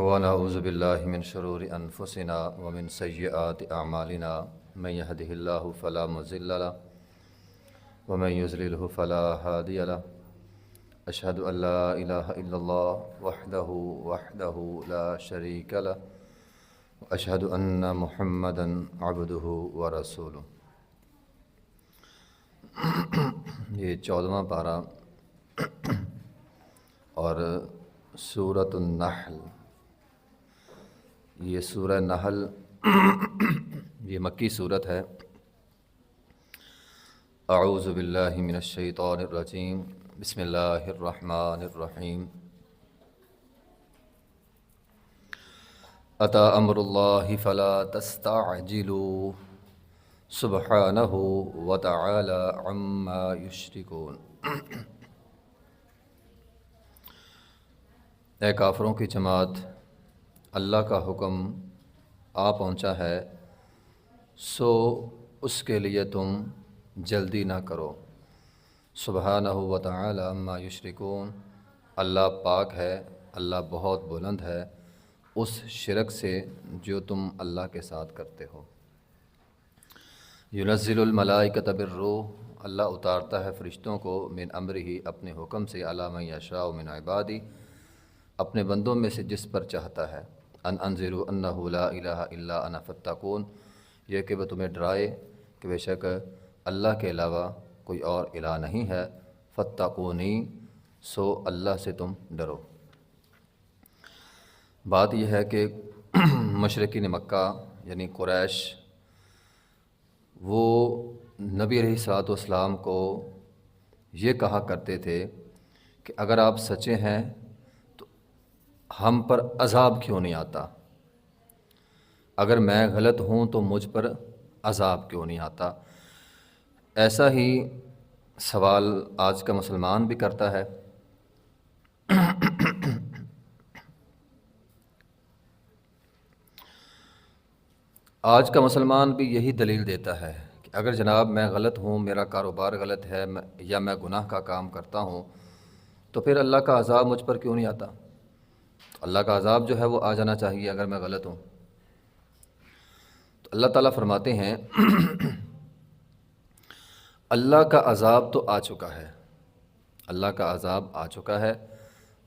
ونعوذ باللہ من شرور انفسنا ومن سیئات اعمالنا من يهده الله فلا مضل له ومن يضلل فلا هادي له اشهد ان لا الہ الا اللہ وحدہ لا شریک له واشهد ان محمدا عبدہ ورسولہ۔ یہ 14واں پارہ اور سورۃ النحل، یہ سورہ نحل یہ مکی صورت ہے۔ اعوذ باللہ من الشیطان الرجیم، بسم اللہ الرحمن الرحیم۔ اتی امر اللہ فلا تستعجلوا سبحانہ وتعالی عما یشرکون۔ اے کافروں کی جماعت، اللہ کا حکم آ پہنچا ہے، سو اس کے لیے تم جلدی نہ کرو۔ سبحانہ وتعالی عما یشرکون، اللہ پاک ہے، اللہ بہت بلند ہے اس شرک سے جو تم اللہ کے ساتھ کرتے ہو۔ ینزل الملائکۃ بالروح، اللہ اتارتا ہے فرشتوں کو من امرہ اپنے حکم سے، علی من یشاء من عبادی اپنے بندوں میں سے جس پر چاہتا ہے، ان انذروا انہ لا الہ الا انا فاتقون، یہ کہ وہ تمہیں ڈرائے کہ بے شک اللہ کے علاوہ کوئی اور الہ نہیں ہے، فاتقونی سو اللہ سے تم ڈرو۔ بات یہ ہے کہ مشرکین مکہ یعنی قریش، وہ نبی علیہ الصلوۃ والسلام کو یہ کہا کرتے تھے کہ اگر آپ سچے ہیں تو ہم پر عذاب کیوں نہیں آتا، اگر میں غلط ہوں تو مجھ پر عذاب کیوں نہیں آتا۔ ایسا ہی سوال آج کا مسلمان بھی کرتا ہے۔ آج کا مسلمان بھی یہی دلیل دیتا ہے کہ اگر جناب میں غلط ہوں، میرا کاروبار غلط ہے یا میں گناہ کا کام کرتا ہوں تو پھر اللہ کا عذاب مجھ پر کیوں نہیں آتا؟ اللہ کا عذاب جو ہے وہ آ جانا چاہیے اگر میں غلط ہوں۔ تو اللہ تعالیٰ فرماتے ہیں اللہ کا عذاب تو آ چکا ہے، اللہ کا عذاب آ چکا ہے،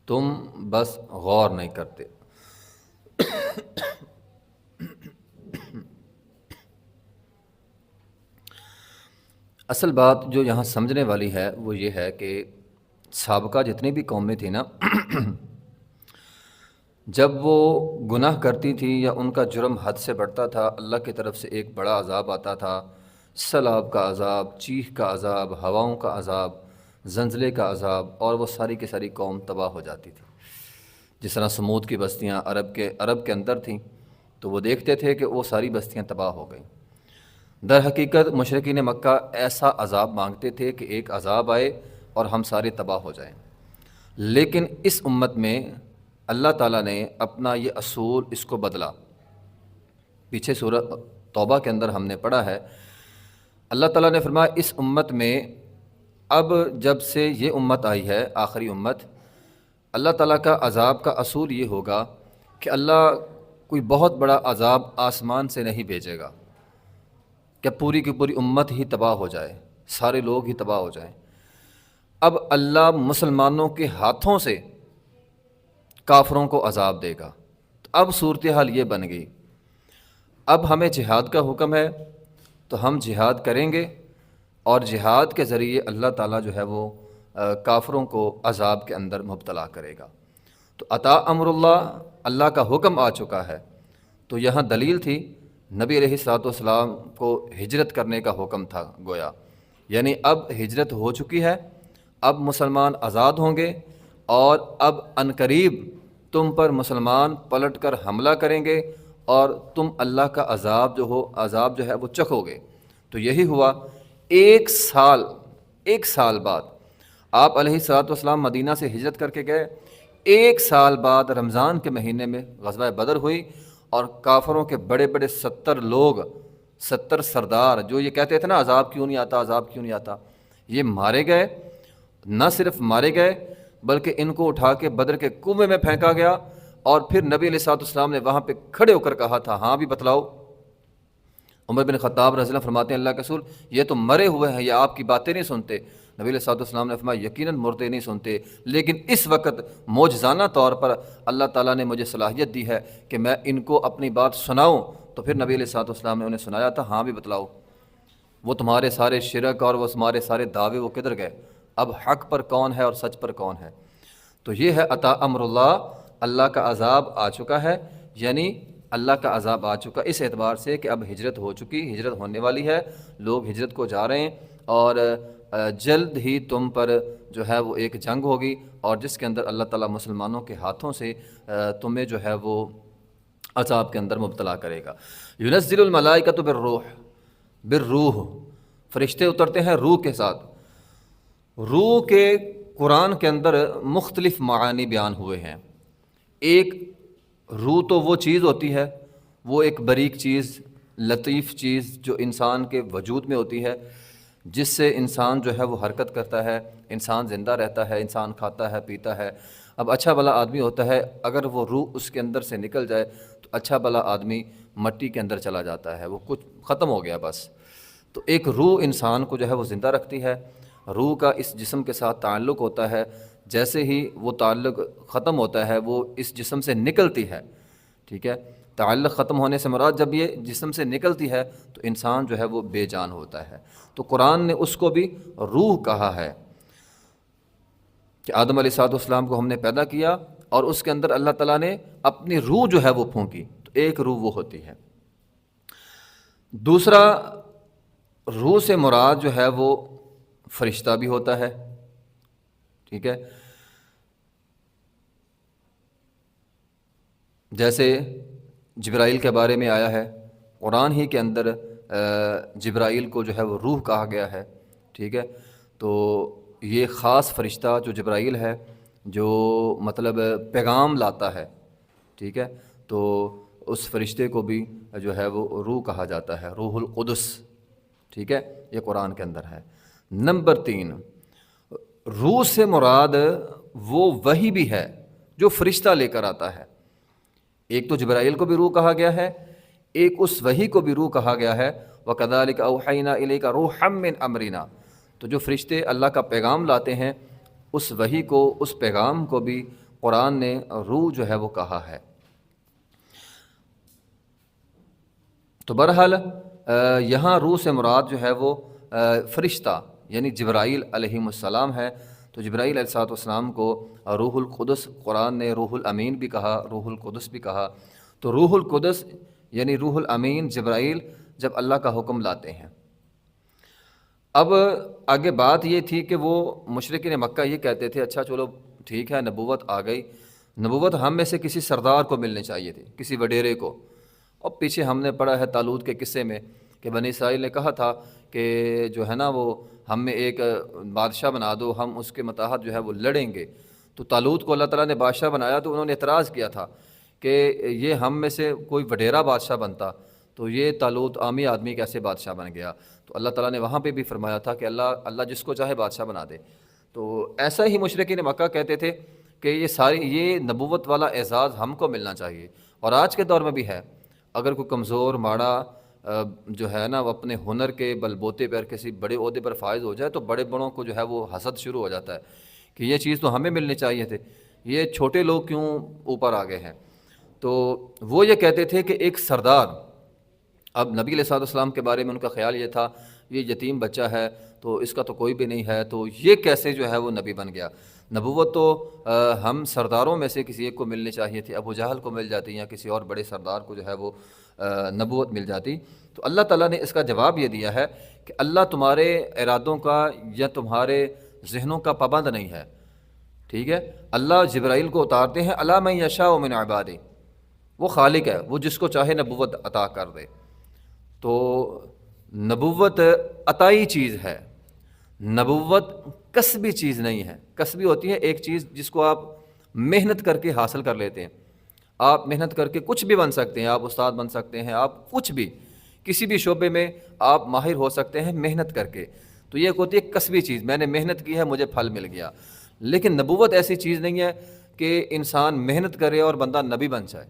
تم بس غور نہیں کرتے۔ اصل بات جو یہاں سمجھنے والی ہے وہ یہ ہے کہ سابقہ جتنی بھی قومیں تھیں نا، جب وہ گناہ کرتی تھی یا ان کا جرم حد سے بڑھتا تھا، اللہ کی طرف سے ایک بڑا عذاب آتا تھا، سیلاب کا عذاب، چیخ کا عذاب، ہواؤں کا عذاب، زلزلے کا عذاب، اور وہ ساری کی ساری قوم تباہ ہو جاتی تھی۔ جس طرح سمود کی بستیاں عرب کے اندر تھیں تو وہ دیکھتے تھے کہ وہ ساری بستیاں تباہ ہو گئیں۔ در حقیقت مشرکین مکہ ایسا عذاب مانگتے تھے کہ ایک عذاب آئے اور ہم سارے تباہ ہو جائیں، لیکن اس امت میں اللہ تعالیٰ نے اپنا یہ اصول اس کو بدلا۔ پیچھے سورہ توبہ کے اندر ہم نے پڑھا ہے، اللہ تعالیٰ نے فرمایا اس امت میں اب جب سے یہ امت آئی ہے، آخری امت، اللہ تعالیٰ کا عذاب کا اصول یہ ہوگا کہ اللہ کوئی بہت بڑا عذاب آسمان سے نہیں بھیجے گا کہ پوری کی پوری امت ہی تباہ ہو جائے، سارے لوگ ہی تباہ ہو جائیں۔ اب اللہ مسلمانوں کے ہاتھوں سے کافروں کو عذاب دے گا۔ تو اب صورتحال یہ بن گئی، اب ہمیں جہاد کا حکم ہے تو ہم جہاد کریں گے، اور جہاد کے ذریعے اللہ تعالیٰ جو ہے وہ کافروں کو عذاب کے اندر مبتلا کرے گا۔ تو اتی امر اللہ، اللہ کا حکم آ چکا ہے۔ تو یہاں دلیل تھی، نبی علیہ الصلوۃ والسلام کو ہجرت کرنے کا حکم تھا گویا، یعنی اب ہجرت ہو چکی ہے، اب مسلمان آزاد ہوں گے، اور اب عنقریب تم پر مسلمان پلٹ کر حملہ کریں گے اور تم اللہ کا عذاب جو ہے وہ چکھو گے۔ تو یہی ہوا، ایک سال بعد آپ علیہ الصلوۃ والسلام مدینہ سے ہجرت کر کے گئے، ایک سال بعد رمضان کے مہینے میں غزوہ بدر ہوئی، اور کافروں کے بڑے بڑے 70 لوگ، 70 سردار جو یہ کہتے تھے نا عذاب کیوں نہیں آتا، عذاب کیوں نہیں آتا، یہ مارے گئے۔ نہ صرف مارے گئے بلکہ ان کو اٹھا کے بدر کے کنویں میں پھینکا گیا، اور پھر نبی علیہ الصلوۃ والسلام نے وہاں پہ کھڑے ہو کر کہا تھا ہاں بھی بتلاؤ۔ عمر بن خطاب رضی اللہ عنہ فرماتے ہیں اللہ کے رسول یہ تو مرے ہوئے ہیں، یہ آپ کی باتیں نہیں سنتے۔ نبی علیہ الصلوۃ والسلام نے فرمایا یقیناً مردے نہیں سنتے، لیکن اس وقت معجزانہ طور پر اللہ تعالیٰ نے مجھے صلاحیت دی ہے کہ میں ان کو اپنی بات سناؤں۔ تو پھر نبی علیہ الصلوۃ والسلام نے انہیں سنایا تھا ہاں بھی بتلاؤ، وہ تمہارے سارے شرک اور وہ تمہارے سارے دعوے وہ کدھر گئے، اب حق پر کون ہے اور سچ پر کون ہے۔ تو یہ ہے عطا امر اللہ، اللہ کا عذاب آ چکا ہے، یعنی اللہ کا عذاب آ چکا اس اعتبار سے کہ اب ہجرت ہو چکی، ہجرت ہونے والی ہے، لوگ ہجرت کو جا رہے ہیں، اور جلد ہی تم پر جو ہے وہ ایک جنگ ہوگی، اور جس کے اندر اللہ تعالیٰ مسلمانوں کے ہاتھوں سے تمہیں جو ہے وہ عذاب کے اندر مبتلا کرے گا۔ ینزل الملائکۃ بالروح، فرشتے اترتے ہیں روح کے ساتھ۔ روح کے قرآن کے اندر مختلف معانی بیان ہوئے ہیں۔ ایک روح تو وہ چیز ہوتی ہے، وہ ایک باریک چیز، لطیف چیز جو انسان کے وجود میں ہوتی ہے، جس سے انسان جو ہے وہ حرکت کرتا ہے، انسان زندہ رہتا ہے، انسان کھاتا ہے پیتا ہے۔ اب اچھا بھلا آدمی ہوتا ہے، اگر وہ روح اس کے اندر سے نکل جائے تو اچھا بھلا آدمی مٹی کے اندر چلا جاتا ہے، وہ کچھ ختم ہو گیا بس۔ تو ایک روح انسان کو جو ہے وہ زندہ رکھتی ہے۔ روح کا اس جسم کے ساتھ تعلق ہوتا ہے، جیسے ہی وہ تعلق ختم ہوتا ہے وہ اس جسم سے نکلتی ہے، ٹھیک ہے۔ تعلق ختم ہونے سے مراد جب یہ جسم سے نکلتی ہے تو انسان جو ہے وہ بے جان ہوتا ہے۔ تو قرآن نے اس کو بھی روح کہا ہے کہ آدم علیہ السلام کو ہم نے پیدا کیا اور اس کے اندر اللہ تعالیٰ نے اپنی روح جو ہے وہ پھونکی، تو ایک روح وہ ہوتی ہے۔ دوسرا، روح سے مراد جو ہے وہ فرشتہ بھی ہوتا ہے، ٹھیک ہے۔ جیسے جبرائیل کے بارے میں آیا ہے قرآن ہی کے اندر، جبرائیل کو جو ہے وہ روح کہا گیا ہے، ٹھیک ہے۔ تو یہ خاص فرشتہ جو جبرائیل ہے، جو مطلب پیغام لاتا ہے، ٹھیک ہے، تو اس فرشتے کو بھی جو ہے وہ روح کہا جاتا ہے، روح القدس، ٹھیک ہے، یہ قرآن کے اندر ہے۔ نمبر 3، روح سے مراد وہ وحی بھی ہے جو فرشتہ لے کر آتا ہے۔ ایک تو جبرائیل کو بھی روح کہا گیا ہے، ایک اس وحی کو بھی روح کہا گیا ہے، وَكَذَلِكَ أَوْحَيْنَا إِلَيْكَ رُوحًا مِّنْ أَمْرِنَا۔ تو جو فرشتے اللہ کا پیغام لاتے ہیں، اس وحی کو، اس پیغام کو بھی قرآن نے روح جو ہے وہ کہا ہے۔ تو بہرحال یہاں روح سے مراد جو ہے وہ فرشتہ یعنی جبرائیل علیہ السلام ہے۔ تو جبرائیل علیہ السلام کو روح القدس، قرآن نے روح الامین بھی کہا، روح القدس بھی کہا۔ تو روح القدس یعنی روح الامین جبرائیل جب اللہ کا حکم لاتے ہیں۔ اب آگے بات یہ تھی کہ وہ مشرکین مکہ یہ کہتے تھے اچھا چلو ٹھیک ہے، نبوت آ گئی، نبوت ہم میں سے کسی سردار کو ملنے چاہیے تھی، کسی وڈیرے کو۔ اور پیچھے ہم نے پڑھا ہے طالوت کے قصے میں کہ بنی اسرائیل نے کہا تھا کہ جو ہے نا وہ ہم میں ایک بادشاہ بنا دو، ہم اس کے متحد جو ہے وہ لڑیں گے۔ تو طالوت کو اللہ تعالیٰ نے بادشاہ بنایا تو انہوں نے اعتراض کیا تھا کہ یہ ہم میں سے کوئی وڈیرا بادشاہ بنتا تو یہ طالوت عامی آدمی کیسے بادشاہ بن گیا۔ تو اللہ تعالیٰ نے وہاں پہ بھی فرمایا تھا کہ اللہ جس کو چاہے بادشاہ بنا دے۔ تو ایسا ہی مشرکین مکہ کہتے تھے کہ یہ نبوت والا اعزاز ہم کو ملنا چاہیے، اور آج کے دور میں بھی ہے۔ اگر کوئی کمزور ماڑا جو ہے نا وہ اپنے ہنر کے بل بوتے پر کسی بڑے عہدے پر فائز ہو جائے تو بڑے بڑوں کو جو ہے وہ حسد شروع ہو جاتا ہے کہ یہ چیز تو ہمیں ملنی چاہیے تھے، یہ چھوٹے لوگ کیوں اوپر آ گئے ہیں۔ تو وہ یہ کہتے تھے کہ ایک سردار، اب نبی علیہ السلام کے بارے میں ان کا خیال یہ تھا یہ یتیم بچہ ہے تو اس کا تو کوئی بھی نہیں ہے، تو یہ کیسے جو ہے وہ نبی بن گیا۔ نبوت تو ہم سرداروں میں سے کسی ایک کو ملنی چاہیے تھی، ابو جہل کو مل جاتی یا کسی اور بڑے سردار کو جو ہے وہ نبوت مل جاتی۔ تو اللہ تعالیٰ نے اس کا جواب یہ دیا ہے کہ اللہ تمہارے ارادوں کا یا تمہارے ذہنوں کا پابند نہیں ہے، ٹھیک ہے۔ اللہ جبرائیل کو اتارتے ہیں علی من یشاء من عبادہ، وہ خالق ہے، وہ جس کو چاہے نبوت عطا کر دے۔ تو نبوت عطائی چیز ہے، نبوت کسبی چیز نہیں ہے۔ کسبی ہوتی ہے ایک چیز جس کو آپ محنت کر کے حاصل کر لیتے ہیں، آپ محنت کر کے کچھ بھی بن سکتے ہیں، آپ استاد بن سکتے ہیں، آپ کچھ بھی کسی بھی شعبے میں آپ ماہر ہو سکتے ہیں محنت کر کے۔ تو یہ ہوتی ہے کسبی چیز، میں نے محنت کی ہے مجھے پھل مل گیا۔ لیکن نبوت ایسی چیز نہیں ہے کہ انسان محنت کرے اور بندہ نبی بن جائے۔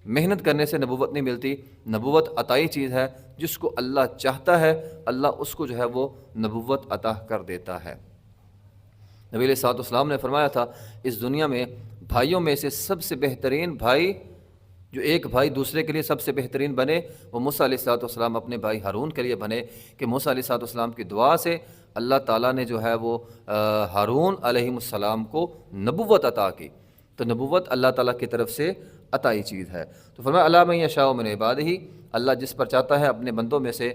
محنت کرنے سے نبوت نہیں ملتی، نبوت عطائی چیز ہے، جس کو اللہ چاہتا ہے اللہ اس کو جو ہے وہ نبوت عطا کر دیتا ہے۔ نبی علیہ الصلوۃ والسلام نے فرمایا تھا اس دنیا میں بھائیوں میں سے سب سے بہترین بھائی، جو ایک بھائی دوسرے کے لیے سب سے بہترین بنے، وہ موسیٰ علیہ الصلوۃ والسلام اپنے بھائی ہارون کے لیے بنے، کہ موسیٰ علیہ الصلوۃ والسلام کی دعا سے اللہ تعالیٰ نے جو ہے وہ ہارون علیہ السلام کو نبوت عطا کی۔ تو نبوت اللہ تعالیٰ کی طرف سے عطائی چیز ہے۔ تو فرمایا الا من یشاء من عبادہ، اللہ جس پر چاہتا ہے اپنے بندوں میں سے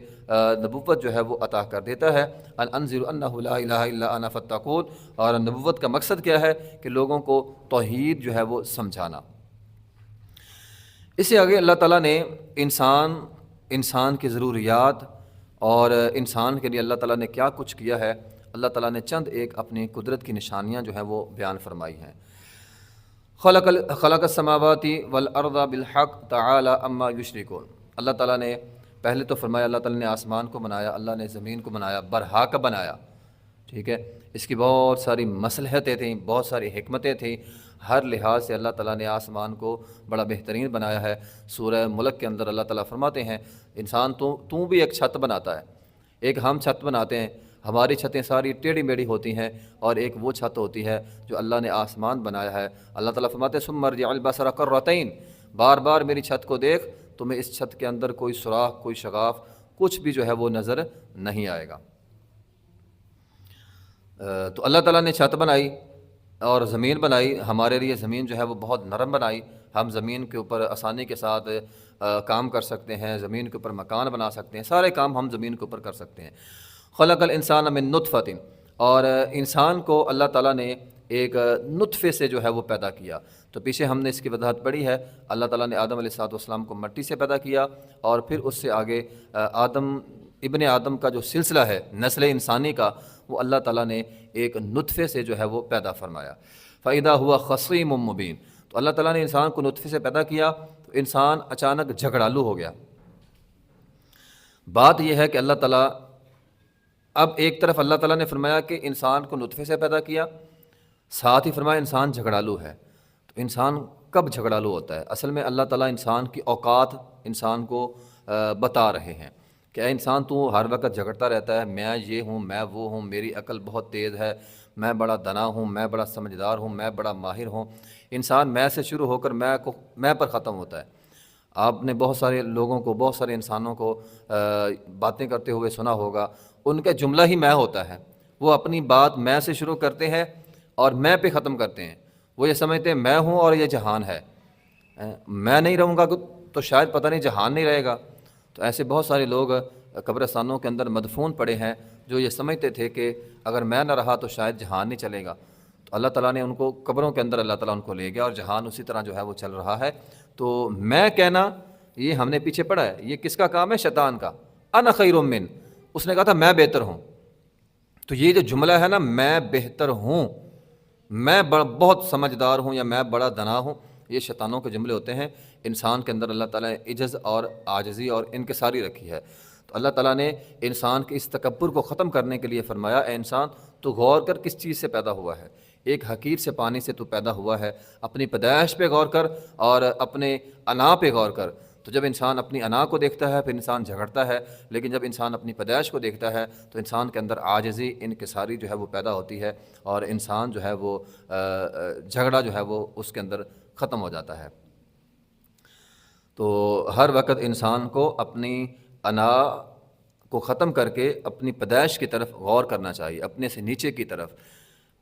نبوت جو ہے وہ عطا کر دیتا ہے۔ ان انذر انہ لا الہ الا انا فاتقون، اور نبوت کا مقصد کیا ہے کہ لوگوں کو توحید جو ہے وہ سمجھانا۔ اس سے آگے اللہ تعالیٰ نے انسان کی ضروریات اور انسان کے لیے اللہ تعالیٰ نے کیا کچھ کیا ہے، اللہ تعالیٰ نے چند ایک اپنی قدرت کی نشانیاں جو ہیں وہ بیان فرمائی ہیں۔ خلق السماوات والارض بالحق تعالی اما یشرکون، اللہ تعالیٰ نے پہلے تو فرمایا اللہ تعالیٰ نے آسمان کو بنایا، اللہ نے زمین کو بنایا، برحق بنایا، ٹھیک ہے۔ اس کی بہت ساری مصلحتیں تھیں، بہت ساری حکمتیں تھیں، ہر لحاظ سے اللہ تعالیٰ نے آسمان کو بڑا بہترین بنایا ہے۔ سورہ ملک کے اندر اللہ تعالیٰ فرماتے ہیں انسان تو بھی ایک چھت بناتا ہے، ایک ہم چھت بناتے ہیں، ہماری چھتیں ساری ٹیڑھی میڑھی ہوتی ہیں، اور ایک وہ چھت ہوتی ہے جو اللہ نے آسمان بنایا ہے۔ اللہ تعالیٰ فرماتے ہیں ثم ارجع البصر کرتین، بار بار میری چھت کو دیکھ، تمہیں اس چھت کے اندر کوئی سوراخ، کوئی شگاف، کچھ بھی جو ہے وہ نظر نہیں آئے گا۔ تو اللہ تعالیٰ نے چھت بنائی اور زمین بنائی، ہمارے لیے زمین جو ہے وہ بہت نرم بنائی، ہم زمین کے اوپر آسانی کے ساتھ کام کر سکتے ہیں، زمین کے اوپر مکان بنا سکتے ہیں، سارے کام ہم زمین کے اوپر کر سکتے ہیں۔ خلق الانسان من نطفۃ، اور انسان کو اللہ تعالیٰ نے ایک نطفے سے جو ہے وہ پیدا کیا۔ تو پیچھے ہم نے اس کی وضاحت پڑھی ہے، اللہ تعالیٰ نے آدم علیہ الصلوۃ والسلام کو مٹی سے پیدا کیا، اور پھر اس سے آگے ابن آدم کا جو سلسلہ ہے نسل انسانی کا، وہ اللہ تعالیٰ نے ایک نطفے سے جو ہے وہ پیدا فرمایا۔ فَإِذَا هُوَ خَصِيمٌ مُّبِينٌ، تو اللہ تعالیٰ نے انسان کو نطفے سے پیدا کیا تو انسان اچانک جھگڑالو ہو گیا۔ بات یہ ہے کہ اللہ تعالیٰ اب ایک طرف اللہ تعالیٰ نے فرمایا کہ انسان کو نطفے سے پیدا کیا، ساتھ ہی فرمایا انسان جھگڑالو ہے۔ تو انسان کب جھگڑالو ہوتا ہے؟ اصل میں اللہ تعالیٰ انسان کی اوقات انسان کو بتا رہے ہیں کہ اے انسان تو ہر وقت جھگڑتا رہتا ہے، میں یہ ہوں، میں وہ ہوں، میری عقل بہت تیز ہے، میں بڑا دانا ہوں، میں بڑا سمجھدار ہوں، میں بڑا ماہر ہوں۔ انسان میں سے شروع ہو کر میں پر ختم ہوتا ہے۔ آپ نے بہت سارے لوگوں کو، بہت سارے انسانوں کو باتیں کرتے ہوئے سنا ہوگا، ان کا جملہ ہی میں ہوتا ہے، وہ اپنی بات میں سے شروع کرتے ہیں اور میں پہ ختم کرتے ہیں۔ وہ یہ سمجھتے ہیں میں ہوں اور یہ جہان ہے، میں نہیں رہوں گا تو شاید پتہ نہیں جہان نہیں رہے گا۔ تو ایسے بہت سارے لوگ قبرستانوں کے اندر مدفون پڑے ہیں جو یہ سمجھتے تھے کہ اگر میں نہ رہا تو شاید جہان نہیں چلے گا۔ تو اللہ تعالیٰ نے ان کو قبروں کے اندر اللہ تعالیٰ ان کو لے گیا، اور جہان اسی طرح جو ہے وہ چل رہا ہے۔ تو میں کہنا یہ ہم نے پیچھے پڑھا ہے، یہ کس کا کام ہے؟ شیطان کا۔ انا خیر من، اس نے کہا تھا میں بہتر ہوں۔ تو یہ جو جملہ ہے نا، میں بہتر ہوں، میں بہت سمجھدار ہوں، یا میں بڑا دانا ہوں، یہ شیطانوں کے جملے ہوتے ہیں۔ انسان کے اندر اللہ تعالیٰ نے عجز اور عاجزی اور انکساری رکھی ہے۔ تو اللہ تعالیٰ نے انسان کے اس تکبر کو ختم کرنے کے لیے فرمایا اے انسان تو غور کر کس چیز سے پیدا ہوا ہے۔ ایک حقیر سے پانی سے تو پیدا ہوا ہے، اپنی پیدائش پہ غور کر اور اپنے انا پہ غور کر۔ تو جب انسان اپنی انا کو دیکھتا ہے پھر انسان جھگڑتا ہے، لیکن جب انسان اپنی پیدائش کو دیکھتا ہے تو انسان کے اندر عاجزی، انکساری جو ہے وہ پیدا ہوتی ہے، اور انسان جو ہے وہ جھگڑا جو ہے وہ اس کے اندر ختم ہو جاتا ہے۔ تو ہر وقت انسان کو اپنی انا کو ختم کر کے اپنی پیدائش کی طرف غور کرنا چاہیے، اپنے سے نیچے کی طرف۔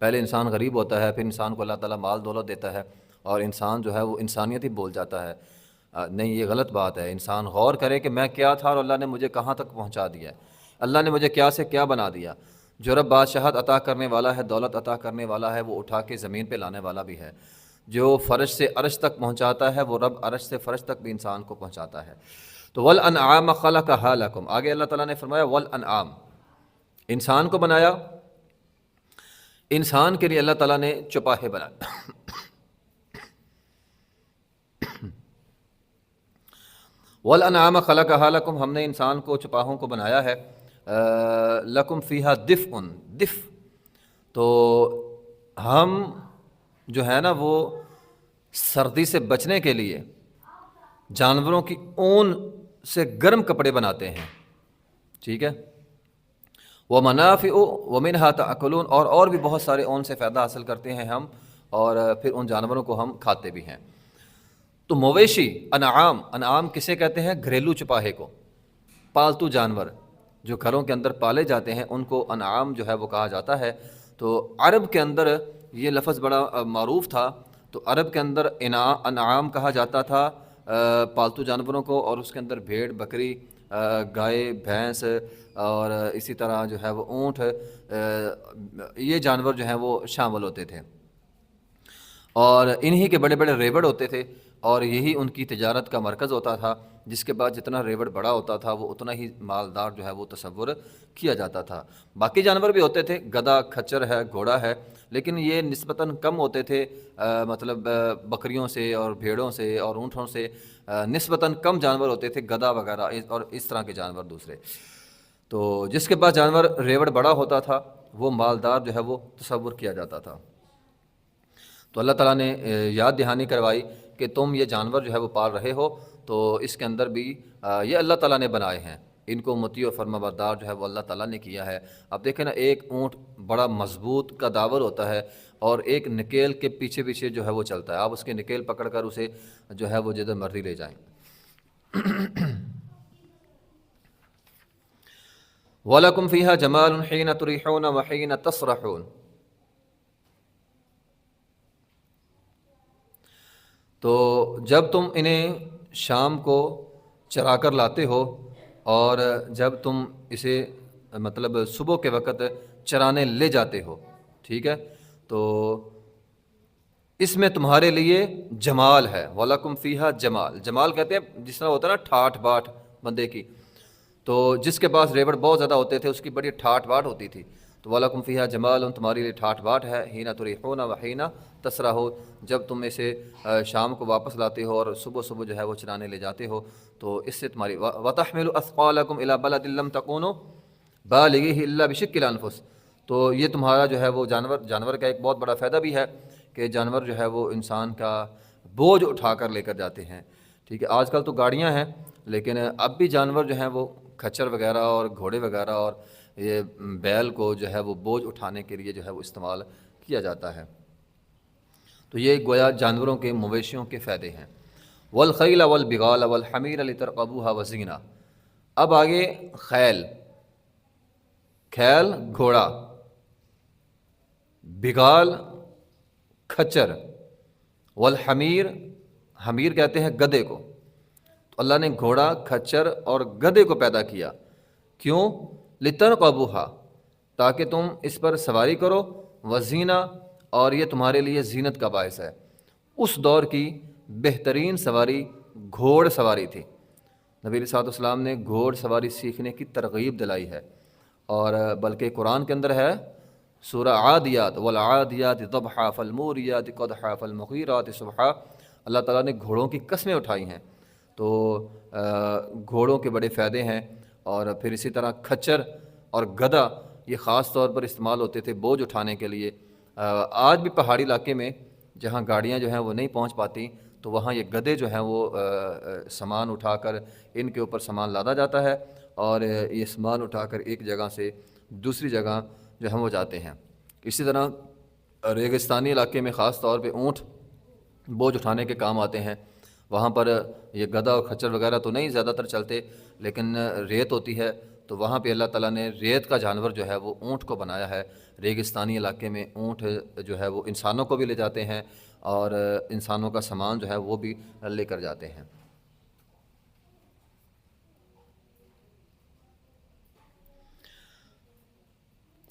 پہلے انسان غریب ہوتا ہے، پھر انسان کو اللہ تعالیٰ مال دولت دیتا ہے، اور انسان جو ہے وہ انسانیت ہی بول جاتا ہے۔ نہیں، یہ غلط بات ہے۔ انسان غور کرے کہ میں کیا تھا اور اللہ نے مجھے کہاں تک پہنچا دیا ہے، اللہ نے مجھے کیا سے کیا بنا دیا۔ جو رب بادشاہت عطا کرنے والا ہے، دولت عطا کرنے والا ہے، وہ اٹھا کے زمین پہ لانے والا بھی ہے۔ جو فرش سے عرش تک پہنچاتا ہے، وہ رب عرش سے فرش تک بھی انسان کو پہنچاتا ہے۔ تو والانعام خلقھا لکم، آگے اللہ تعالیٰ نے فرمایا والانعام، انسان کو بنایا، انسان کے لیے اللہ تعالیٰ نے چوپاہے بنائے۔ والانعام خلقھا لکم، ہم نے انسان کو چوپاہوں کو بنایا ہے۔ لکم فیہا دفء، دفء تو ہم جو ہے نا وہ سردی سے بچنے کے لیے جانوروں کی اون سے گرم کپڑے بناتے ہیں، ٹھیک ہے، ومنافع ومنها تأکلون، اور بھی بہت سارے اون سے فائدہ حاصل کرتے ہیں ہم، اور پھر ان جانوروں کو ہم کھاتے بھی ہیں۔ تو مویشی، انعام کسے کہتے ہیں؟ گھریلو چپاہے کو، پالتو جانور جو گھروں کے اندر پالے جاتے ہیں ان کو انعام جو ہے وہ کہا جاتا ہے۔ تو عرب کے اندر یہ لفظ بڑا معروف تھا، تو عرب کے اندر انعام کہا جاتا تھا پالتو جانوروں کو، اور اس کے اندر بھیڑ، بکری، گائے، بھینس، اور اسی طرح جو ہے وہ اونٹ، یہ جانور جو ہیں وہ شامل ہوتے تھے، اور انہی کے بڑے بڑے ریوڑ ہوتے تھے، اور یہی ان کی تجارت کا مرکز ہوتا تھا، جس کے بعد جتنا ریوڑ بڑا ہوتا تھا وہ اتنا ہی مالدار جو ہے وہ تصور کیا جاتا تھا۔ باقی جانور بھی ہوتے تھے، گدھا، کھچر ہے، گھوڑا ہے، لیکن یہ نسبتاً کم ہوتے تھے، مطلب بکریوں سے اور بھیڑوں سے اور اونٹوں سے نسبتاً کم جانور ہوتے تھے، گدھا وغیرہ اور اس طرح کے جانور دوسرے۔ تو جس کے پاس جانور ریوڑ بڑا ہوتا تھا وہ مالدار جو ہے وہ تصور کیا جاتا تھا۔ تو اللہ تعالیٰ نے یاد دہانی کروائی کہ تم یہ جانور جو ہے وہ پال رہے ہو، تو اس کے اندر بھی یہ اللہ تعالیٰ نے بنائے ہیں، ان کو مطیع و فرما بردار جو ہے وہ اللہ تعالیٰ نے کیا ہے۔ اب دیکھیں نا، ایک اونٹ بڑا مضبوط کا داور ہوتا ہے، اور ایک نکیل کے پیچھے پیچھے جو ہے وہ چلتا ہے، آپ اس کے نکیل پکڑ کر اسے جو ہے وہ جدھر مرضی لے جائیں۔ وَلَكُمْ فِيهَا جَمَالٌ حِينَ تُرِيحُونَ وَحِينَ تَسْرَحُونَ۔ تو جب تم انہیں شام کو چرا کر لاتے ہو، اور جب تم اسے مطلب صبح کے وقت چرانے لے جاتے ہو، ٹھیک ہے، تو اس میں تمہارے لیے جمال ہے۔ وَلَكُمْ فِيهَا جمال، جمال کہتے ہیں جس طرح ہوتا ہے نا ٹھاٹھ باٹھ بندے کی، تو جس کے پاس ریوڑ بہت زیادہ ہوتے تھے اس کی بڑی ٹھاٹھ باٹھ ہوتی تھی، تو وَلَكُمْ فِيهَا جمال، تمہارے لیے ٹھاٹھ باٹھ ہے، حِينَ تُرِيحُونَ وَحِينَ تَسْرَحُونَ، جب تم اسے شام کو واپس لاتے ہو اور صبح صبح جو ہے وہ چرانے لے جاتے ہو، تو اس سے تمہاری وَتَحْمِلُ أَثْقَالَكُمْ إِلَى بَلَدٍ لَمْ تَكُونُوا بَالِغِيهِ إِلَّا بِشِقِّ الْأَنفُسِ۔ تو یہ تمہارا جو ہے وہ جانور کا ایک بہت بڑا فائدہ بھی ہے کہ جانور جو ہے وہ انسان کا بوجھ اٹھا کر لے کر جاتے ہیں، ٹھیک ہے۔ آج کل تو گاڑیاں ہیں، لیکن اب بھی جانور جو ہیں وہ کھچر وغیرہ اور گھوڑے وغیرہ اور یہ بیل کو جو ہے وہ بوجھ اٹھانے کے لیے جو ہے وہ استعمال کیا جاتا ہے۔ تو یہ گویا جانوروں کے، مویشیوں کے فائدے ہیں۔ والخیل والبغال والحمیر لترکبوها وزینہ۔ اب آگے خیل، گھوڑا، بغال کھچر، والحمیر، حمیر کہتے ہیں گدھے کو۔ تو اللہ نے گھوڑا، کھچر اور گدھے کو پیدا کیا، کیوں؟ لترکبوها، تاکہ تم اس پر سواری کرو، وزینہ، اور یہ تمہارے لیے زینت کا باعث ہے۔ اس دور کی بہترین سواری گھوڑ سواری تھی، نبی علیہ الصلوۃ والسلام نے گھوڑ سواری سیکھنے کی ترغیب دلائی ہے، اور بلکہ قرآن کے اندر ہے سورہ عادیات، والعادیات ضبحا فالموریات قدحا فالمغیرات صبحا، اللہ تعالیٰ نے گھوڑوں کی قسمیں اٹھائی ہیں۔ تو گھوڑوں کے بڑے فائدے ہیں، اور پھر اسی طرح کھچر اور گدھا یہ خاص طور پر استعمال ہوتے تھے بوجھ اٹھانے کے لیے۔ آج بھی پہاڑی علاقے میں جہاں گاڑیاں جو ہیں وہ نہیں پہنچ پاتی، تو وہاں یہ گدھے جو ہیں وہ سامان اٹھا کر ان کے اوپر سامان لادا جاتا ہے، اور یہ سامان اٹھا کر ایک جگہ سے دوسری جگہ جو ہم وہ جاتے ہیں۔ اسی طرح ریگستانی علاقے میں خاص طور پہ اونٹ بوجھ اٹھانے کے کام آتے ہیں، وہاں پر یہ گدھا اور کھچر وغیرہ تو نہیں زیادہ تر چلتے، لیکن ریت ہوتی ہے، تو وہاں پہ اللہ تعالیٰ نے ریت کا جانور جو ہے وہ اونٹ کو بنایا ہے۔ ریگستانی علاقے میں اونٹ جو ہے وہ انسانوں کو بھی لے جاتے ہیں، اور انسانوں کا سامان جو ہے وہ بھی لے کر جاتے ہیں۔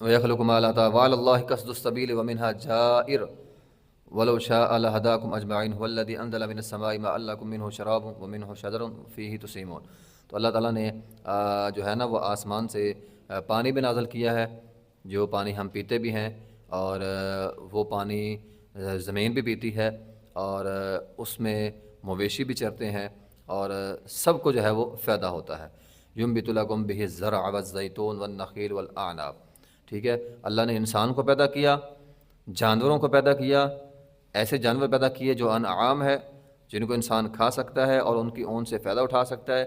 وَيَخْلُقُ مَا لَا تَعْلَمُونَ وَعَلَى اللَّهِ قَصْدُ السَّبِيلِ وَمِنْهَا جَائِرٌ وَلَوْ شَاءَ لَهَدَاكُمْ أَجْمَعِينَ هُوَ الَّذِي أَنزَلَ مِنَ السَّمَاءِ مَاءً لَكُم مِّنْهُ شَرَابٌ وَمِنْهُ شَجَرٌ فِيهِ تُسِيمُونَ۔ تو اللہ تعالیٰ نے جو ہے نا وہ آسمان سے پانی بھی نازل کیا ہے، جو پانی ہم پیتے بھی ہیں، اور وہ پانی زمین بھی پیتی ہے، اور اس میں مویشی بھی چرتے ہیں، اور سب کو جو ہے وہ فائدہ ہوتا ہے۔ يُنبِتُ لَكُم بِهِ الزَّرْعَ وَالزَّيْتُونَ وَالنَّخِيلَ وَالْأَعْنَابَ، ٹھیک ہے۔ اللہ نے انسان کو پیدا کیا، جانوروں کو پیدا کیا، ایسے جانور پیدا کیے جو انعام ہے، جن کو انسان کھا سکتا ہے اور ان کی اون سے فائدہ اٹھا سکتا ہے،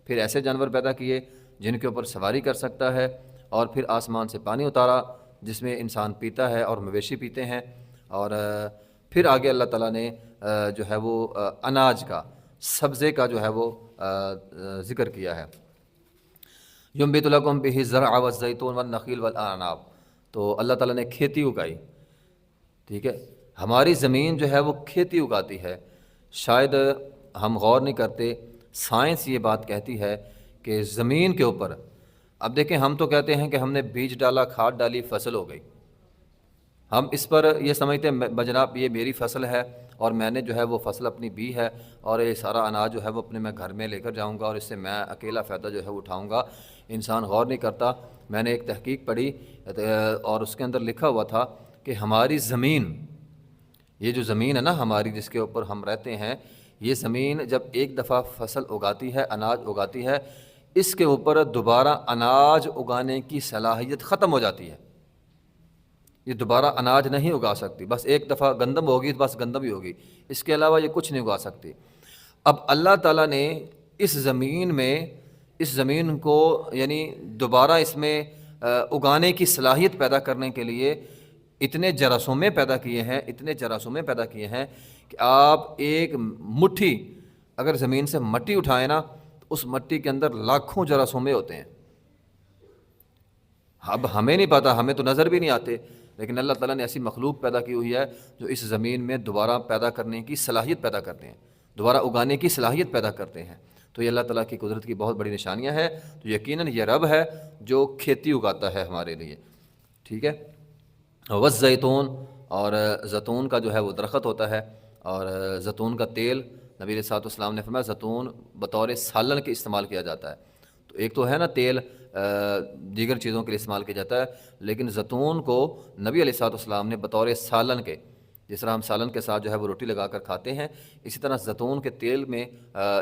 پھر ایسے جانور پیدا کیے جن کے اوپر سواری کر سکتا ہے، اور پھر آسمان سے پانی اتارا جس میں انسان پیتا ہے اور مویشی پیتے ہیں، اور پھر آگے اللہ تعالیٰ نے جو ہے وہ اناج کا، سبزے کا جو ہے وہ ذکر کیا ہے۔ یُنبِتُ لَکُم بِہِ الزَّرْعَ وَالزَّیتُونَ وَالنَّخِیلَ وَالْأَعْنَابَ، تو اللہ تعالیٰ نے کھیتی اگائی، ٹھیک ہے، ہماری زمین جو ہے وہ کھیتی اگاتی ہے۔ شاید ہم غور نہیں کرتے، سائنس یہ بات کہتی ہے کہ زمین کے اوپر، اب دیکھیں ہم تو کہتے ہیں کہ ہم نے بیج ڈالا، کھاد ڈالی، فصل ہو گئی، ہم اس پر یہ سمجھتے ہیں بجناب یہ میری فصل ہے اور میں نے جو ہے وہ فصل اپنی بی ہے اور یہ سارا اناج جو ہے وہ اپنے میں گھر میں لے کر جاؤں گا اور اس سے میں اکیلا فائدہ جو ہے وہ اٹھاؤں گا۔ انسان غور نہیں کرتا۔ میں نے ایک تحقیق پڑھی اور اس کے اندر لکھا ہوا تھا کہ ہماری زمین، یہ جو زمین ہے نا ہماری جس کے اوپر ہم رہتے ہیں، یہ زمین جب ایک دفعہ فصل اگاتی ہے، اناج اگاتی ہے، اس کے اوپر دوبارہ اناج اگانے کی صلاحیت ختم ہو جاتی ہے۔ یہ دوبارہ اناج نہیں اگا سکتی، بس ایک دفعہ گندم ہوگی، بس گندم ہی ہوگی، اس کے علاوہ یہ کچھ نہیں اگا سکتی۔ اب اللہ تعالیٰ نے اس زمین میں، اس زمین کو یعنی دوبارہ اس میں اگانے کی صلاحیت پیدا کرنے کے لیے اتنے جراثومے پیدا کیے ہیں، اتنے جراثومے پیدا کیے ہیں کہ آپ ایک مٹھی اگر زمین سے مٹی اٹھائیں نا تو اس مٹی کے اندر لاکھوں جراثومے ہوتے ہیں۔ اب ہمیں نہیں پتہ، ہمیں تو نظر بھی نہیں آتے، لیکن اللہ تعالیٰ نے ایسی مخلوق پیدا کی ہوئی ہے جو اس زمین میں دوبارہ پیدا کرنے کی صلاحیت پیدا کرتے ہیں، دوبارہ اگانے کی صلاحیت پیدا کرتے ہیں۔ تو یہ اللہ تعالیٰ کی قدرت کی بہت بڑی نشانیاں ہیں۔ تو یقیناً یہ رب ہے جو کھیتی اگاتا ہے ہمارے لیے، ٹھیک ہے۔ والزیتون، اور زیتون کا جو ہے وہ درخت ہوتا ہے، اور زیتون کا تیل نبی علیہ الصلوۃ والسلام نے فرمایا زیتون بطور سالن کے استعمال کیا جاتا ہے۔ تو ایک تو ہے نا تیل دیگر چیزوں کے لیے استعمال کیا جاتا ہے، لیکن زیتون کو نبی علیہ الصلوۃ والسلام نے بطور سالن کے، جس طرح ہم سالن کے ساتھ جو ہے وہ روٹی لگا کر کھاتے ہیں، اسی طرح زیتون کے تیل میں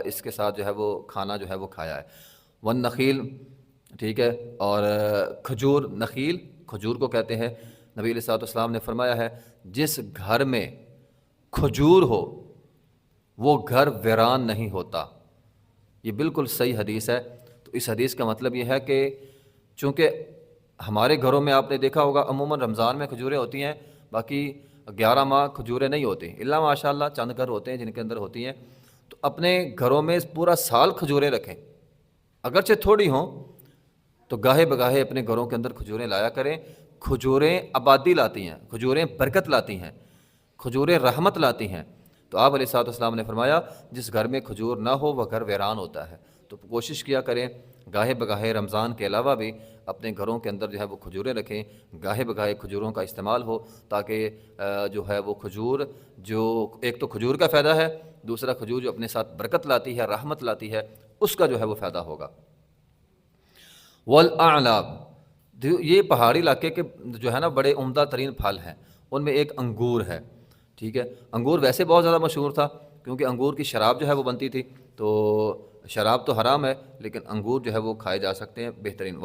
اس کے ساتھ جو ہے وہ کھانا جو ہے وہ کھایا ہے۔ والنخیل، ٹھیک ہے، اور کھجور، نخیل کھجور کو کہتے ہیں۔ نبی علیہ الصلوۃ والسلام نے فرمایا ہے جس گھر میں کھجور ہو وہ گھر ویران نہیں ہوتا۔ یہ بالکل صحیح حدیث ہے۔ تو اس حدیث کا مطلب یہ ہے کہ چونکہ ہمارے گھروں میں آپ نے دیکھا ہوگا عموماً رمضان میں کھجوریں ہوتی ہیں، باقی 11 ماہ کھجوریں نہیں ہوتی، الا ماشاء اللہ چند گھر ہوتے ہیں جن کے اندر ہوتی ہیں۔ تو اپنے گھروں میں پورا سال کھجوریں رکھیں، اگرچہ تھوڑی ہوں تو گاہے بگاہے اپنے گھروں کے اندر کھجوریں لایا کریں۔ کھجوریں آبادی لاتی ہیں، کھجوریں برکت لاتی ہیں، کھجوریں رحمت لاتی ہیں۔ تو آپ علیہ الصلوۃ والسلام نے فرمایا جس گھر میں کھجور نہ ہو وہ گھر ویران ہوتا ہے۔ تو کوشش کیا کریں گاہے بگاہے رمضان کے علاوہ بھی اپنے گھروں کے اندر جو ہے وہ کھجوریں رکھیں، گاہے بگاہے کھجوروں کا استعمال ہو، تاکہ جو ہے وہ کھجور، جو ایک تو کھجور کا فائدہ ہے، دوسرا کھجور جو اپنے ساتھ برکت لاتی ہے، رحمت لاتی ہے، اس کا جو ہے وہ فائدہ ہوگا۔ والاعناب، یہ پہاڑی علاقے کے جو ہے نا بڑے عمدہ ترین پھل ہیں، ان میں ایک انگور ہے، ٹھیک ہے۔ انگور ویسے بہت زیادہ مشہور تھا کیونکہ انگور کی شراب جو ہے وہ بنتی تھی، تو شراب تو حرام ہے لیکن انگور جو ہے وہ کھائے جا سکتے ہیں، بہترین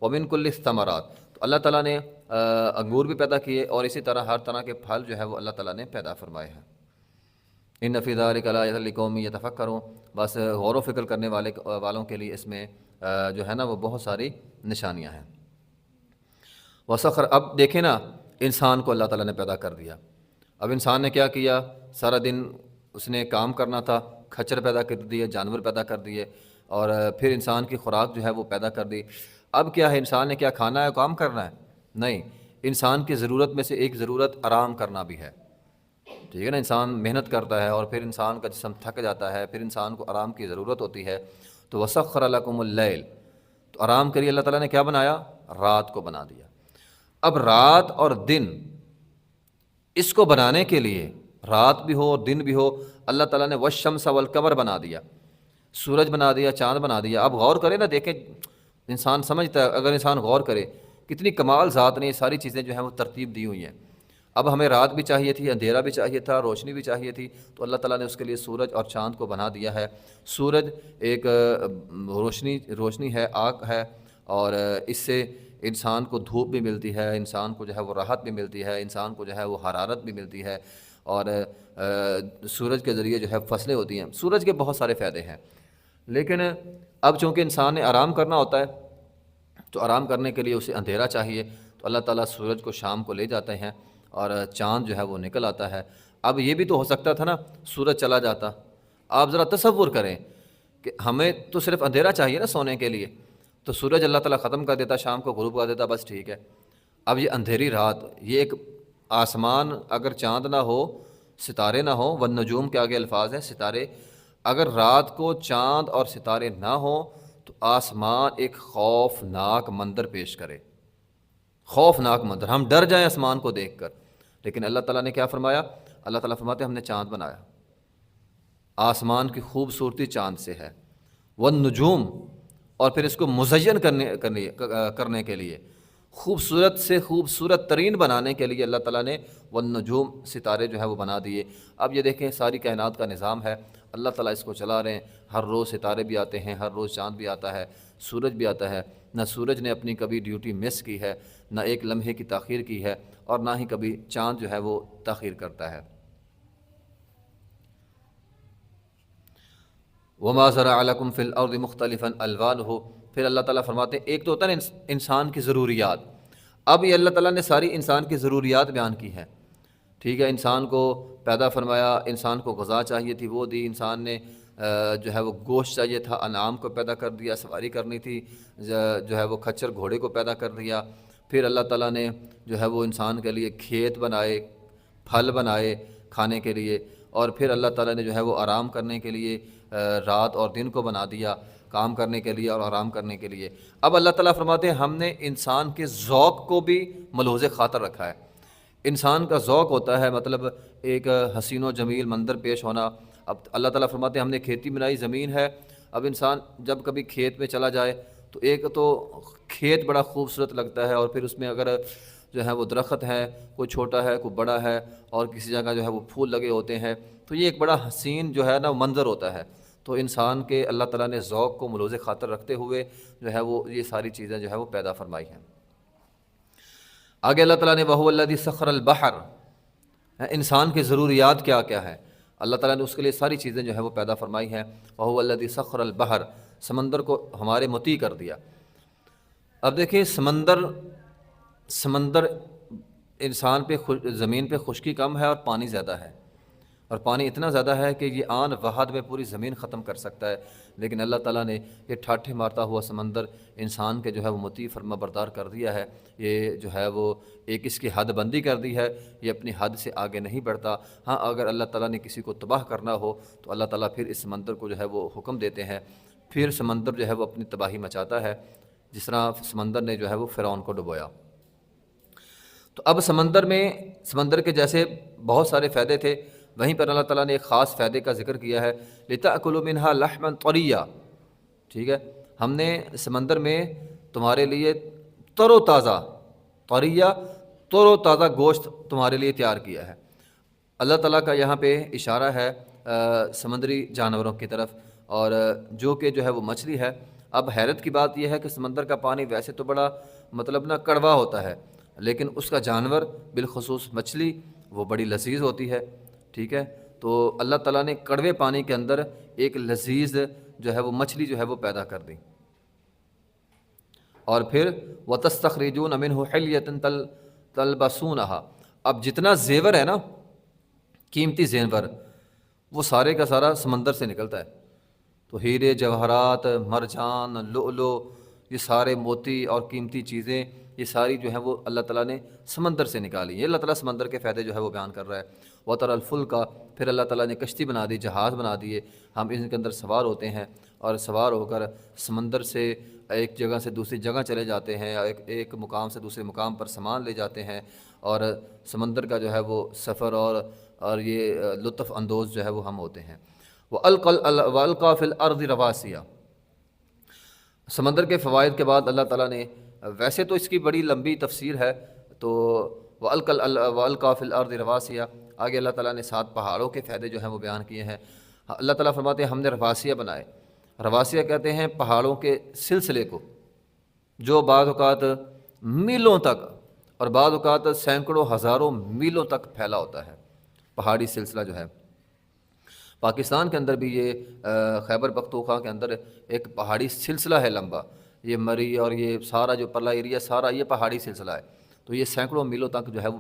ومن کل الثمرات۔ تو اللہ تعالیٰ نے انگور بھی پیدا کیے اور اسی طرح ہر طرح کے پھل جو ہے وہ اللہ تعالیٰ نے پیدا فرمائے ہیں۔ ان فی ذلک لآیۃ لقوم یتفکرون، بس غور و فکر کرنے والوں کے لیے اس میں جو ہے نا وہ بہت ساری نشانیاں ہیں۔ وسخر، اب دیکھیں نا انسان کو اللہ تعالیٰ نے پیدا کر دیا۔ اب انسان نے کیا کیا، سارا دن اس نے کام کرنا تھا، کھچر پیدا کر دیے، جانور پیدا کر دیے، اور پھر انسان کی خوراک جو ہے وہ پیدا کر دی۔ اب کیا ہے، انسان نے کیا کھانا ہے، کام کرنا ہے؟ نہیں، انسان کی ضرورت میں سے ایک ضرورت آرام کرنا بھی ہے، ٹھیک ہے نا۔ انسان محنت کرتا ہے اور پھر انسان کا جسم تھک جاتا ہے، پھر انسان کو آرام کی ضرورت ہوتی ہے۔ تو وسخر لکم اللیل، تو آرام کے لیے اللہ تعالیٰ نے کیا بنایا، رات کو بنا دیا۔ اب رات اور دن، اس کو بنانے کے لیے رات بھی ہو اور دن بھی ہو، اللہ تعالیٰ نے والشمس والقمر بنا دیا، سورج بنا دیا، چاند بنا دیا۔ اب غور کرے نا، دیکھیں انسان سمجھتا ہے، اگر انسان غور کرے کتنی کمال ذات نے یہ ساری چیزیں جو ہیں وہ ترتیب دی ہوئی ہیں۔ اب ہمیں رات بھی چاہیے تھی، اندھیرا بھی چاہیے تھا، روشنی بھی چاہیے تھی، تو اللہ تعالیٰ نے اس کے لیے سورج اور چاند کو بنا دیا ہے۔ سورج ایک روشنی ہے، آگ ہے، اور اس سے انسان کو دھوپ بھی ملتی ہے، انسان کو جو ہے وہ راحت بھی ملتی ہے، انسان کو جو ہے وہ حرارت بھی ملتی ہے، اور سورج کے ذریعے جو ہے فصلیں ہوتی ہیں. سورج کے بہت سارے فائدے ہیں، لیکن اب چونکہ انسان نے آرام کرنا ہوتا ہے تو آرام کرنے کے لیے اسے اندھیرا چاہیے، تو اللہ تعالیٰ سورج کو شام کو لے جاتے ہیں اور چاند جو ہے وہ نکل آتا ہے. اب یہ بھی تو ہو سکتا تھا نا سورج چلا جاتا. آپ ذرا تصور کریں کہ ہمیں تو صرف اندھیرا چاہیے نا سونے کے لیے، تو سورج اللہ تعالیٰ ختم کر دیتا، شام کو غروب کر دیتا، بس ٹھیک ہے. اب یہ اندھیری رات، یہ ایک آسمان اگر چاند نہ ہو، ستارے نہ ہوں، والنجوم کے آگے الفاظ ہیں ستارے، اگر رات کو چاند اور ستارے نہ ہوں تو آسمان ایک خوفناک منظر پیش کرے، خوفناک منظر، ہم ڈر جائیں آسمان کو دیکھ کر. لیکن اللہ تعالیٰ نے کیا فرمایا؟ اللہ تعالیٰ فرماتے ہیں ہم نے چاند بنایا، آسمان کی خوبصورتی چاند سے ہے. والنجوم، اور پھر اس کو مزین کرنے کے لیے، خوبصورت سے خوبصورت ترین بنانے کے لیے اللہ تعالیٰ نے والنجوم، ستارے جو ہے وہ بنا دیے. اب یہ دیکھیں ساری کائنات کا نظام ہے، اللہ تعالیٰ اس کو چلا رہے ہیں. ہر روز ستارے بھی آتے ہیں، ہر روز چاند بھی آتا ہے، سورج بھی آتا ہے. نہ سورج نے اپنی کبھی ڈیوٹی مس کی ہے، نہ ایک لمحے کی تاخیر کی ہے، اور نہ ہی کبھی چاند جو ہے وہ تاخیر کرتا ہے. وَمَا زَرَعَ لَكُمْ فِي الْأَرْضِ مُخْتَلِفًا أَلْوَانُهُ. پھر اللہ تعالیٰ فرماتے ہیں ایک تو ہوتا ہے انسان کی ضروریات. اب یہ اللہ تعالیٰ نے ساری انسان کی ضروریات بیان کی ہیں، ٹھیک ہے. انسان کو پیدا فرمایا، انسان کو غذا چاہیے تھی وہ دی، انسان نے جو ہے وہ گوشت چاہیے تھا، انعام کو پیدا کر دیا، سواری کرنی تھی جو ہے وہ کھچر گھوڑے کو پیدا کر دیا. پھر اللہ تعالیٰ نے جو ہے وہ انسان کے لیے کھیت بنائے، پھل بنائے کھانے کے لیے، اور پھر اللہ تعالیٰ نے جو ہے وہ آرام کرنے کے لیے رات اور دن کو بنا دیا، کام کرنے کے لیے اور آرام کرنے کے لیے. اب اللہ تعالیٰ فرماتے ہیں ہم نے انسان کے ذوق کو بھی ملحوظ خاطر رکھا ہے. انسان کا ذوق ہوتا ہے مطلب ایک حسین و جمیل منظر پیش ہونا. اب اللہ تعالیٰ فرماتے ہیں ہم نے کھیتی بنائی، زمین ہے. اب انسان جب کبھی کھیت میں چلا جائے تو ایک تو کھیت بڑا خوبصورت لگتا ہے، اور پھر اس میں اگر جو ہے وہ درخت ہے، کوئی چھوٹا ہے کوئی بڑا ہے، اور کسی جگہ جو ہے وہ پھول لگے ہوتے ہیں، تو یہ ایک بڑا حسین جو ہے نا منظر ہوتا ہے. تو انسان کے اللہ تعالیٰ نے ذوق کو ملحوظ خاطر رکھتے ہوئے جو ہے وہ یہ ساری چیزیں جو ہے وہ پیدا فرمائی ہیں. آگے اللہ تعالیٰ نے وَهُوَ الَّذِي سَخَّرَ الْبَحْرَ، انسان کی ضروریات کیا کیا ہے، اللہ تعالیٰ نے اس کے لیے ساری چیزیں جو ہے وہ پیدا فرمائی ہیں. وَهُوَ الَّذِي سَخَّرَ الْبَحْرَ، سمندر کو ہمارے مطیع کر دیا. اب دیکھیں سمندر انسان پہ زمین پہ خشکی کم ہے اور پانی زیادہ ہے، اور پانی اتنا زیادہ ہے کہ یہ آن وہاد میں پوری زمین ختم کر سکتا ہے. لیکن اللہ تعالیٰ نے یہ ٹھاٹھے مارتا ہوا سمندر انسان کے جو ہے وہ مطیع فرما بردار کر دیا ہے. یہ جو ہے وہ ایک اس کی حد بندی کر دی ہے، یہ اپنی حد سے آگے نہیں بڑھتا. ہاں اگر اللہ تعالیٰ نے کسی کو تباہ کرنا ہو تو اللہ تعالیٰ پھر اس سمندر کو جو ہے وہ حکم دیتے ہیں، پھر سمندر جو ہے وہ اپنی تباہی مچاتا ہے، جس طرح سمندر نے جو ہے وہ فرعون کو ڈبویا. تو اب سمندر کے جیسے بہت سارے فائدے تھے، وہیں پر اللہ تعالیٰ نے ایک خاص فائدے کا ذکر کیا ہے، لِتَأْكُلُوا مِنْهَا لَحْمًا طَرِيًّا. ٹھیک ہے، ہم نے سمندر میں تمہارے لیے تر و تازہ گوشت تمہارے لیے تیار کیا ہے. اللہ تعالیٰ کا یہاں پہ اشارہ ہے سمندری جانوروں کی طرف، اور جو کہ جو ہے وہ مچھلی ہے. اب حیرت کی بات یہ ہے کہ سمندر کا پانی ویسے تو بڑا مطلب نا کڑوا ہوتا ہے، لیکن اس کا جانور بالخصوص مچھلی وہ بڑی لذیذ ہوتی ہے. ٹھیک ہے، تو اللہ تعالیٰ نے کڑوے پانی کے اندر ایک لذیذ جو ہے وہ مچھلی جو ہے وہ پیدا کر دی. اور پھر وَتَسْتَخْرِجُونَ مِنْهُ حِلْيَةً تَلْبَسُونَهَا. اب جتنا زیور ہے نا، قیمتی زیور، وہ سارے کا سارا سمندر سے نکلتا ہے. تو ہیرے جواہرات، مرجان، لؤلؤ، یہ سارے موتی اور قیمتی چیزیں، یہ ساری جو ہیں وہ اللہ تعالیٰ نے سمندر سے نکالی. یہ اللہ تعالیٰ سمندر کے فائدے جو ہے وہ بیان کر رہا ہے. وَتَرَى الْفُلْكَ، پھر اللہ تعالیٰ نے کشتی بنا دی، جہاز بنا دیے، ہم ان کے اندر سوار ہوتے ہیں اور سوار ہو کر سمندر سے ایک جگہ سے دوسری جگہ چلے جاتے ہیں، ایک مقام سے دوسرے مقام پر سامان لے جاتے ہیں. اور سمندر کا جو ہے وہ سفر اور یہ لطف اندوز جو ہے وہ ہم ہوتے ہیں. وَأَلْقَى فِي الْأَرْضِ رَوَاسِيَ. سمندر کے فوائد کے بعد اللہ تعالیٰ نے، ویسے تو اس کی بڑی لمبی تفسیر ہے، تو وَأَلْقَى فِي الْأَرْضِ رَوَاسِيَ، آگے اللہ تعالیٰ نے 7 پہاڑوں کے فائدے جو ہیں وہ بیان کیے ہیں. اللہ تعالیٰ فرماتے ہیں ہم نے رواسیہ بنائے. رواسیہ کہتے ہیں پہاڑوں کے سلسلے کو، جو بعض اوقات میلوں تک اور بعض اوقات سینکڑوں ہزاروں میلوں تک پھیلا ہوتا ہے. پہاڑی سلسلہ جو ہے۔ پاکستان کے اندر بھی یہ خیبر پختونخوا کے اندر ایک پہاڑی سلسلہ ہے لمبا، یہ مری اور یہ سارا جو پرلا ایریا سارا یہ پہاڑی سلسلہ ہے، تو یہ سینکڑوں میلوں تک جو ہے وہ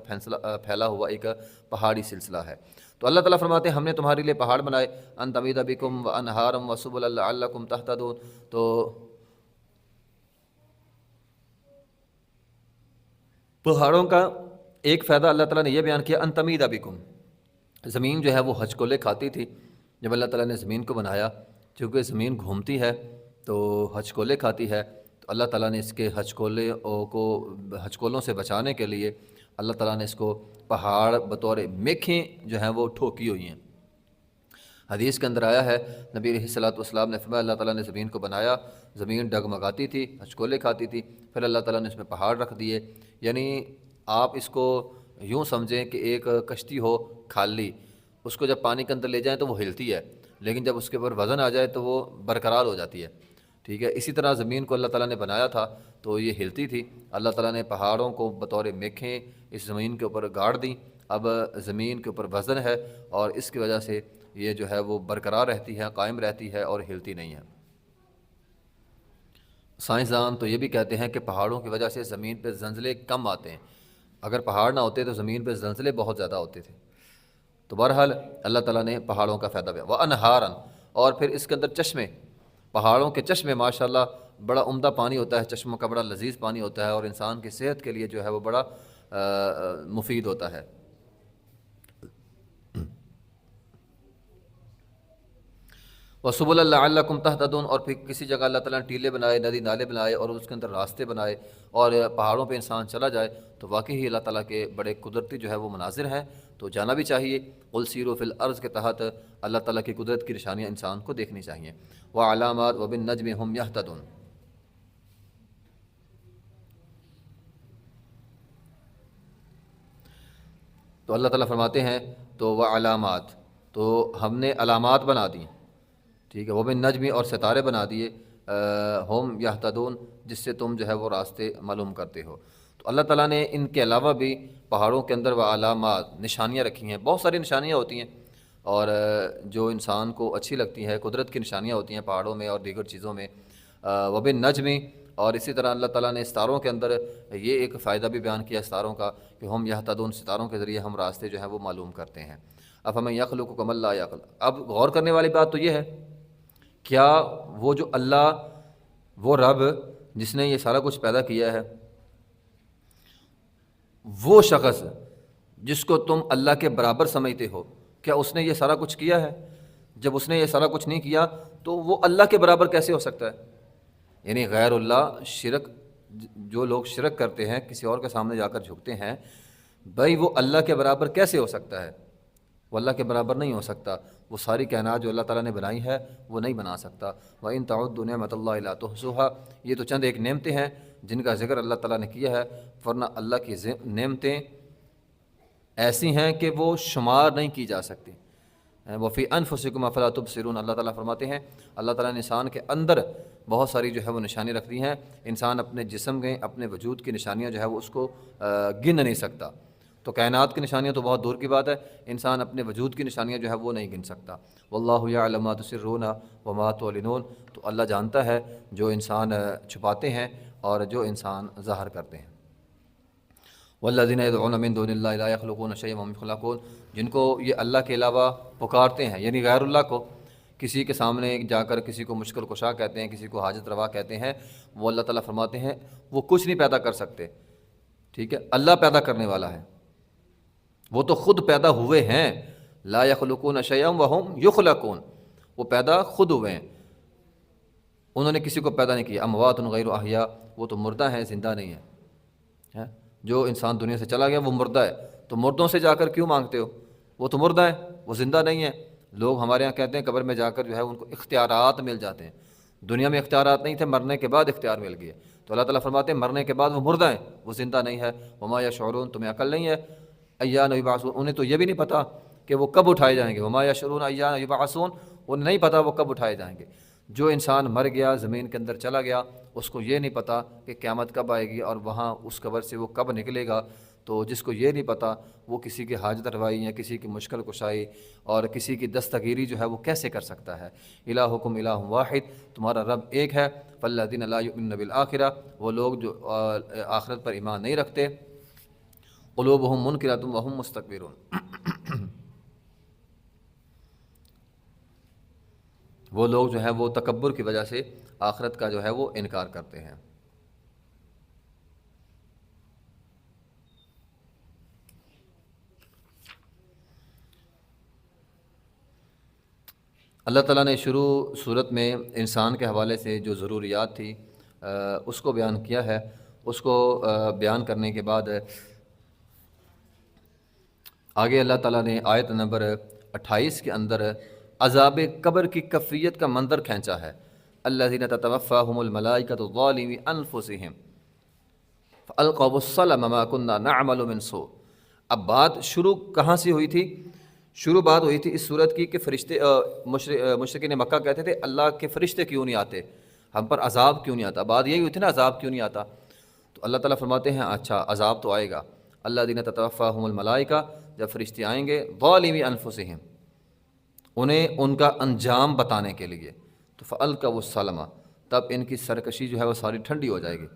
پھیلا ہوا ایک پہاڑی سلسلہ ہے۔ تو اللہ تعالیٰ فرماتے ہیں ہم نے تمہارے لیے پہاڑ بنائے، ان تمید بکم وانہارم وسبلا لعلکم تہتدون، تو پہاڑوں کا ایک فائدہ اللہ تعالیٰ نے یہ بیان کیا، ان تمید بکم، زمین جو ہے وہ ہچکولے کھاتی تھی، جب اللہ تعالیٰ نے زمین کو بنایا چونکہ زمین گھومتی ہے تو ہچکولے کھاتی ہے، تو اللہ تعالیٰ نے اس کے ہچکولوں سے بچانے کے لیے اللہ تعالیٰ نے اس کو پہاڑ بطور میکھیں جو ہیں وہ ٹھوکی ہوئی ہیں۔ حدیث کے اندر آیا ہے نبی علیہ الصلوۃ والسلام نے فرمایا اللہ تعالیٰ نے زمین کو بنایا، زمین ڈگمگاتی تھی، ہچکولے کھاتی تھی، پھر اللہ تعالیٰ نے اس میں پہاڑ رکھ دیے، یعنی آپ اس کو یوں سمجھیں کہ ایک کشتی ہو کھالی، اس کو جب پانی کے اندر لے جائیں تو وہ ہلتی ہے، لیکن جب اس کے اوپر وزن آ جائے تو وہ برقرار ہو جاتی ہے، ٹھیک ہے۔ اسی طرح زمین کو اللہ تعالیٰ نے بنایا تھا تو یہ ہلتی تھی، اللہ تعالیٰ نے پہاڑوں کو بطور میکھیں اس زمین کے اوپر گاڑ دیں، اب زمین کے اوپر وزن ہے اور اس کی وجہ سے یہ جو ہے وہ برقرار رہتی ہے، قائم رہتی ہے اور ہلتی نہیں ہے۔ سائنسدان تو یہ بھی کہتے ہیں کہ پہاڑوں کی وجہ سے زمین پہ زلزلے کم آتے ہیں، اگر پہاڑ نہ ہوتے تو زمین پہ زلزلے بہت زیادہ ہوتے تھے۔ تو بہرحال اللہ تعالیٰ نے پہاڑوں کا فائدہ دیا، وَأَنْهَارًا، اور پھر اس کے اندر چشمے، پہاڑوں کے چشمے ماشاءاللہ بڑا عمدہ پانی ہوتا ہے، چشموں کا بڑا لذیذ پانی ہوتا ہے اور انسان کی صحت کے لیے جو ہے وہ بڑا مفید ہوتا ہے۔ وَسُبُلًا لَعَلَّكُمْ تَهْتَدُونَ، اور پھر کسی جگہ اللہ تعالیٰ نے ٹیلے بنائے، ندی نالے بنائے اور اس کے اندر راستے بنائے، اور پہاڑوں پہ انسان چلا جائے تو واقعی اللہ تعالیٰ کے بڑے قدرتی جو ہے وہ مناظر ہیں، تو جانا بھی چاہیے۔ قُلْ سِیرُوا فِی الْأَرْضِ کے تحت اللہ تعالیٰ کی قدرت کی نشانیاں انسان کو دیکھنی چاہیے۔ وَعَلَامَاتٍ وَبِالنَّجْمِ هُمْ يَهْتَدُونَ، تو اللہ تعالیٰ فرماتے ہیں تو وعلامات، تو ہم نے علامات بنا دی، ٹھیک ہے، وبالنجم، اور ستارے بنا دیے، ہم یہتدون، جس سے تم جو ہے وہ راستے معلوم کرتے ہو۔ تو اللہ تعالیٰ نے ان کے علاوہ بھی پہاڑوں کے اندر وعلامات نشانیاں رکھی ہیں، بہت ساری نشانیاں ہوتی ہیں اور جو انسان کو اچھی لگتی ہیں، قدرت کی نشانیاں ہوتی ہیں پہاڑوں میں اور دیگر چیزوں میں۔ وبالنجم، اور اسی طرح اللہ تعالیٰ نے ستاروں کے اندر یہ ایک فائدہ بھی بیان کیا ستاروں کا کہ ہم یہتدون، ستاروں کے ذریعے ہم راستے جو ہیں وہ معلوم کرتے ہیں۔ افمن یخلق کمن لا یخلق، اب غور کرنے والی بات تو یہ ہے، کیا وہ جو اللہ، وہ رب جس نے یہ سارا کچھ پیدا کیا ہے، وہ شخص جس کو تم اللہ کے برابر سمجھتے ہو، کیا اس نے یہ سارا کچھ کیا ہے؟ جب اس نے یہ سارا کچھ نہیں کیا تو وہ اللہ کے برابر کیسے ہو سکتا ہے؟ یعنی غیر اللہ، شرک، جو لوگ شرک کرتے ہیں، کسی اور کے سامنے جا کر جھکتے ہیں، بھائی وہ اللہ کے برابر کیسے ہو سکتا ہے؟ وہ اللہ کے برابر نہیں ہو سکتا، وہ ساری کائنات جو اللہ تعالیٰ نے بنائی ہے وہ نہیں بنا سکتا۔ وَإِن تَعُدُّوا نِعْمَتَ اللَّهِ لَا تُحْصُوهَا، یہ تو چند ایک نعمتیں ہیں جن کا ذکر اللہ تعالیٰ نے کیا ہے، ورنہ اللہ کی نعمتیں ایسی ہیں کہ وہ شمار نہیں کی جا سکتی۔ وَفِي أَنفُسِكُمْ أَفَلَا تُبْصِرُونَ، اللہ تعالیٰ فرماتے ہیں اللہ تعالیٰ نے انسان کے اندر بہت ساری جو ہے وہ نشانی رکھ دی ہیں، انسان اپنے جسم کے، اپنے وجود کی نشانیاں جو ہے وہ اس کو گن نہیں سکتا، تو کائنات کی نشانیاں تو بہت دور کی بات ہے، انسان اپنے وجود کی نشانیاں جو ہے وہ نہیں گن سکتا۔ واللہ یعلم ما تسرون وما تعلنون، تو اللہ جانتا ہے جو انسان چھپاتے ہیں اور جو انسان ظاہر کرتے ہیں۔ والذین یدعون من دون اللہ لا یخلقون شیئا وهم یخلقون، جن کو یہ اللہ کے علاوہ پکارتے ہیں، یعنی غیر اللہ کو، کسی کے سامنے جا کر کسی کو مشکل کشا کہتے ہیں، کسی کو حاجت روا کہتے ہیں، وہ اللہ تعالیٰ فرماتے ہیں وہ کچھ نہیں پیدا کر سکتے، ٹھیک ہے، اللہ پیدا کرنے والا ہے، وہ تو خود پیدا ہوئے ہیں۔ لا یخلقون شیئا وهم یخلقون، وہ پیدا خود ہوئے ہیں، انہوں نے کسی کو پیدا نہیں کیا۔ اموات غیر احیاء، وہ تو مردہ ہیں، زندہ نہیں ہیں۔ جو انسان دنیا سے چلا گیا وہ مردہ ہے، تو مردوں سے جا کر کیوں مانگتے ہو؟ وہ تو مردہ ہے، وہ زندہ نہیں ہے۔ لوگ ہمارے یہاں کہتے ہیں قبر میں جا کر جو ہے ان کو اختیارات مل جاتے ہیں، دنیا میں اختیارات نہیں تھے، مرنے کے بعد اختیار مل گئے، تو اللہ تعالیٰ فرماتے ہیں مرنے کے بعد وہ مردہ ہیں، وہ زندہ نہیں ہے۔ وما یشعرون، تمہیں عقل نہیں ہے، ایان یبعثون، انہیں تو یہ بھی نہیں پتہ کہ وہ کب اٹھائے جائیں گے۔ وما یشعرون ایان یبعثون، انہیں نہیں پتہ وہ کب اٹھائے جائیں گے۔ جو انسان مر گیا، زمین کے اندر چلا گیا، اس کو یہ نہیں پتہ کہ قیامت کب آئے گی اور وہاں اس قبر سے وہ کب نکلے گا، تو جس کو یہ نہیں پتہ وہ کسی کی حاجت روائی یا کسی کی مشکل کشائی اور کسی کی دستگیری جو ہے وہ کیسے کر سکتا ہے؟ الہکم الہ واحد، تمہارا رب ایک ہے۔ فالذین لا یؤمنون بالآخرہ، وہ لوگ جو آخرت پر ایمان نہیں رکھتے، قلوبہم منکرۃ وہم مستکبرون، وہ لوگ جو ہیں وہ تکبر کی وجہ سے آخرت کا جو ہے وہ انکار کرتے ہیں۔ اللہ تعالیٰ نے شروع صورت میں انسان کے حوالے سے جو ضروریات تھی اس کو بیان کیا ہے۔ اس کو بیان کرنے کے بعد آگے اللہ تعالیٰ نے آیت نمبر 28 کے اندر عذاب قبر کی کیفیت کا منظر کھینچا ہے۔ الذین تتوفاہم الملائکۃ ظالمی انفسہم فالقوا السلم ما كنا نعمل من سوء۔ اب بات شروع کہاں سے ہوئی تھی؟ شروع بات ہوئی تھی اس صورت کی کہ فرشتے مشرکین مکہ کہتے تھے اللہ کے فرشتے کیوں نہیں آتے، ہم پر عذاب کیوں نہیں آتا؟ بات یہی ہوئی تھی نا، عذاب کیوں نہیں آتا؟ تو اللہ تعالیٰ فرماتے ہیں اچھا عذاب تو آئے گا۔ الذین تتوفاہم الملائکہ، جب فرشتے آئیں گے ظالمی انفسہم، انہیں ان کا انجام بتانے کے لیے، تو فالقوا السلم، تب ان کی سرکشی جو ہے وہ ساری ٹھنڈی ہو جائے گی۔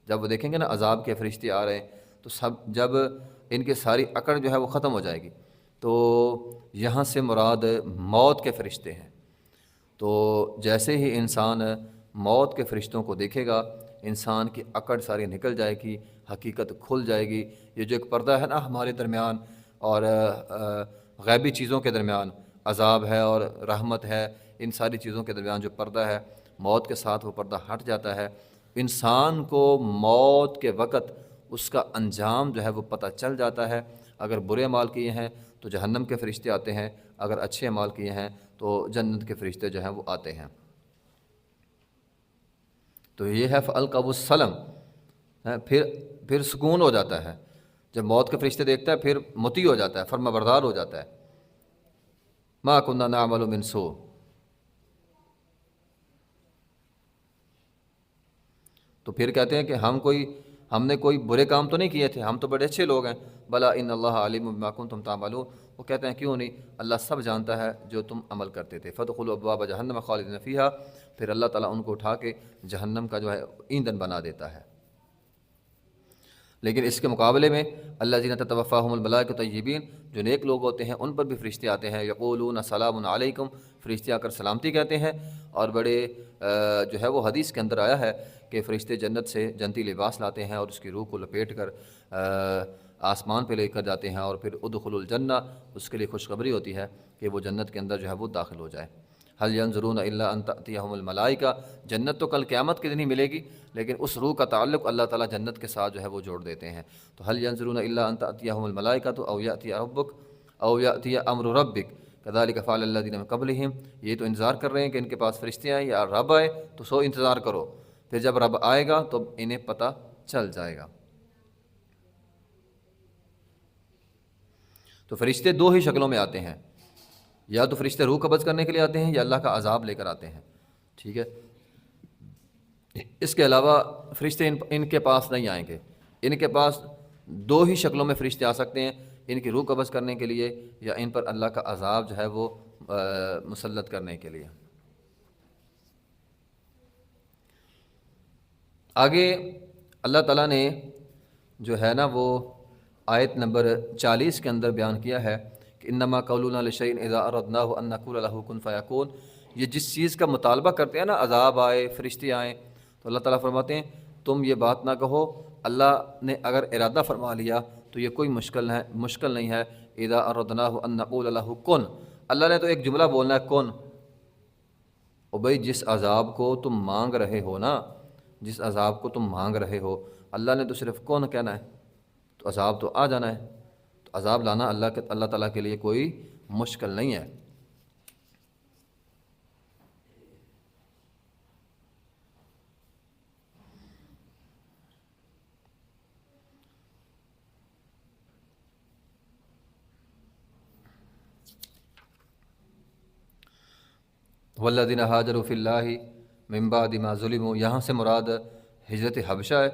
جب وہ دیکھیں گے نا عذاب کے فرشتے آ رہے ہیں تو جب ان کی ساری اکڑ جو ہے وہ ختم ہو جائے گی، تو یہاں سے مراد موت کے فرشتے ہیں۔ تو جیسے ہی انسان موت کے فرشتوں کو دیکھے گا، انسان کی اکڑ ساری نکل جائے گی، حقیقت کھل جائے گی۔ یہ جو ایک پردہ ہے نا ہمارے درمیان اور غیبی چیزوں کے درمیان، عذاب ہے اور رحمت ہے، ان ساری چیزوں کے درمیان جو پردہ ہے، موت کے ساتھ وہ پردہ ہٹ جاتا ہے۔ انسان کو موت کے وقت اس کا انجام جو ہے وہ پتہ چل جاتا ہے۔ اگر برے اعمال کیے ہیں تو جہنم کے فرشتے آتے ہیں، اگر اچھے اعمال کیے ہیں تو جنت کے فرشتے جو ہیں وہ آتے ہیں۔ تو یہ ہے فالقوا السلم، پھر سکون ہو جاتا ہے۔ جب موت کے فرشتے دیکھتا ہے پھر مطیع ہو جاتا ہے، فرما بردار ہو جاتا ہے۔ ما كنا نعمل من سوء، تو پھر کہتے ہیں کہ ہم نے کوئی برے کام تو نہیں کیے تھے، ہم تو بڑے اچھے لوگ ہیں۔ بلا ان اللہ علیم بما کنتم تعملون، وہ کہتے ہیں کیوں نہیں، اللہ سب جانتا ہے جو تم عمل کرتے تھے۔ فادخلوا ابواب جہنم خالدین فیہا، پھر اللہ تعالیٰ ان کو اٹھا کے جہنم کا جو ہے ایندھن بنا دیتا ہے۔ لیکن اس کے مقابلے میں الذین تتوفاہم الملائکۃ طیبین، جو نیک لوگ ہوتے ہیں ان پر بھی فرشتے آتے ہیں، یقولون سلام علیکم، فرشتے آ کر سلامتی کہتے ہیں۔ اور بڑے جو ہے وہ حدیث کے اندر آیا ہے کہ فرشتے جنت سے جنتی لباس لاتے ہیں اور اس کی روح کو لپیٹ کر آسمان پہ لے کر جاتے ہیں، اور پھر ادخلوا الجنہ، اس کے لیے خوشخبری ہوتی ہے کہ وہ جنت کے اندر جو ہے وہ داخل ہو جائے۔ هل ينظرون الا ان تأتيهم الملائکہ، جنت تو کل قیامت کے دن ہی ملے گی، لیکن اس روح کا تعلق اللہ تعالیٰ جنت کے ساتھ جو ہے وہ جوڑ دیتے ہیں۔ تو هل ينظرون الا ان تأتيهم الملائکۃ او يأتي ربک او يأتي امر ربک كذلك فعل الذين من قبلهم، یہ تو انتظار کر رہے ہیں کہ ان کے پاس فرشتے آئیں یا رب آئے، تو سو انتظار کرو، پھر جب رب آئے گا تو انہیں پتہ چل جائے گا۔ تو فرشتے دو ہی شکلوں میں آتے ہیں، یا تو فرشتے روح قبض کرنے کے لیے آتے ہیں یا اللہ کا عذاب لے کر آتے ہیں، ٹھیک ہے۔ اس کے علاوہ فرشتے ان کے پاس نہیں آئیں گے۔ ان کے پاس دو ہی شکلوں میں فرشتے آ سکتے ہیں، ان کی روح قبض کرنے کے لیے یا ان پر اللہ کا عذاب جو ہے وہ مسلط کرنے کے لیے۔ آگے اللہ تعالیٰ نے جو ہے نا وہ آیت نمبر 40 کے اندر بیان کیا ہے کہ انما قولنا لشیء اذا اردناه ان نقول له کن فیکون، یہ جس چیز کا مطالبہ کرتے ہیں نا، عذاب آئے، فرشتے آئیں، تو اللہ تعالیٰ فرماتے ہیں تم یہ بات نہ کہو، اللہ نے اگر ارادہ فرما لیا تو یہ کوئی مشکل نہیں ہے۔ اذا اردناه ان نقول له کن، اللہ نے تو ایک جملہ بولنا ہے کن۔ او بھائی جس عذاب کو تم مانگ رہے ہو نا، جس عذاب کو تم مانگ رہے ہو، اللہ نے تو صرف کون کہنا ہے، تو عذاب تو آ جانا ہے۔ تو عذاب لانا اللہ تعالیٰ کے لیے کوئی مشکل نہیں ہے۔ والذین ہاجروا فی اللہ من بعد ما ظلموا، یہاں سے مراد ہجرت حبشہ ہے۔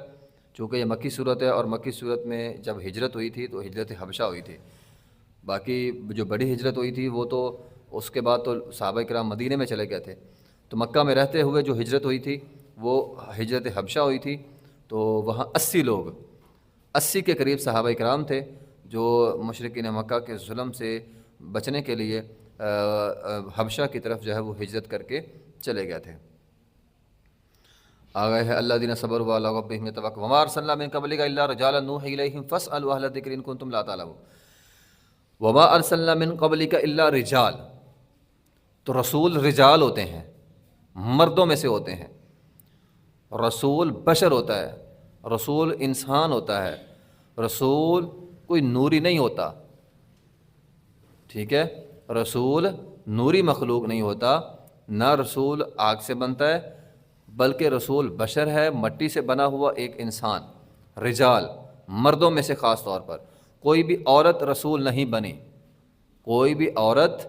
چونکہ یہ مکی صورت ہے، اور مکی صورت میں جب ہجرت ہوئی تھی تو ہجرت حبشہ ہوئی تھی، باقی جو بڑی ہجرت ہوئی تھی وہ تو اس کے بعد تو صحابہ کرام مدینے میں چلے گئے تھے، تو مکہ میں رہتے ہوئے جو ہجرت ہوئی تھی وہ ہجرت حبشہ ہوئی تھی، تو وہاں 80 کے قریب صحابہ کرام تھے جو مشرکین مکہ کے ظلم سے بچنے کے لیے حبشہ کی طرف جو ہے وہ ہجرت کر کے چلے گئے تھے۔ آگئے ہے اللہ دین صبر وعلی ربہم یتوکلون وما ارسلنا من قبلک الا رجالا نوحی الیہم فاسألوا اہل الذکر ان کنتم لا تعلمون۔ وما ارسلنا من قبلک الا رجال، تو رسول رجال ہوتے ہیں، مردوں میں سے ہوتے ہیں، رسول بشر ہوتا ہے، رسول انسان ہوتا ہے، رسول کوئی نوری نہیں ہوتا، ٹھیک ہے، رسول نوری مخلوق نہیں ہوتا، نہ رسول آگ سے بنتا ہے، بلکہ رسول بشر ہے، مٹی سے بنا ہوا ایک انسان، رجال، مردوں میں سے خاص طور پر کوئی بھی عورت رسول نہیں بنی، کوئی بھی عورت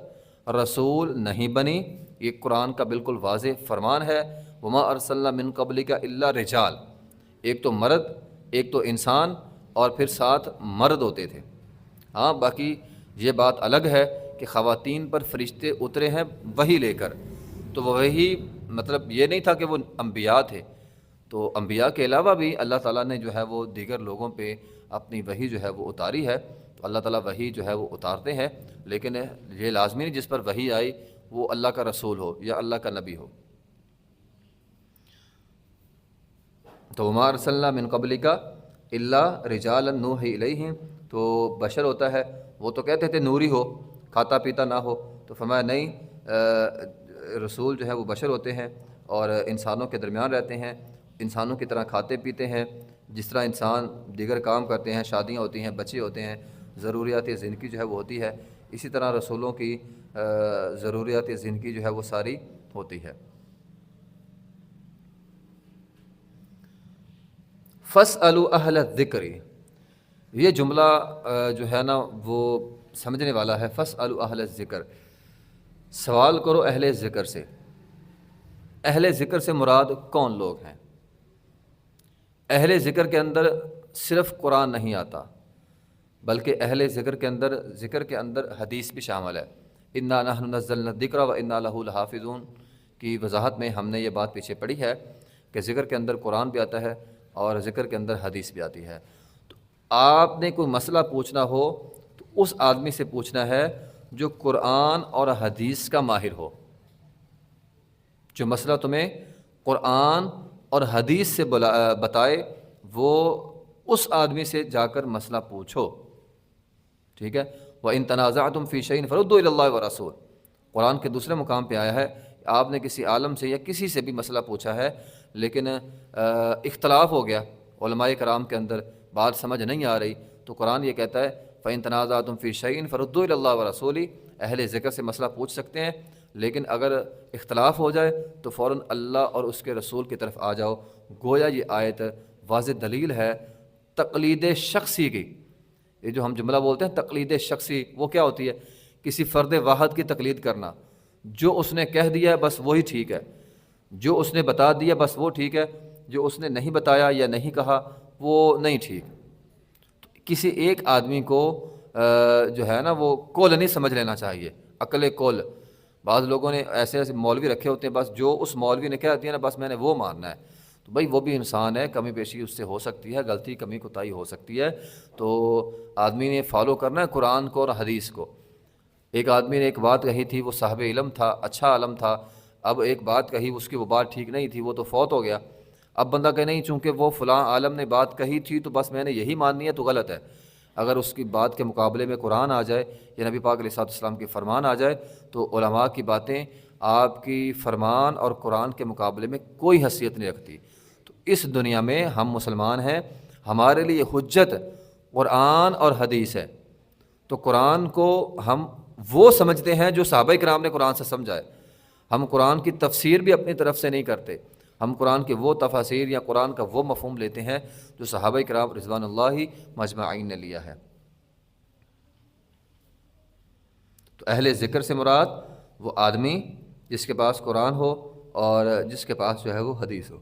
رسول نہیں بنی، یہ قرآن کا بالکل واضح فرمان ہے۔ وما ارسلنا من قبلک الا رجال، ایک تو مرد، ایک تو انسان، اور پھر ساتھ مرد ہوتے تھے۔ ہاں باقی یہ بات الگ ہے کہ خواتین پر فرشتے اترے ہیں وحی لے کر، تو وہی مطلب یہ نہیں تھا کہ وہ انبیاء تھے، تو انبیاء کے علاوہ بھی اللہ تعالیٰ نے جو ہے وہ دیگر لوگوں پہ اپنی وحی جو ہے وہ اتاری ہے، تو اللہ تعالیٰ وحی جو ہے وہ اتارتے ہیں، لیکن یہ لازمی نہیں جس پر وحی آئی وہ اللہ کا رسول ہو یا اللہ کا نبی ہو۔ تو وما ارسلنا من قبلک الا رجالا نوحی الیہم، تو بشر ہوتا ہے، وہ تو کہتے تھے نوری ہو، کھاتا پیتا نہ ہو، تو فرمایا نہیں، رسول جو ہے وہ بشر ہوتے ہیں اور انسانوں کے درمیان رہتے ہیں، انسانوں کی طرح کھاتے پیتے ہیں، جس طرح انسان دیگر کام کرتے ہیں، شادیاں ہوتی ہیں، بچے ہوتے ہیں، ضروریات زندگی جو ہے وہ ہوتی ہے، اسی طرح رسولوں کی ضروریات زندگی جو ہے وہ ساری ہوتی ہے۔ فاسألوا اہل الذکر، یہ جملہ جو ہے نا وہ سمجھنے والا ہے۔ فاسألوا اہل الذکر، سوال کرو اہل ذکر سے۔ اہل ذکر سے مراد کون لوگ ہیں؟ اہل ذکر کے اندر صرف قرآن نہیں آتا، بلکہ اہل ذکر کے اندر حدیث بھی شامل ہے۔ انا نحن نزلنا الذکر وانا لہ لحافظون کی وضاحت میں ہم نے یہ بات پیچھے پڑھی ہے کہ ذکر کے اندر قرآن بھی آتا ہے اور ذکر کے اندر حدیث بھی آتی ہے۔ تو آپ نے کوئی مسئلہ پوچھنا ہو تو اس آدمی سے پوچھنا ہے جو قرآن اور حدیث کا ماہر ہو، جو مسئلہ تمہیں قرآن اور حدیث سے بتائے، وہ اس آدمی سے جا کر مسئلہ پوچھو، ٹھیک ہے۔ وَإِن تَنَازَعْتُمْ فِي شَيْءٍ فَرُدُّوهُ إِلَى اللَّهِ وَالرَّسُولِ، قرآن کے دوسرے مقام پہ آیا ہے، آپ نے کسی عالم سے یا کسی سے بھی مسئلہ پوچھا ہے لیکن اختلاف ہو گیا علماء کرام کے اندر، بات سمجھ نہیں آ رہی، تو قرآن یہ کہتا ہے فَإِن تَنَازَعْتُمْ فِي شَيْءٍ فَرُدُّوهُ إِلَى اللَّهِ وَالرَّسُولِ، اہل ذکر سے مسئلہ پوچھ سکتے ہیں، لیکن اگر اختلاف ہو جائے تو فوراً اللہ اور اس کے رسول کی طرف آ جاؤ۔ گویا یہ آیت واضح دلیل ہے تقلید شخصی کی۔ یہ جو ہم جملہ بولتے ہیں تقلید شخصی، وہ کیا ہوتی ہے؟ کسی فرد واحد کی تقلید کرنا، جو اس نے کہہ دیا ہے بس وہی ٹھیک ہے، جو اس نے بتا دیا بس وہ ٹھیک ہے، جو اس نے نہیں بتایا یا نہیں کہا وہ نہیں ٹھیک۔ تو کسی ایک آدمی کو جو ہے نا وہ کل نہیں سمجھ لینا چاہیے، عقل کل۔ بعض لوگوں نے ایسے مولوی رکھے ہوتے ہیں، بس جو اس مولوی نے کہہ دیا نا بس میں نے وہ ماننا ہے، تو بھائی وہ بھی انسان ہے، کمی بیشی اس سے ہو سکتی ہے، غلطی کمی کوتاہی ہو سکتی ہے، تو آدمی نے فالو کرنا ہے قرآن کو اور حدیث کو۔ ایک آدمی نے ایک بات کہی تھی، وہ صاحب علم تھا، اچھا علم تھا، اب ایک بات کہی، اس کی وہ بات ٹھیک نہیں تھی، وہ تو فوت ہو گیا، اب بندہ کہ نہیں چونکہ وہ فلاں عالم نے بات کہی تھی تو بس میں نے یہی ماننی ہے، تو غلط ہے۔ اگر اس کی بات کے مقابلے میں قرآن آ جائے یا نبی پاک علیہ السلام کے فرمان آ جائے تو علماء کی باتیں آپ کی فرمان اور قرآن کے مقابلے میں کوئی حیثیت نہیں رکھتی۔ تو اس دنیا میں ہم مسلمان ہیں، ہمارے لیے حجت قرآن اور حدیث ہے، تو قرآن کو ہم وہ سمجھتے ہیں جو صحابہ کرام نے قرآن سے سمجھا ہے، ہم قرآن کی تفسیر بھی اپنی طرف سے نہیں کرتے، ہم قرآن کے وہ تفاسیر یا قرآن کا وہ مفہوم لیتے ہیں جو صحابہ کرام رضوان اللہ مجمعین نے لیا ہے۔ تو اہل ذکر سے مراد وہ آدمی جس کے پاس قرآن ہو اور جس کے پاس جو ہے وہ حدیث ہو۔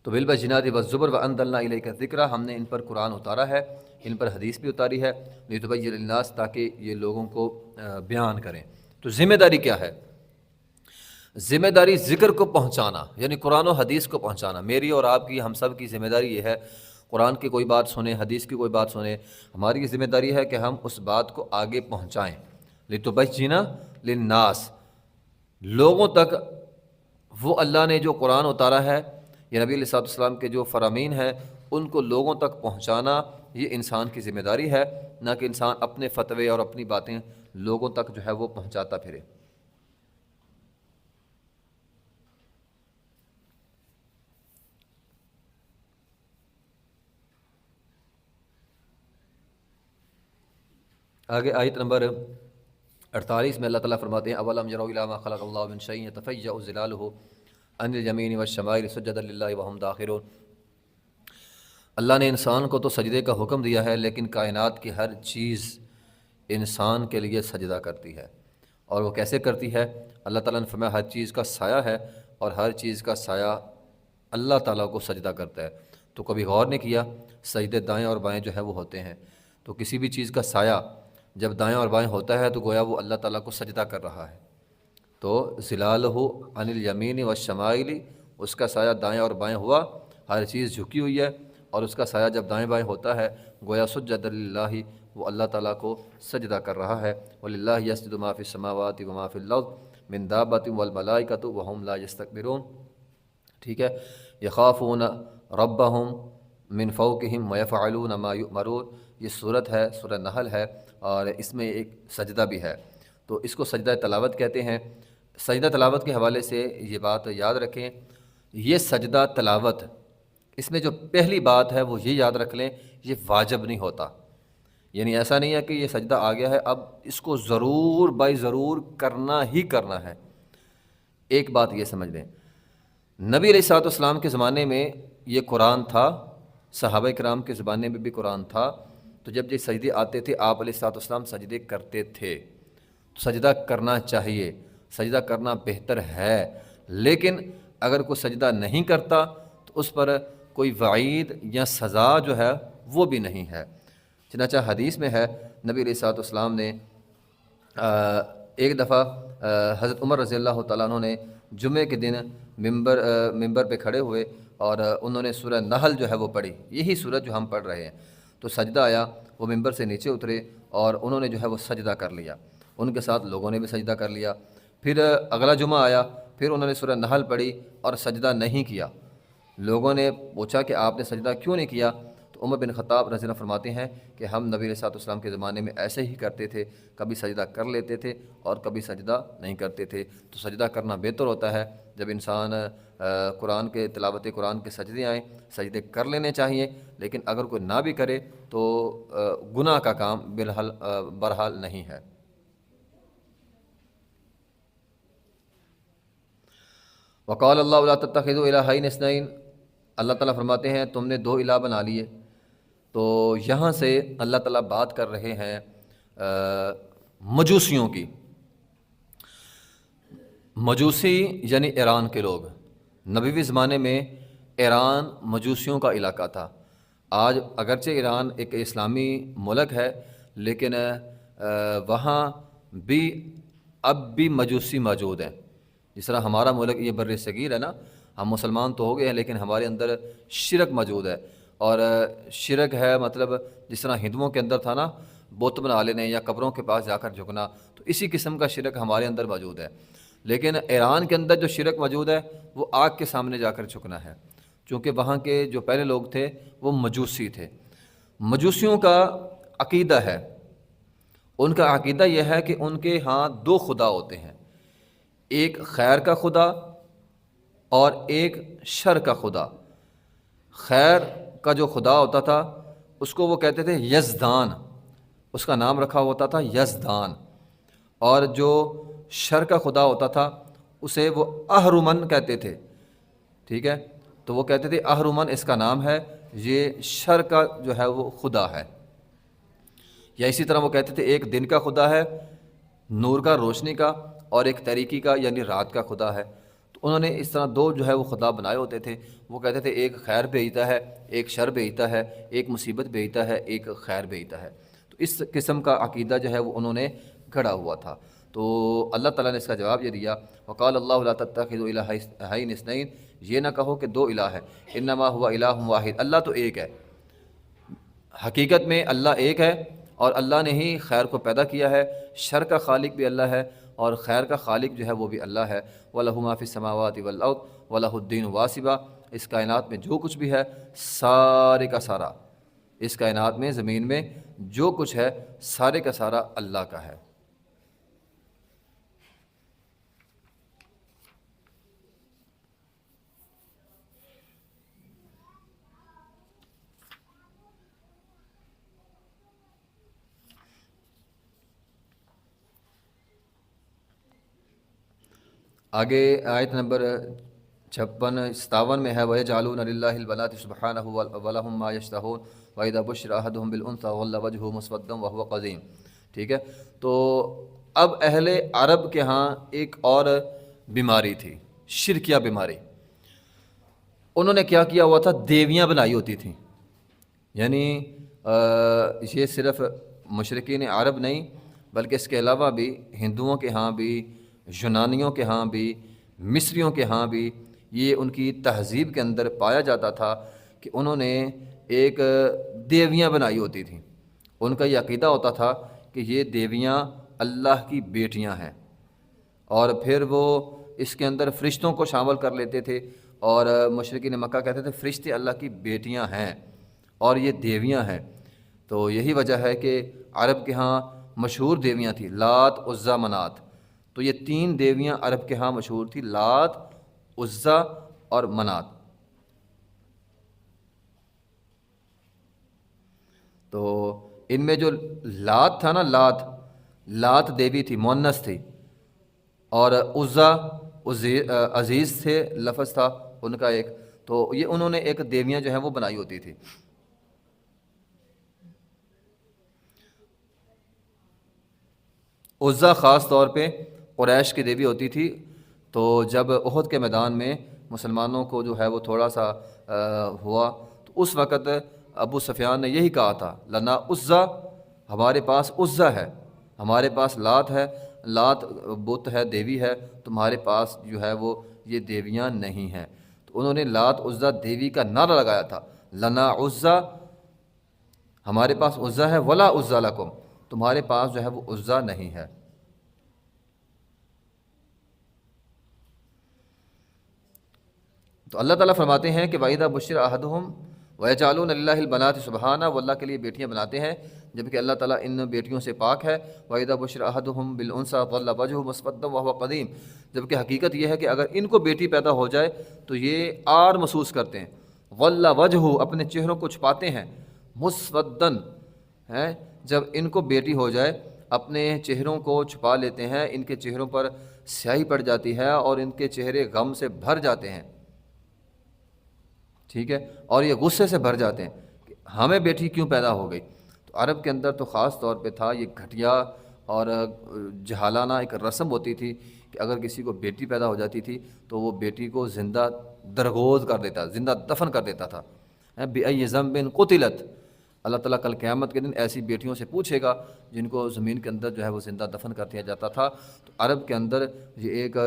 تو بالبینات والزبر وانزلنا الیک الذکر، ہم نے ان پر قرآن اتارا ہے، ان پر حدیث بھی اتاری ہے، لتبین للناس، تاکہ یہ لوگوں کو بیان کریں۔ تو ذمہ داری کیا ہے؟ ذمہ داری ذکر کو پہنچانا، یعنی قرآن و حدیث کو پہنچانا۔ میری اور آپ کی، ہم سب کی ذمہ داری یہ ہے، قرآن کی کوئی بات سنیں، حدیث کی کوئی بات سنیں، ہماری یہ ذمہ داری ہے کہ ہم اس بات کو آگے پہنچائیں۔ لتبین للناس، لوگوں تک وہ اللہ نے جو قرآن اتارا ہے، یہ نبی علیہ الصلوۃ والسلام کے جو فرامین ہیں، ان کو لوگوں تک پہنچانا، یہ انسان کی ذمہ داری ہے، نہ کہ انسان اپنے فتوے اور اپنی باتیں لوگوں تک جو ہے وہ پہنچاتا پھرے۔ آگے آیت نمبر 48 میں اللہ تعالیٰ فرماتے ہیں اولم یروا الی ما خلق اللہ من شیء یتفیأ ظلالہ عن الیمین والشمائل سجدا للہ وہم داخرون۔ اللہ نے انسان کو تو سجدے کا حکم دیا ہے، لیکن کائنات کی ہر چیز انسان کے لیے سجدہ کرتی ہے۔ اور وہ کیسے کرتی ہے؟ اللہ تعالیٰ نے فرمایا ہر چیز کا سایہ ہے، اور ہر چیز کا سایہ اللہ تعالیٰ کو سجدہ کرتا ہے۔ تو کبھی غور نہیں کیا، سجدے دائیں اور بائیں جو ہے وہ ہوتے ہیں، تو کسی بھی چیز کا سایہ جب دائیں اور بائیں ہوتا ہے تو گویا وہ اللہ تعالیٰ کو سجدہ کر رہا ہے۔ تو ظلالہ عن الیمین والشمائل، اس کا سایہ دائیں اور بائیں ہوا، ہر چیز جھکی ہوئی ہے، اور اس کا سایہ جب دائیں بائیں ہوتا ہے گویا سجد للہ، وہ اللہ تعالیٰ کو سجدہ کر رہا ہے۔ وَلِلَّهِ يَسْجُدُ مَا فِي السَّمَاوَاتِ وَمَا فِي الْأَرْضِ مِن دَابَّةٍ وَالْمَلَائِكَةُ وَهُمْ لَا يَسْتَكْبِرُونَ۔ ٹھیک ہے، يَخَافُونَ رَبَّهُمْ مِن فَوْقِهِمْ وَيَفْعَلُونَ مَا يُؤْمَرُونَ۔ یہ صورت ہے، سورہ نحل ہے، اور اس میں ایک سجدہ بھی ہے، تو اس کو سجدہ تلاوت کہتے ہیں۔ سجدہ تلاوت کے حوالے سے یہ بات یاد رکھیں، یہ سجدہ تلاوت، اس میں جو پہلی بات ہے وہ یہ یاد رکھ لیں، یہ واجب نہیں ہوتا، یعنی ایسا نہیں ہے کہ یہ سجدہ آ گیا ہے اب اس کو ضرور بائی ضرور کرنا ہی کرنا ہے۔ ایک بات یہ سمجھ لیں، نبی علیہ الصلوۃ والسلام کے زمانے میں یہ قرآن تھا، صحابہ کرام کے زمانے میں بھی قرآن تھا، تو جب یہ سجدے آتے تھے آپ علیہ الصلوۃ والسلام سجدے کرتے تھے۔ سجدہ کرنا چاہیے، سجدہ کرنا بہتر ہے، لیکن اگر کوئی سجدہ نہیں کرتا تو اس پر کوئی وعید یا سزا جو ہے وہ بھی نہیں ہے۔ چنانچہ حدیث میں ہے، نبی علیہ الصلوۃ والسلام نے ایک دفعہ حضرت عمر رضی اللہ تعالیٰ عنہ نے جمعے کے دن ممبر پہ کھڑے ہوئے اور انہوں نے سورہ نحل جو ہے وہ پڑھی، یہی سورت جو ہم پڑھ رہے ہیں، تو سجدہ آیا، وہ ممبر سے نیچے اترے اور انہوں نے جو ہے وہ سجدہ کر لیا، ان کے ساتھ لوگوں نے بھی سجدہ کر لیا۔ پھر اگلا جمعہ آیا، پھر انہوں نے سورہ نحل پڑھی اور سجدہ نہیں کیا۔ لوگوں نے پوچھا کہ آپ نے سجدہ کیوں نہیں کیا؟ تو عمر بن خطاب رضی اللہ فرماتے ہیں کہ ہم نبی علیہ الصلوۃ والسلام کے زمانے میں ایسے ہی کرتے تھے، کبھی سجدہ کر لیتے تھے اور کبھی سجدہ نہیں کرتے تھے۔ تو سجدہ کرنا بہتر ہوتا ہے، جب انسان قرآن کے تلاوت قرآن کے سجدے آئیں، سجدے کر لینے چاہیے، لیکن اگر کوئی نہ بھی کرے تو گناہ کا کام بہرحال نہیں ہے۔ وقال اللہ لا تتخذوا الہین اثنین، اللہ تعالیٰ فرماتے ہیں تم نے دو الہ بنا لیے۔ تو یہاں سے اللہ تعالیٰ بات کر رہے ہیں مجوسیوں کی۔ مجوسی یعنی ایران کے لوگ، نبوی زمانے میں ایران مجوسیوں کا علاقہ تھا۔ آج اگرچہ ایران ایک اسلامی ملک ہے، لیکن وہاں بھی اب بھی مجوسی موجود ہیں۔ جس طرح ہمارا ملک یہ بر صغیر ہے نا، ہم مسلمان تو ہو گئے ہیں لیکن ہمارے اندر شرک موجود ہے، اور شرک ہے مطلب جس طرح ہندوؤں کے اندر تھا نا، بت بنا لینے یا قبروں کے پاس جا کر جھکنا، تو اسی قسم کا شرک ہمارے اندر موجود ہے۔ لیکن ایران کے اندر جو شرک موجود ہے وہ آگ کے سامنے جا کر جھکنا ہے، چونکہ وہاں کے جو پہلے لوگ تھے وہ مجوسی تھے۔ مجوسیوں کا عقیدہ ہے، ان کا عقیدہ یہ ہے کہ ان کے ہاں دو خدا ہوتے ہیں، ایک خیر کا خدا اور ایک شر کا خدا۔ خیر کا جو خدا ہوتا تھا اس کو وہ کہتے تھے یزدان، اس کا نام رکھا ہوتا تھا یزدان، اور جو شر کا خدا ہوتا تھا اسے وہ اہرمن کہتے تھے۔ ٹھیک ہے، تو وہ کہتے تھے اہرمن اس کا نام ہے، یہ شر کا جو ہے وہ خدا ہے۔ یا اسی طرح وہ کہتے تھے ایک دن کا خدا ہے، نور کا، روشنی کا، اور ایک تاریکی کا یعنی رات کا خدا ہے۔ تو تو انہوں نے اس طرح دو جو ہے وہ خدا بنائے ہوتے تھے. وہ کہتے تھے ایک خیر بھیجتا ہے، ایک شر بھیجتا ہے، ایک مصیبت بھیجتا ہے، ایک خیر بھیجتا ہے. تو اس قسم کا عقیدہ جو ہے وہ انہوں نے گھڑا ہوا تھا. تو اللہ تعالیٰ نے اس کا جواب یہ دیا، وقال اللہ لا تتخذوا الہین اثنین، یہ نہ کہو کہ دو الہ ہے، انما هو الہ واحد، اللہ تو ایک ہے. حقیقت میں اللہ ایک ہے، اور اللہ نے ہی خیر کو پیدا کیا ہے. شر کا خالق بھی اللہ ہے، اور خیر کا خالق جو ہے وہ بھی اللہ ہے. وَلَهُ مَا فِي السَّمَاوَاتِ وَالْأَرْضِ وَلَهُ الدِّينُ وَاسِبًا، اس کائنات میں جو کچھ بھی ہے سارے کا سارا، اس کائنات میں زمین میں جو کچھ ہے سارے کا سارا اللہ کا ہے. آگے آیت نمبر 57 میں ہے، وَيَجْعَلُونَ لِلَّهِ الْبَنَاتِ سُبْحَانَهُ وَلَهُم مَّا يَشْتَهُونَ وَإِذَا بُشِّرَ أَحَدُهُم بِالْأُنثَىٰ ظَلَّ وَجْهُهُ مُسْوَدًّا وَهُوَ قَذِيمٌ. ٹھیک ہے. تو اب اہل عرب کے ہاں ایک اور بیماری تھی، شرکیہ بیماری. انہوں نے کیا کیا ہوا تھا، دیویاں بنائی ہوتی تھیں. یعنی یہ صرف مشرکین عرب نہیں، بلکہ اس کے علاوہ بھی ہندوؤں کے ہاں بھی، یونانیوں کے ہاں بھی، مصریوں کے ہاں بھی یہ ان کی تہذیب کے اندر پایا جاتا تھا کہ انہوں نے ایک دیویاں بنائی ہوتی تھیں. ان کا یہ عقیدہ ہوتا تھا کہ یہ دیویاں اللہ کی بیٹیاں ہیں، اور پھر وہ اس کے اندر فرشتوں کو شامل کر لیتے تھے، اور مشرکین مکہ کہتے تھے فرشتے اللہ کی بیٹیاں ہیں اور یہ دیویاں ہیں. تو یہی وجہ ہے کہ عرب کے ہاں مشہور دیویاں تھیں، لات، عزیٰ، منات. تو یہ تین دیویاں عرب کے ہاں مشہور تھی، لات، عزیٰ اور منات. تو ان میں جو لات تھا نا، لات دیوی تھی، مؤنث تھی، اور عزیٰ عزیز تھے، لفظ تھا ان کا ایک. تو یہ انہوں نے ایک دیویاں جو ہیں وہ بنائی ہوتی تھی. عزیٰ خاص طور پہ قریش کی دیوی ہوتی تھی. تو جب احد کے میدان میں مسلمانوں کو جو ہے وہ تھوڑا سا ہوا، تو اس وقت ابو سفیان نے یہی کہا تھا، لنا عزیٰ، ہمارے پاس عزیٰ ہے، ہمارے پاس لات ہے، لات بت ہے، دیوی ہے، تمہارے پاس جو ہے وہ یہ دیویاں نہیں ہیں. تو انہوں نے لات عزیٰ دیوی کا نعرہ لگایا تھا، لنا عزیٰ، ہمارے پاس عزیٰ ہے، ولا عزیٰ لکم، تمہارے پاس جو ہے وہ عزیٰ نہیں ہے. تو اللہ تعالیٰ فرماتے ہیں کہ وَإِذَا بُشِّرَ أَحَدُهُمْ وَيَجْعَلُونَ لِلَّهِ الْبَنَاتِ سُبْحَانَهُ، وہ اللہ کے لیے بیٹیاں بناتے ہیں جبکہ اللہ تعالیٰ ان بیٹیوں سے پاک ہے. وَإِذَا بُشِّرَ أَحَدُهُمْ بِالْأُنثَىٰ ظَلَّ وَجْهُهُ مُسْوَدًّا وَهُوَ قَذِيمٌ، جبکہ حقیقت یہ ہے کہ اگر ان کو بیٹی پیدا ہو جائے تو یہ آر محسوس کرتے ہیں. ظَلَّ وَجْهُهُ، اپنے چہروں کو چھپاتے ہیں. مُسْوَدًّا ہے، جب ان کو بیٹی ہو جائے اپنے چہروں کو چھپا لیتے ہیں، ان کے چہروں پر سیاہی پڑ جاتی ہے اور ان کے چہرے غم سے بھر جاتے ہیں. ٹھیک ہے، اور یہ غصے سے بھر جاتے ہیں کہ ہمیں بیٹی کیوں پیدا ہو گئی. تو عرب کے اندر تو خاص طور پہ تھا یہ گھٹیا اور جہالانہ ایک رسم ہوتی تھی کہ اگر کسی کو بیٹی پیدا ہو جاتی تھی تو وہ بیٹی کو زندہ درگوز کر دیتا، زندہ دفن کر دیتا تھا. بِأَيِّ ذَنبٍ قُتِلَتْ، اللہ تعالیٰ کل قیامت کے دن ایسی بیٹیوں سے پوچھے گا جن کو زمین کے اندر جو ہے وہ زندہ دفن کر دیا جاتا تھا. تو عرب کے اندر یہ ایک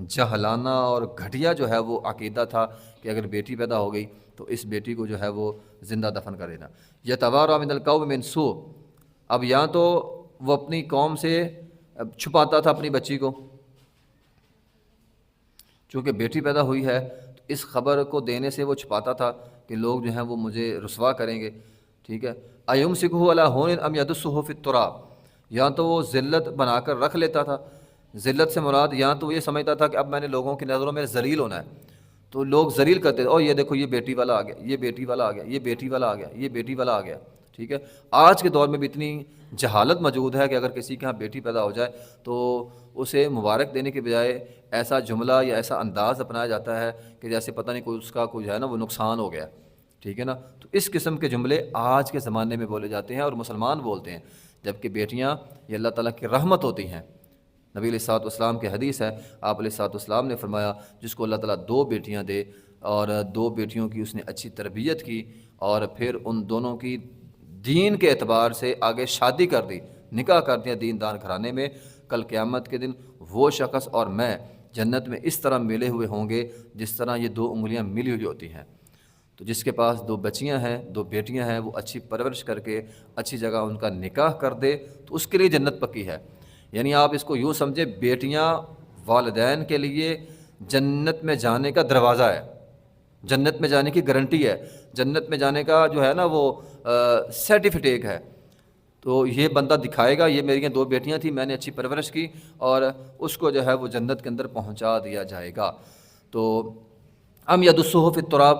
جہلانہ اور گھٹیا جو ہے وہ عقیدہ تھا کہ اگر بیٹی پیدا ہو گئی تو اس بیٹی کو جو ہے وہ زندہ دفن کر دینا. یتوارا من القوم من سوء، اب یا تو وہ اپنی قوم سے چھپاتا تھا اپنی بچی کو، چونکہ بیٹی پیدا ہوئی ہے تو اس خبر کو دینے سے وہ چھپاتا تھا کہ لوگ جو ہیں وہ مجھے رسوا کریں گے. ٹھیک ہے، ایمسکہ علی ہون ام یدسہ فی التراب، یا تو وہ ذلت بنا کر رکھ لیتا تھا. ذلت سے مراد یا تو وہ یہ سمجھتا تھا کہ اب میں نے لوگوں کی نظروں میں ذلیل ہونا ہے، تو لوگ ذلیل کرتے تھے، اور یہ دیکھو یہ بیٹی والا آ گیا، یہ بیٹی والا آ گیا، یہ بیٹی والا آ گیا، یہ بیٹی والا آ گیا. ٹھیک ہے، آج کے دور میں بھی اتنی جہالت موجود ہے کہ اگر کسی کے ہاں بیٹی پیدا ہو جائے تو اسے مبارک دینے کے بجائے ایسا جملہ یا ایسا انداز اپنایا جاتا ہے کہ جیسے پتہ نہیں کوئی اس کا کوئی ہے نا وہ نقصان ہو گیا. ٹھیک ہے نا، تو اس قسم کے جملے آج کے زمانے میں بولے جاتے ہیں اور مسلمان بولتے ہیں، جبکہ بیٹیاں یہ اللہ تعالیٰ کی رحمت ہوتی ہیں. نبی علیہ الصلوۃ والسلام کی حدیث ہے، آپ علیہ الصلوۃ والسلام نے فرمایا جس کو اللہ تعالیٰ 2 بیٹیاں دے اور 2 بیٹیوں کی اس نے اچھی تربیت کی اور پھر ان دونوں کی دین کے اعتبار سے آگے شادی کر دی، نکاح کر دیا دیندار گھرانے میں، کل قیامت کے دن وہ شخص اور میں جنت میں اس طرح ملے ہوئے ہوں گے جس طرح یہ 2 انگلیاں ملی ہوئی ہوتی ہیں۔ تو جس کے پاس 2 بچیاں ہیں، 2 بیٹیاں ہیں، وہ اچھی پرورش کر کے اچھی جگہ ان کا نکاح کر دے تو اس کے لیے جنت پکی ہے۔ یعنی آپ اس کو یوں سمجھے، بیٹیاں والدین کے لیے جنت میں جانے کا دروازہ ہے، جنت میں جانے کی گارنٹی ہے، جنت میں جانے کا جو ہے نا وہ سرٹیفکیٹ ہے۔ تو یہ بندہ دکھائے گا یہ میری 2 بیٹیاں تھیں، میں نے اچھی پرورش کی، اور اس کو جو ہے وہ جنت کے اندر پہنچا دیا جائے گا۔ تو ام یدسہ فی التراب،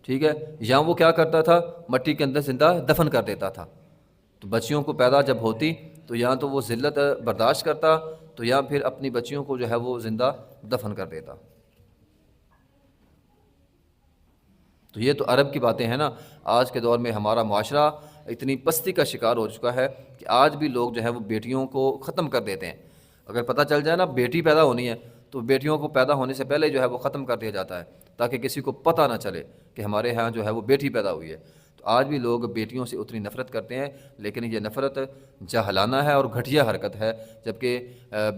ٹھیک ہے، یا وہ کیا کرتا تھا، مٹی کے اندر زندہ دفن کر دیتا تھا۔ تو بچیوں کو پیدا جب ہوتی تو یا تو وہ ذلت برداشت کرتا تو یا پھر اپنی بچیوں کو جو ہے وہ زندہ دفن کر دیتا۔ تو یہ تو عرب کی باتیں ہیں نا۔ آج کے دور میں ہمارا معاشرہ اتنی پستی کا شکار ہو چکا ہے کہ آج بھی لوگ جو ہے وہ بیٹیوں کو ختم کر دیتے ہیں۔ اگر پتہ چل جائے نا بیٹی پیدا ہونی ہے تو بیٹیوں کو پیدا ہونے سے پہلے جو ہے وہ ختم کر دیا جاتا ہے تاکہ کسی کو پتہ نہ چلے کہ ہمارے ہاں جو ہے وہ بیٹی پیدا ہوئی ہے۔ تو آج بھی لوگ بیٹیوں سے اتنی نفرت کرتے ہیں، لیکن یہ نفرت جاہلانہ ہے اور گھٹیا حرکت ہے، جبکہ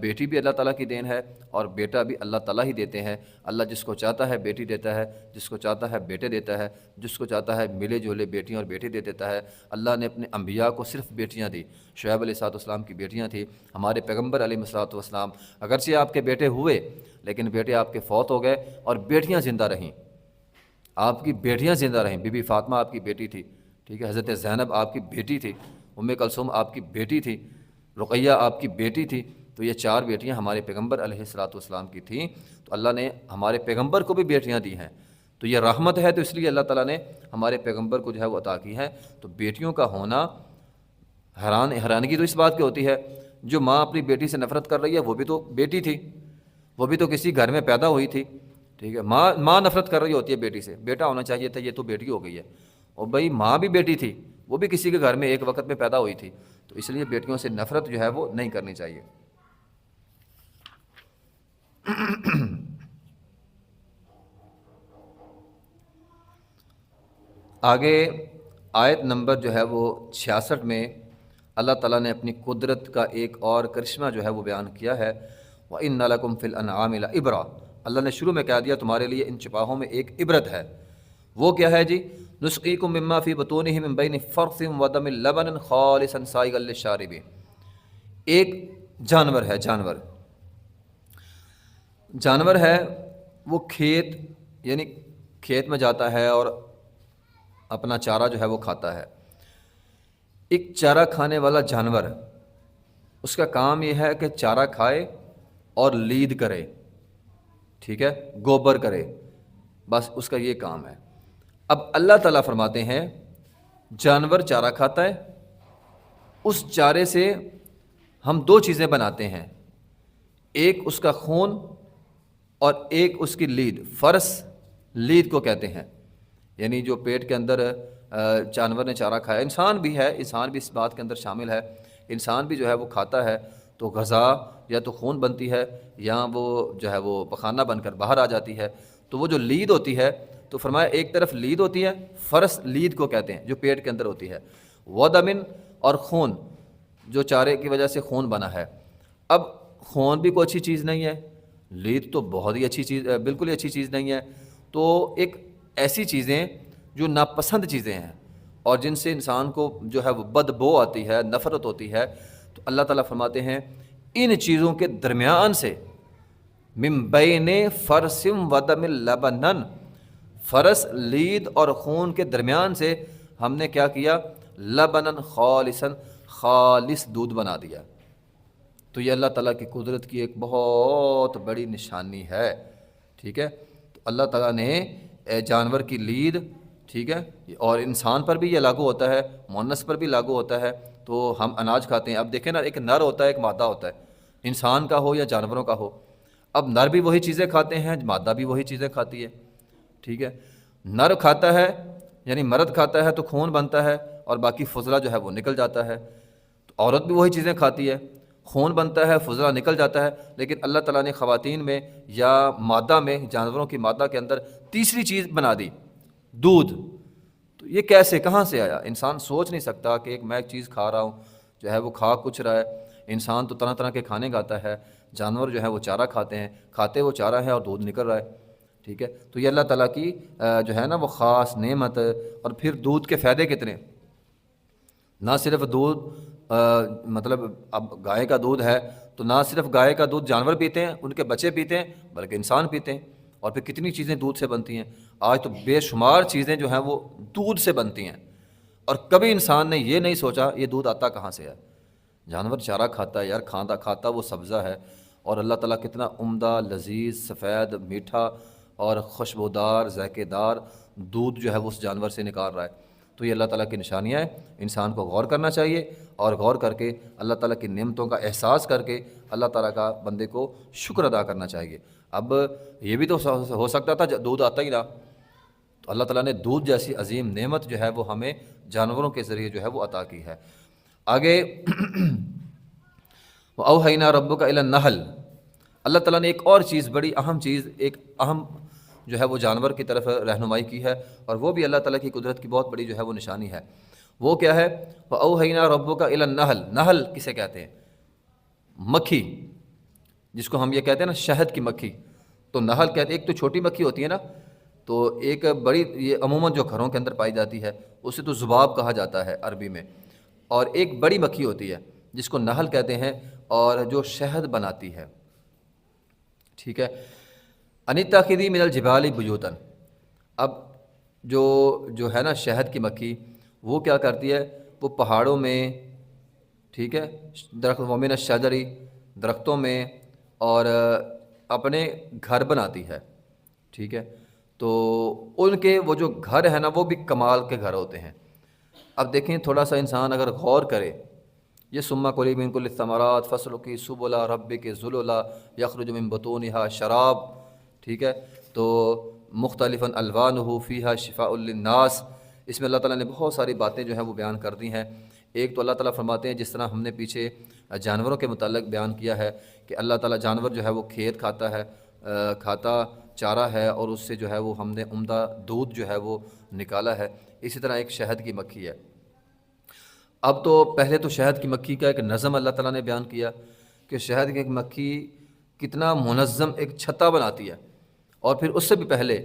بیٹی بھی اللہ تعالیٰ کی دین ہے اور بیٹا بھی اللہ تعالیٰ ہی دیتے ہیں۔ اللہ جس کو چاہتا ہے بیٹی دیتا ہے، جس کو چاہتا ہے بیٹے دیتا ہے، جس کو چاہتا ہے ملے جلے بیٹیاں اور بیٹے دے دیتا ہے۔ اللہ نے اپنے انبیاء کو صرف بیٹیاں دی۔ شعیب علیہ السلام کی بیٹیاں تھیں، ہمارے پیغمبر علیہ السلام اگرچہ آپ کے بیٹے ہوئے لیکن بیٹے آپ کے فوت ہو گئے اور بیٹیاں زندہ رہیں، آپ کی بیٹیاں زندہ رہیں۔ بی بی فاطمہ آپ کی بیٹی تھی، ٹھیک ہے، حضرت زینب آپ کی بیٹی تھی، ام کلثوم آپ کی بیٹی تھی، رقیہ آپ کی بیٹی تھی۔ تو یہ 4 بیٹیاں ہمارے پیغمبر علیہ السلام کی تھیں۔ تو اللہ نے ہمارے پیغمبر کو بھی بیٹیاں دی ہیں، تو یہ رحمت ہے، تو اس لیے اللہ تعالیٰ نے ہمارے پیغمبر کو جو ہے وہ عطا کی ہے۔ تو بیٹیوں کا ہونا حیرانگی تو اس بات کی ہوتی ہے، جو ماں اپنی بیٹی سے نفرت کر رہی ہے وہ بھی تو بیٹی تھی، وہ بھی تو کسی گھر میں پیدا ہوئی تھی، ٹھیک ہے۔ ماں نفرت کر رہی ہوتی ہے بیٹی سے، بیٹا ہونا چاہیے تھا، یہ تو بیٹی ہو گئی ہے۔ اور بھائی ماں بھی بیٹی تھی، وہ بھی کسی کے گھر میں ایک وقت میں پیدا ہوئی تھی، تو اس لیے بیٹیوں سے نفرت جو ہے وہ نہیں کرنی چاہیے۔ آگے آیت نمبر جو ہے وہ 66 میں اللہ تعالیٰ نے اپنی قدرت کا ایک اور کرشمہ جو ہے وہ بیان کیا ہے۔ وَإِنَّ لَكُمْ فِي الْأَنْعَامِ لَعِبْرَةً، اللہ نے شروع میں کہہ دیا تمہارے لیے ان چپاہوں میں ایک عبرت ہے۔ وہ کیا ہے جی؟ نُسْقِيكُم مِّمَّا فِي بُطُونِهِ مِن بَيْنِ فَرْثٍ وَدَمٍ لَبَنٍ خَالِصًا سَائِغًا لِّلشَّارِبِينَ۔ ایک جانور ہے، جانور ہے، وہ کھیت یعنی کھیت میں جاتا ہے اور اپنا چارہ جو ہے وہ کھاتا ہے۔ ایک چارہ کھانے والا جانور، اس کا کام یہ ہے کہ چارہ کھائے اور لید کرے، ٹھیک ہے، گوبر کرے، بس اس کا یہ کام ہے۔ اب اللہ تعالیٰ فرماتے ہیں جانور چارہ کھاتا ہے، اس چارے سے ہم 2 چیزیں بناتے ہیں، ایک اس کا خون اور ایک اس کی لید، فرس لید کو کہتے ہیں، یعنی جو پیٹ کے اندر جانور نے چارہ کھایا، انسان بھی ہے، انسان بھی اس بات کے اندر شامل ہے، انسان بھی جو ہے وہ کھاتا ہے تو غذا یا تو خون بنتی ہے یا وہ جو ہے وہ پخانہ بن کر باہر آ جاتی ہے۔ تو وہ جو لید ہوتی ہے، تو فرمایا ایک طرف لید ہوتی ہے، فرس لید کو کہتے ہیں جو پیٹ کے اندر ہوتی ہے، ودمن اور خون جو چارے کی وجہ سے خون بنا ہے۔ اب خون بھی کوئی اچھی چیز نہیں ہے، لید تو بہت ہی اچھی چیز، بالکل ہی اچھی چیز نہیں ہے۔ تو ایک ایسی چیزیں جو ناپسند چیزیں ہیں اور جن سے انسان کو جو ہے وہ بدبو آتی ہے، نفرت ہوتی ہے، تو اللہ تعالیٰ فرماتے ہیں ان چیزوں کے درمیان سے من بین فرس ودم لبنن، فرس لید اور خون کے درمیان سے ہم نے کیا کیا؟ لبنن خالصاً، خالص دودھ بنا دیا۔ تو یہ اللہ تعالیٰ کی قدرت کی ایک بہت بڑی نشانی ہے، ٹھیک ہے۔ تو اللہ تعالیٰ نے جانور کی لید، ٹھیک ہے، اور انسان پر بھی یہ لاگو ہوتا ہے، مؤنث پر بھی لاگو ہوتا ہے۔ تو ہم اناج کھاتے ہیں، اب دیکھیں نا، ایک نر ہوتا ہے ایک مادہ ہوتا ہے، انسان کا ہو یا جانوروں کا ہو۔ اب نر بھی وہی چیزیں کھاتے ہیں، مادہ بھی وہی چیزیں کھاتی ہے، ٹھیک ہے۔ نر کھاتا ہے یعنی مرد کھاتا ہے تو خون بنتا ہے اور باقی فضلہ جو ہے وہ نکل جاتا ہے، تو عورت بھی وہی چیزیں کھاتی ہے۔ خون بنتا ہے، فضلہ نکل جاتا ہے، لیکن اللہ تعالیٰ نے خواتین میں یا مادہ میں، جانوروں کی مادہ کے اندر تیسری چیز بنا دی، دودھ۔ تو یہ کیسے، کہاں سے آیا؟ انسان سوچ نہیں سکتا کہ میں ایک چیز کھا رہا ہوں، جو ہے وہ کھا کچھ رہا ہے۔ انسان تو طرح طرح کے کھانے کھاتا ہے، جانور جو ہے وہ چارہ کھاتے ہیں، کھاتے وہ چارہ ہے اور دودھ نکل رہا ہے، ٹھیک ہے۔ تو یہ اللہ تعالیٰ کی جو ہے نا وہ خاص نعمت۔ اور پھر دودھ کے فائدے کتنے، نہ صرف دودھ مطلب اب گائے کا دودھ ہے تو نہ صرف گائے کا دودھ جانور پیتے ہیں، ان کے بچے پیتے ہیں، بلکہ انسان پیتے ہیں۔ اور پھر کتنی چیزیں دودھ سے بنتی ہیں، آج تو بے شمار چیزیں جو ہیں وہ دودھ سے بنتی ہیں، اور کبھی انسان نے یہ نہیں سوچا یہ دودھ آتا کہاں سے ہے۔ جانور چارہ کھاتا ہے یار، کھاتا وہ سبزہ ہے، اور اللہ تعالیٰ کتنا عمدہ، لذیذ، سفید، میٹھا اور خوشبودار، ذائقے دار دودھ جو ہے وہ اس جانور سے نکال رہا ہے۔ تو یہ اللہ تعالیٰ کی نشانیاں ہیں، انسان کو غور کرنا چاہیے، اور غور کر کے اللہ تعالیٰ کی نعمتوں کا احساس کر کے اللہ تعالیٰ کا بندے کو شکر ادا کرنا چاہیے۔ اب یہ بھی تو ہو سکتا تھا دودھ آتا ہی نہ، تو اللہ تعالیٰ نے دودھ جیسی عظیم نعمت جو ہے وہ ہمیں جانوروں کے ذریعے جو ہے وہ عطا کی ہے۔ آگے وَأَوْحَيْنَا رَبُّكَ إِلَى النَّحْلِ، اللہ تعالیٰ نے ایک اور چیز، بڑی اہم چیز، ایک اہم جو ہے وہ جانور کی طرف رہنمائی کی ہے، اور وہ بھی اللہ تعالیٰ کی قدرت کی بہت بڑی جو ہے وہ نشانی ہے۔ وہ کیا ہے؟ وَأَوْحَيْنَا رَبُّكَ إِلَى النَّحْلِ، نحل کسے کہتے ہیں؟ مکھی، جس کو ہم یہ کہتے ہیں نا شہد کی مکھی، تو نحل کہتے ہیں۔ ایک تو چھوٹی مکھی ہوتی ہے نا، تو ایک بڑی، یہ عموماً جو گھروں کے اندر پائی جاتی ہے اسے تو ذباب کہا جاتا ہے عربی میں، اور ایک بڑی مکھی ہوتی ہے جس کو نحل کہتے ہیں، اور جو شہد بناتی ہے، ٹھیک ہے۔ انِتَّخِذِي مِنَ الْجِبَالِ بُيُوتًا، اب جو ہے نا شہد کی مکھی، وہ کیا کرتی ہے؟ وہ پہاڑوں میں، ٹھیک ہے، درخت، وَمِنَ الشَّجَرِ، درختوں میں، اور اپنے گھر بناتی ہے، ٹھیک ہے۔ تو ان کے وہ جو گھر ہے نا وہ بھی کمال کے گھر ہوتے ہیں۔ اب دیکھیں تھوڑا سا انسان اگر غور کرے، یہ ثم کلی من کل الثمرات فاسلکی سبل ربک ذللا یخرج من بطونها شراب، ٹھیک ہے۔ تو مختلفا الوانہ فیہا شفاء للناس، اس میں اللہ تعالیٰ نے بہت ساری باتیں جو ہیں وہ بیان کر دی ہیں۔ ایک تو اللہ تعالیٰ فرماتے ہیں، جس طرح ہم نے پیچھے جانوروں کے متعلق بیان کیا ہے کہ اللہ تعالیٰ جانور جو ہے وہ کھیت کھاتا ہے، کھاتا چارہ ہے، اور اس سے جو ہے وہ ہم نے عمدہ دودھ جو ہے وہ نکالا ہے۔ اسی طرح ایک شہد کی مکھی ہے۔ اب تو پہلے تو شہد کی مکھی کا ایک نظم اللہ تعالیٰ نے بیان کیا کہ شہد کی ایک مکھی کتنا منظم ایک چھتا بناتی ہے، اور پھر اس سے بھی پہلے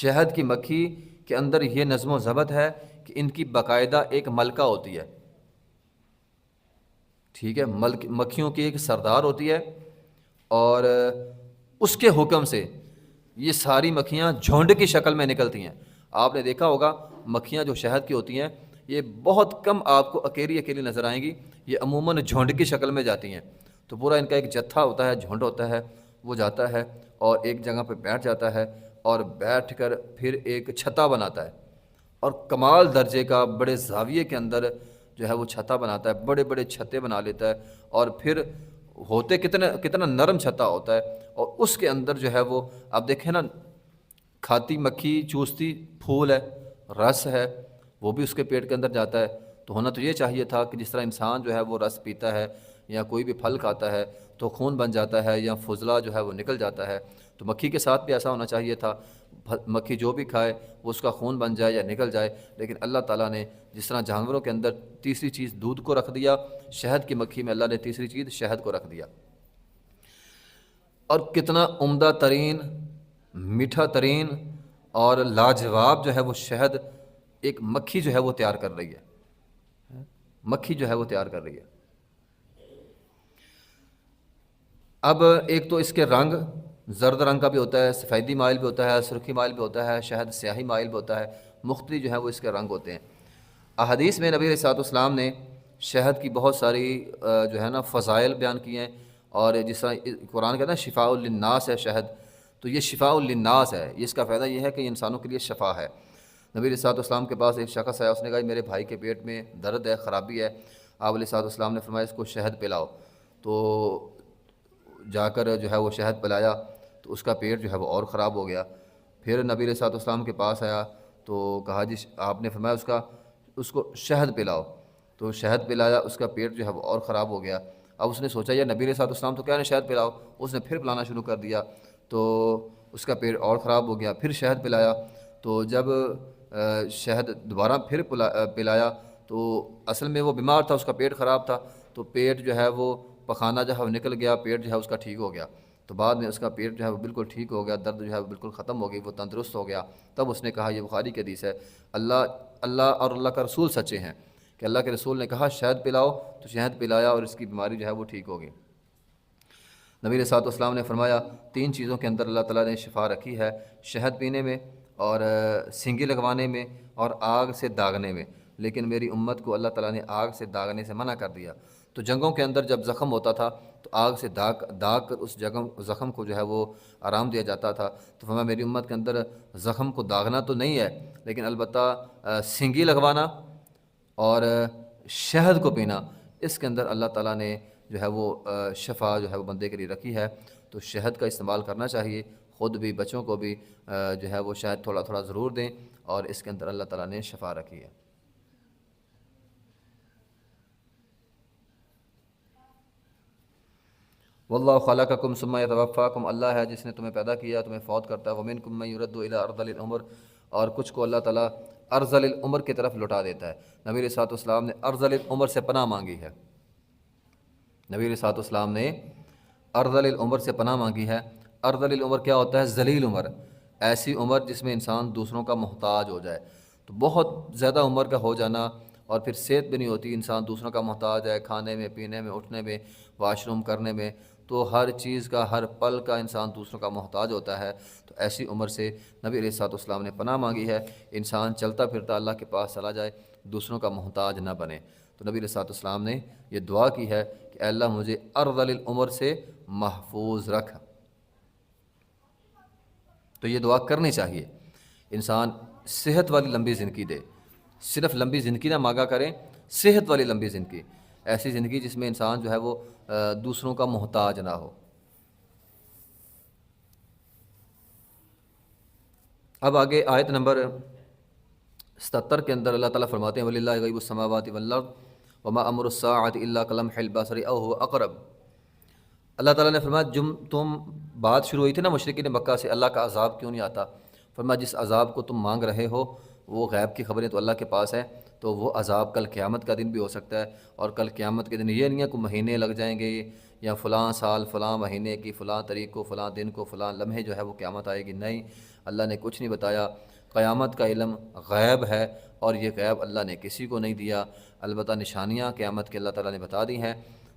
شہد کی مکھی کے اندر یہ نظم و ضبط ہے کہ ان کی باقاعدہ ایک ملکہ ہوتی ہے، ٹھیک ہے۔ مکھیوں کی ایک سردار ہوتی ہے، اور اس کے حکم سے یہ ساری مکھیاں جھنڈ کی شکل میں نکلتی ہیں۔ آپ نے دیکھا ہوگا مکھیاں جو شہد کی ہوتی ہیں یہ بہت کم آپ کو اکیلی اکیلی نظر آئیں گی، یہ عموماً جھنڈ کی شکل میں جاتی ہیں۔ تو پورا ان کا ایک جتھا ہوتا ہے، جھنڈ ہوتا ہے، وہ جاتا ہے اور ایک جگہ پہ بیٹھ جاتا ہے، اور بیٹھ کر پھر ایک چھتا بناتا ہے، اور کمال درجے کا بڑے زاویے کے اندر جو ہے وہ چھتا بناتا ہے، بڑے بڑے چھتے بنا لیتا ہے، اور پھر ہوتے کتنا نرم چھتا ہوتا ہے، اور اس کے اندر جو ہے وہ آپ دیکھیں نا، کھاتی مکھی چوستی پھول ہے، رس ہے، وہ بھی اس کے پیٹ کے اندر جاتا ہے۔ تو ہونا تو یہ چاہیے تھا کہ جس طرح انسان جو ہے وہ رس پیتا ہے یا کوئی بھی پھل کھاتا ہے تو خون بن جاتا ہے یا فضلہ جو ہے وہ نکل جاتا ہے، تو مکھی کے ساتھ بھی ایسا ہونا چاہیے تھا، مکھی جو بھی کھائے وہ اس کا خون بن جائے یا نکل جائے۔ لیکن اللہ تعالیٰ نے جس طرح جانوروں کے اندر تیسری چیز دودھ کو رکھ دیا، شہد کی مکھی میں اللہ نے تیسری چیز شہد کو رکھ دیا، اور کتنا عمدہ ترین، میٹھا ترین اور لاجواب جو ہے وہ شہد ایک مکھی جو ہے وہ تیار کر رہی ہے، مکھی جو ہے وہ تیار کر رہی ہے۔ اب ایک تو اس کے رنگ زرد رنگ کا بھی ہوتا ہے، سفیدی مائل بھی ہوتا ہے، سرخی مائل بھی ہوتا ہے، شہد سیاہی مائل بھی ہوتا ہے، مختلف جو ہے وہ اس کے رنگ ہوتے ہیں۔ احادیث میں نبی علیہ السلام نے شہد کی بہت ساری جو ہے نا فضائل بیان کی ہیں، اور جس طرح قرآن کہتا ہے شفاء للناس ہے شہد، تو یہ شفاء للناس ہے، اس کا فائدہ یہ ہے کہ یہ انسانوں کے لیے شفا ہے۔ نبی علیہ السلام کے پاس ایک شخص آیا، اس نے کہا میرے بھائی کے پیٹ میں درد ہے، خرابی ہے۔ آپ علیہ السلام نے فرمایا اس کو شہد پلاؤ، تو جا کر جو ہے وہ شہد پلایا تو اس کا پیٹ جو ہے وہ اور خراب ہو گیا۔ پھر نبی علیہ السلام کے پاس آیا تو کہا جی آپ نے فرمایا اس کو شہد پلاؤ، تو شہد پلایا، اس کا پیٹ جو ہے وہ اور خراب ہو گیا۔ اب اس نے سوچا یا نبی علیہ السلام تو کہہ رہے ہیں شہد پلاؤ، اس نے پھر پلانا شروع کر دیا، تو اس کا پیٹ اور خراب ہو گیا، پھر شہد پلایا، تو جب شہد دوبارہ پھر پلایا تو اصل میں وہ بیمار تھا، اس کا پیٹ خراب تھا، تو پیٹ جو ہے وہ پخانہ جو ہے وہ نکل گیا، پیٹ جو ہے اس کا ٹھیک ہو گیا، تو بعد میں اس کا پیٹ جو ہے وہ بالکل ٹھیک ہو گیا، درد جو ہے وہ بالکل ختم ہو گئی، وہ تندرست ہو گیا۔ تب اس نے کہا، یہ بخاری کی حدیث ہے، اللہ اور اللہ کا رسول سچے ہیں کہ اللہ کے رسول نے کہا شہد پلاؤ، تو شہد پلایا اور اس کی بیماری جو ہے وہ ٹھیک ہو گئی۔ نبی علیہ السلام نے فرمایا 3 چیزوں کے اندر اللہ تعالیٰ نے شفا رکھی ہے، شہد پینے میں اور سینگی لگوانے میں اور آگ سے داغنے میں، لیکن میری امت کو اللہ تعالیٰ نے آگ سے داغنے سے منع کر دیا۔ تو جنگوں کے اندر جب زخم ہوتا تھا تو آگ سے داغ کر اس زخم کو جو ہے وہ آرام دیا جاتا تھا، تو فرمایا میری امت کے اندر زخم کو داغنا تو نہیں ہے، لیکن البتہ سینگی لگوانا اور شہد کو پینا، اس کے اندر اللہ تعالیٰ نے جو ہے وہ شفا جو ہے وہ بندے کے لیے رکھی ہے۔ تو شہد کا استعمال کرنا چاہیے، خود بھی بچوں کو بھی جو ہے وہ شہد تھوڑا تھوڑا ضرور دیں، اور اس کے اندر اللہ تعالیٰ نے شفا رکھی ہے۔ واللہ خلقکم ثم یتوفاکم، اللہ ہے جس نے تمہیں پیدا کیا، تمہیں فوت کرتا ہے۔ ومنکم من یرد الی ارذل العمر، اور کچھ کو اللہ تعالیٰ ارذل العمر کی طرف لوٹا دیتا ہے۔ نبی علیہ السلام نے ارذل العمر سے پناہ مانگی ہے، نبی علیہ السلام نے ارذل العمر سے پناہ مانگی ہے۔ ارذل العمر کیا ہوتا ہے؟ ذلیل عمر، ایسی عمر جس میں انسان دوسروں کا محتاج ہو جائے۔ تو بہت زیادہ عمر کا ہو جانا اور پھر صحت بھی نہیں ہوتی، انسان دوسروں کا محتاج ہے، کھانے میں، پینے میں، اٹھنے میں، واش روم کرنے میں، تو ہر چیز کا، ہر پل کا انسان دوسروں کا محتاج ہوتا ہے۔ تو ایسی عمر سے نبی علیہ السلام نے پناہ مانگی ہے، انسان چلتا پھرتا اللہ کے پاس چلا جائے، دوسروں کا محتاج نہ بنے۔ تو نبی علیہ السلام نے یہ دعا کی ہے کہ اے اللہ مجھے ارذل العمر سے محفوظ رکھ۔ تو یہ دعا کرنی چاہیے، انسان صحت والی لمبی زندگی دے، صرف لمبی زندگی نہ مانگا کریں، صحت والی لمبی زندگی، ایسی زندگی جس میں انسان جو ہے وہ دوسروں کا محتاج نہ ہو۔ اب آگے آیت نمبر 77 کے اندر اللہ تعالیٰ فرماتے ہیں وَلِلَّهِ غَيْبُ السَّمَاوَاتِ وَالْأَرْضِ وَمَا أَمْرُ السَّاعَةِ إِلَّا كَلَمْحِ الْبَصَرِ أَوْ هُوَ أَقْرَبُ۔ اللہ تعالیٰ نے فرمایا تم بات شروع ہوئی تھی نا مشرکین مکہ سے، اللہ کا عذاب کیوں نہیں آتا؟ فرمایا جس عذاب کو تم مانگ رہے ہو وہ غیب کی خبریں تو اللہ کے پاس ہیں، تو وہ عذاب کل قیامت کا دن بھی ہو سکتا ہے، اور کل قیامت کے دن یہ نہیں ہے کہ مہینے لگ جائیں گے، یا فلاں سال، فلاں مہینے کی فلاں تاریخ کو، فلاں دن کو، فلاں لمحے جو ہے وہ قیامت آئے گی۔ نہیں، اللہ نے کچھ نہیں بتایا، قیامت کا علم غیب ہے، اور یہ غیب اللہ نے کسی کو نہیں دیا، البتہ نشانیاں قیامت کے اللہ تعالیٰ نے بتا دی ہیں۔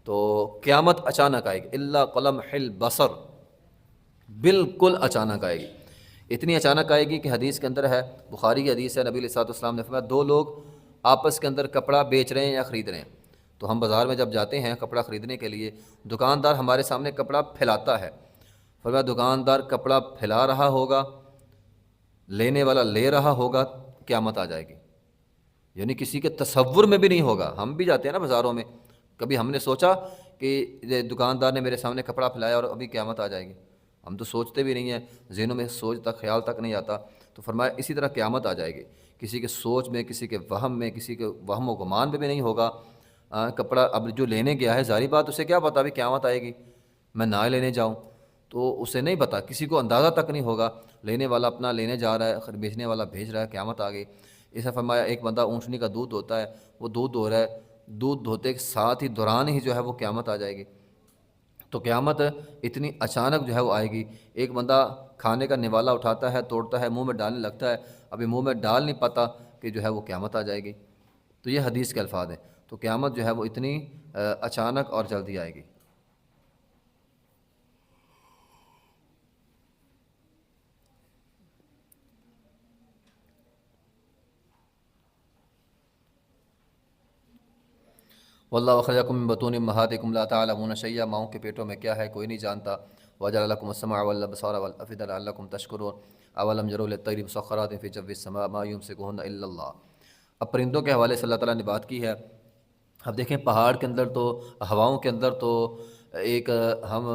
تو قیامت اچانک آئے گی، الا قلمح البصر، بالکل اچانک آئے گی، اتنی اچانک آئے گی کہ حدیث کے اندر ہے، بخاری کی حدیث ہے، نبی علیہ السلام نے فرمایا 2 لوگ آپس کے اندر کپڑا بیچ رہے ہیں یا خرید رہے ہیں، تو ہم بازار میں جب جاتے ہیں کپڑا خریدنے کے لیے، دکاندار ہمارے سامنے کپڑا پھیلاتا ہے، فرمایا دکاندار کپڑا پھیلا رہا ہوگا، لینے والا لے رہا ہوگا، قیامت آ جائے گی، یعنی کسی کے تصور میں بھی نہیں ہوگا۔ ہم بھی جاتے ہیں نا بازاروں میں، کبھی ہم نے سوچا کہ دکاندار نے میرے سامنے کپڑا پھیلایا اور ابھی قیامت آ جائے گی؟ ہم تو سوچتے بھی نہیں ہیں، ذہنوں میں سوچ تک، خیال تک نہیں آتا۔ تو فرمایا اسی طرح قیامت آ جائے گی، کسی کے سوچ میں، کسی کے وہم میں، کسی کے وہم و گمان میں بھی نہیں ہوگا۔ کپڑا اب جو لینے گیا ہے، ظاہری بات اسے کیا پتا ابھی قیامت آئے گی، میں نہ لینے جاؤں، تو اسے نہیں پتا، کسی کو اندازہ تک نہیں ہوگا، لینے والا اپنا لینے جا رہا ہے، بیچنے والا بھیج رہا ہے، قیامت آ گئی۔ اسے فرمایا ایک بندہ اونٹنی کا دودھ دھوتا ہے، وہ دودھ دھو رہا ہے، دودھ دھوتے کے ساتھ ہی دوران ہی جو ہے وہ قیامت آ جائے گی۔ تو قیامت اتنی اچانک جو ہے وہ آئے گی۔ ایک بندہ کھانے کا نوالا اٹھاتا ہے، توڑتا ہے، منہ میں ڈالنے لگتا ہے، ابھی منہ میں ڈال نہیں پاتا کہ جو ہے وہ قیامت آ جائے گی۔ تو یہ حدیث کے الفاظ ہیں۔ تو قیامت جو ہے وہ اتنی اچانک اور جلدی آئے گی۔ واللہ اخرجکم من بطون امہاتکم لا تعلمون شیئا، ماؤں کے پیٹوں میں کیا ہے کوئی نہیں جانتا۔ وجعل لکم السمع والابصار والافئدہ لعلکم تشکرون، اولم یروا الی الطیر مسخرات فی جو السماء ما یمسکہن الا اللہ۔ اب پرندوں کے حوالے سے اللہ تعالیٰ نے بات کی ہے۔ اب دیکھیں پہاڑ کے اندر تو، ہواؤں کے اندر تو ایک ہم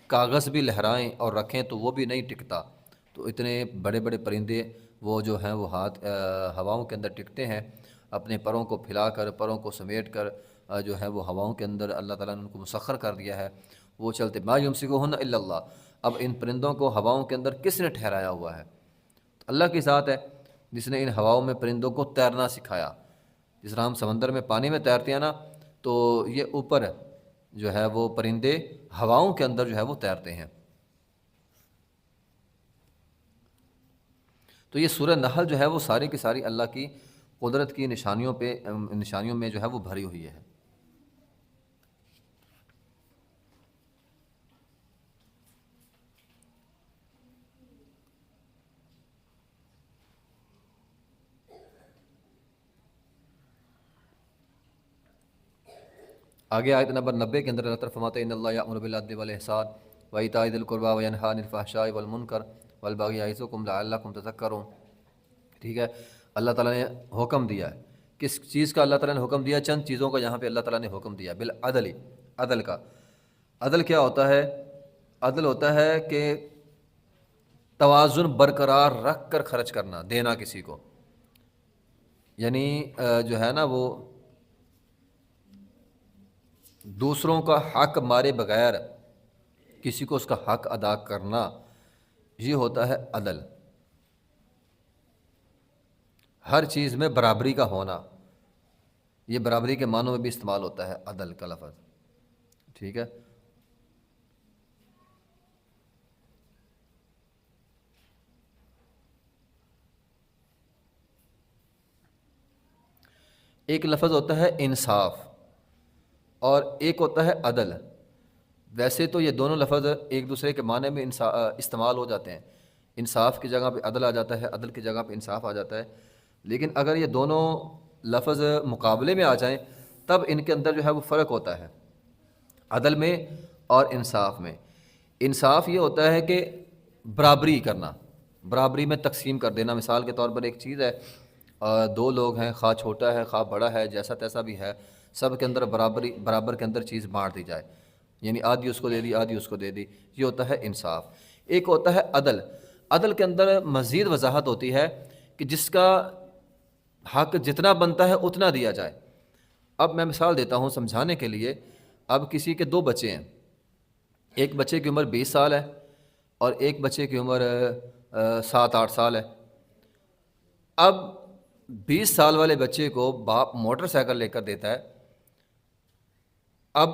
کاغذ بھی لہرائیں اور رکھیں تو وہ بھی نہیں ٹکتا، تو اتنے بڑے بڑے پرندے وہ جو ہیں وہ ہواؤں کے اندر ٹکتے ہیں، اپنے پروں کو پھیلا کر، پروں کو سمیٹ کر جو ہے وہ ہواؤں کے اندر اللہ تعالیٰ نے ان کو مسخر کر دیا ہے، وہ چلتے ما یمسکہن الا اللہ۔ اب ان پرندوں کو ہواؤں کے اندر کس نے ٹھہرایا ہوا ہے؟ تو اللہ کی ذات ہے جس نے ان ہواؤں میں پرندوں کو تیرنا سکھایا۔ جس طرح ہم سمندر میں پانی میں تیرتے ہیں نا، تو یہ اوپر جو ہے وہ پرندے ہواؤں کے اندر جو ہے وہ تیرتے ہیں۔ تو یہ سورہ نحل جو ہے وہ ساری کی ساری اللہ کی قدرت کی نشانیوں میں جو ہے وہ بھری ہوئی ہے۔ آگے آیت نمبر 90 کے اندر اللہ تعالیٰ فرماتے ہیں ان اللہ یأمر بالعدل والإحسان وإیتاء ذی القربی وینہی عن الفحشاء والمنکر والبغی یعظکم لعلکم تذکرون۔ ٹھیک ہے، اللہ تعالیٰ نے حکم دیا ہے، کس چیز کا اللہ تعالیٰ نے حکم دیا؟ چند چیزوں کا یہاں پہ اللہ تعالیٰ نے حکم دیا بالعدل۔ عدل کا عدل کیا ہوتا ہے؟ عدل ہوتا ہے کہ توازن برقرار رکھ کر خرچ کرنا، دینا کسی کو، یعنی جو ہے نا وہ دوسروں کا حق مارے بغیر کسی کو اس کا حق ادا کرنا، یہ ہوتا ہے عدل۔ ہر چیز میں برابری کا ہونا، یہ برابری کے معنوں میں بھی استعمال ہوتا ہے عدل کا لفظ۔ ٹھیک ہے، ایک لفظ ہوتا ہے انصاف اور ایک ہوتا ہے عدل۔ ویسے تو یہ دونوں لفظ ایک دوسرے کے معنی میں استعمال ہو جاتے ہیں، انصاف کی جگہ پہ عدل آ جاتا ہے، عدل کی جگہ پہ انصاف آ جاتا ہے، لیکن اگر یہ دونوں لفظ مقابلے میں آ جائیں تب ان کے اندر جو ہے وہ فرق ہوتا ہے، عدل میں اور انصاف میں۔ انصاف یہ ہوتا ہے کہ برابری کرنا، برابری میں تقسیم کر دینا۔ مثال کے طور پر ایک چیز ہے، دو لوگ ہیں، خواہ چھوٹا ہے خواہ بڑا ہے، جیسا تیسا بھی ہے، سب کے اندر برابر کے اندر چیز بانٹ دی جائے، یعنی آدھی اس کو دے دی آدھی اس کو دے دی، یہ ہوتا ہے انصاف۔ ایک ہوتا ہے عدل۔ عدل کے اندر مزید وضاحت ہوتی ہے کہ جس کا حق جتنا بنتا ہے اتنا دیا جائے۔ اب میں مثال دیتا ہوں سمجھانے کے لیے۔ اب کسی کے دو بچے ہیں، ایک بچے کی عمر 20 سال ہے اور ایک بچے کی عمر 7-8 سال ہے۔ اب 20 سال والے بچے کو باپ موٹر سائیکل لے کر دیتا ہے۔ اب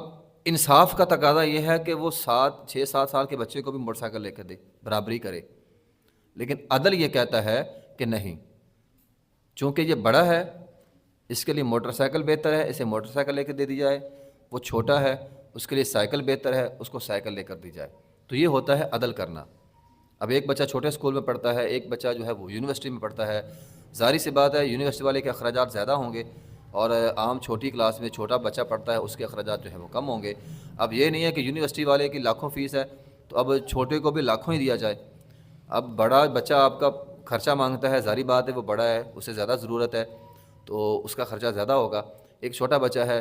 انصاف کا تقاضا یہ ہے کہ وہ 6-7 سال کے بچے کو بھی موٹر سائیکل لے کر دے، برابری کرے، لیکن عدل یہ کہتا ہے کہ نہیں، چونکہ یہ بڑا ہے اس کے لیے موٹر سائیکل بہتر ہے، اسے موٹر سائیکل لے کر دے دی جائے، وہ چھوٹا ہے اس کے لیے سائیکل بہتر ہے، اس کو سائیکل لے کر دی جائے۔ تو یہ ہوتا ہے عدل کرنا۔ اب ایک بچہ چھوٹے اسکول میں پڑھتا ہے، ایک بچہ جو ہے وہ یونیورسٹی میں پڑھتا ہے، ظاہر سی بات ہے یونیورسٹی والے کے اخراجات زیادہ ہوں گے اور عام چھوٹی کلاس میں چھوٹا بچہ پڑھتا ہے اس کے اخراجات جو ہے وہ کم ہوں گے۔ اب یہ نہیں ہے کہ یونیورسٹی والے کی لاکھوں فیس ہے تو اب چھوٹے کو بھی لاکھوں ہی دیا جائے۔ اب بڑا بچہ آپ کا خرچہ مانگتا ہے، ظاہری بات ہے وہ بڑا ہے، اسے زیادہ ضرورت ہے تو اس کا خرچہ زیادہ ہوگا۔ ایک چھوٹا بچہ ہے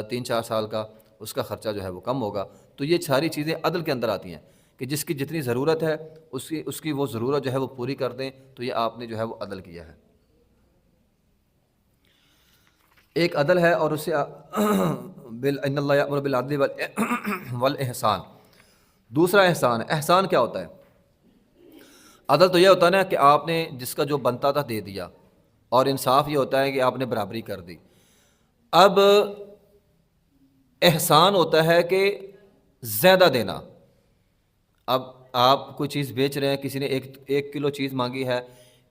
3-4 سال کا، اس کا خرچہ جو ہے وہ کم ہوگا۔ تو یہ ساری چیزیں عدل کے اندر آتی ہیں کہ جس کی جتنی ضرورت ہے اس کی وہ ضرورت جو ہے وہ پوری کر دیں، تو یہ آپ نے جو ہے وہ عدل کیا ہے۔ ایک عدل ہے اور اسے ان اللہ یأمر بالعدل والاحسان۔ دوسرا احسان ہے۔ احسان کیا ہوتا ہے؟ عدل تو یہ ہوتا ہے نا کہ آپ نے جس کا جو بنتا تھا دے دیا، اور انصاف یہ ہوتا ہے کہ آپ نے برابری کر دی۔ اب احسان ہوتا ہے کہ زیادہ دینا۔ اب آپ کوئی چیز بیچ رہے ہیں، کسی نے 1 کلو چیز مانگی ہے،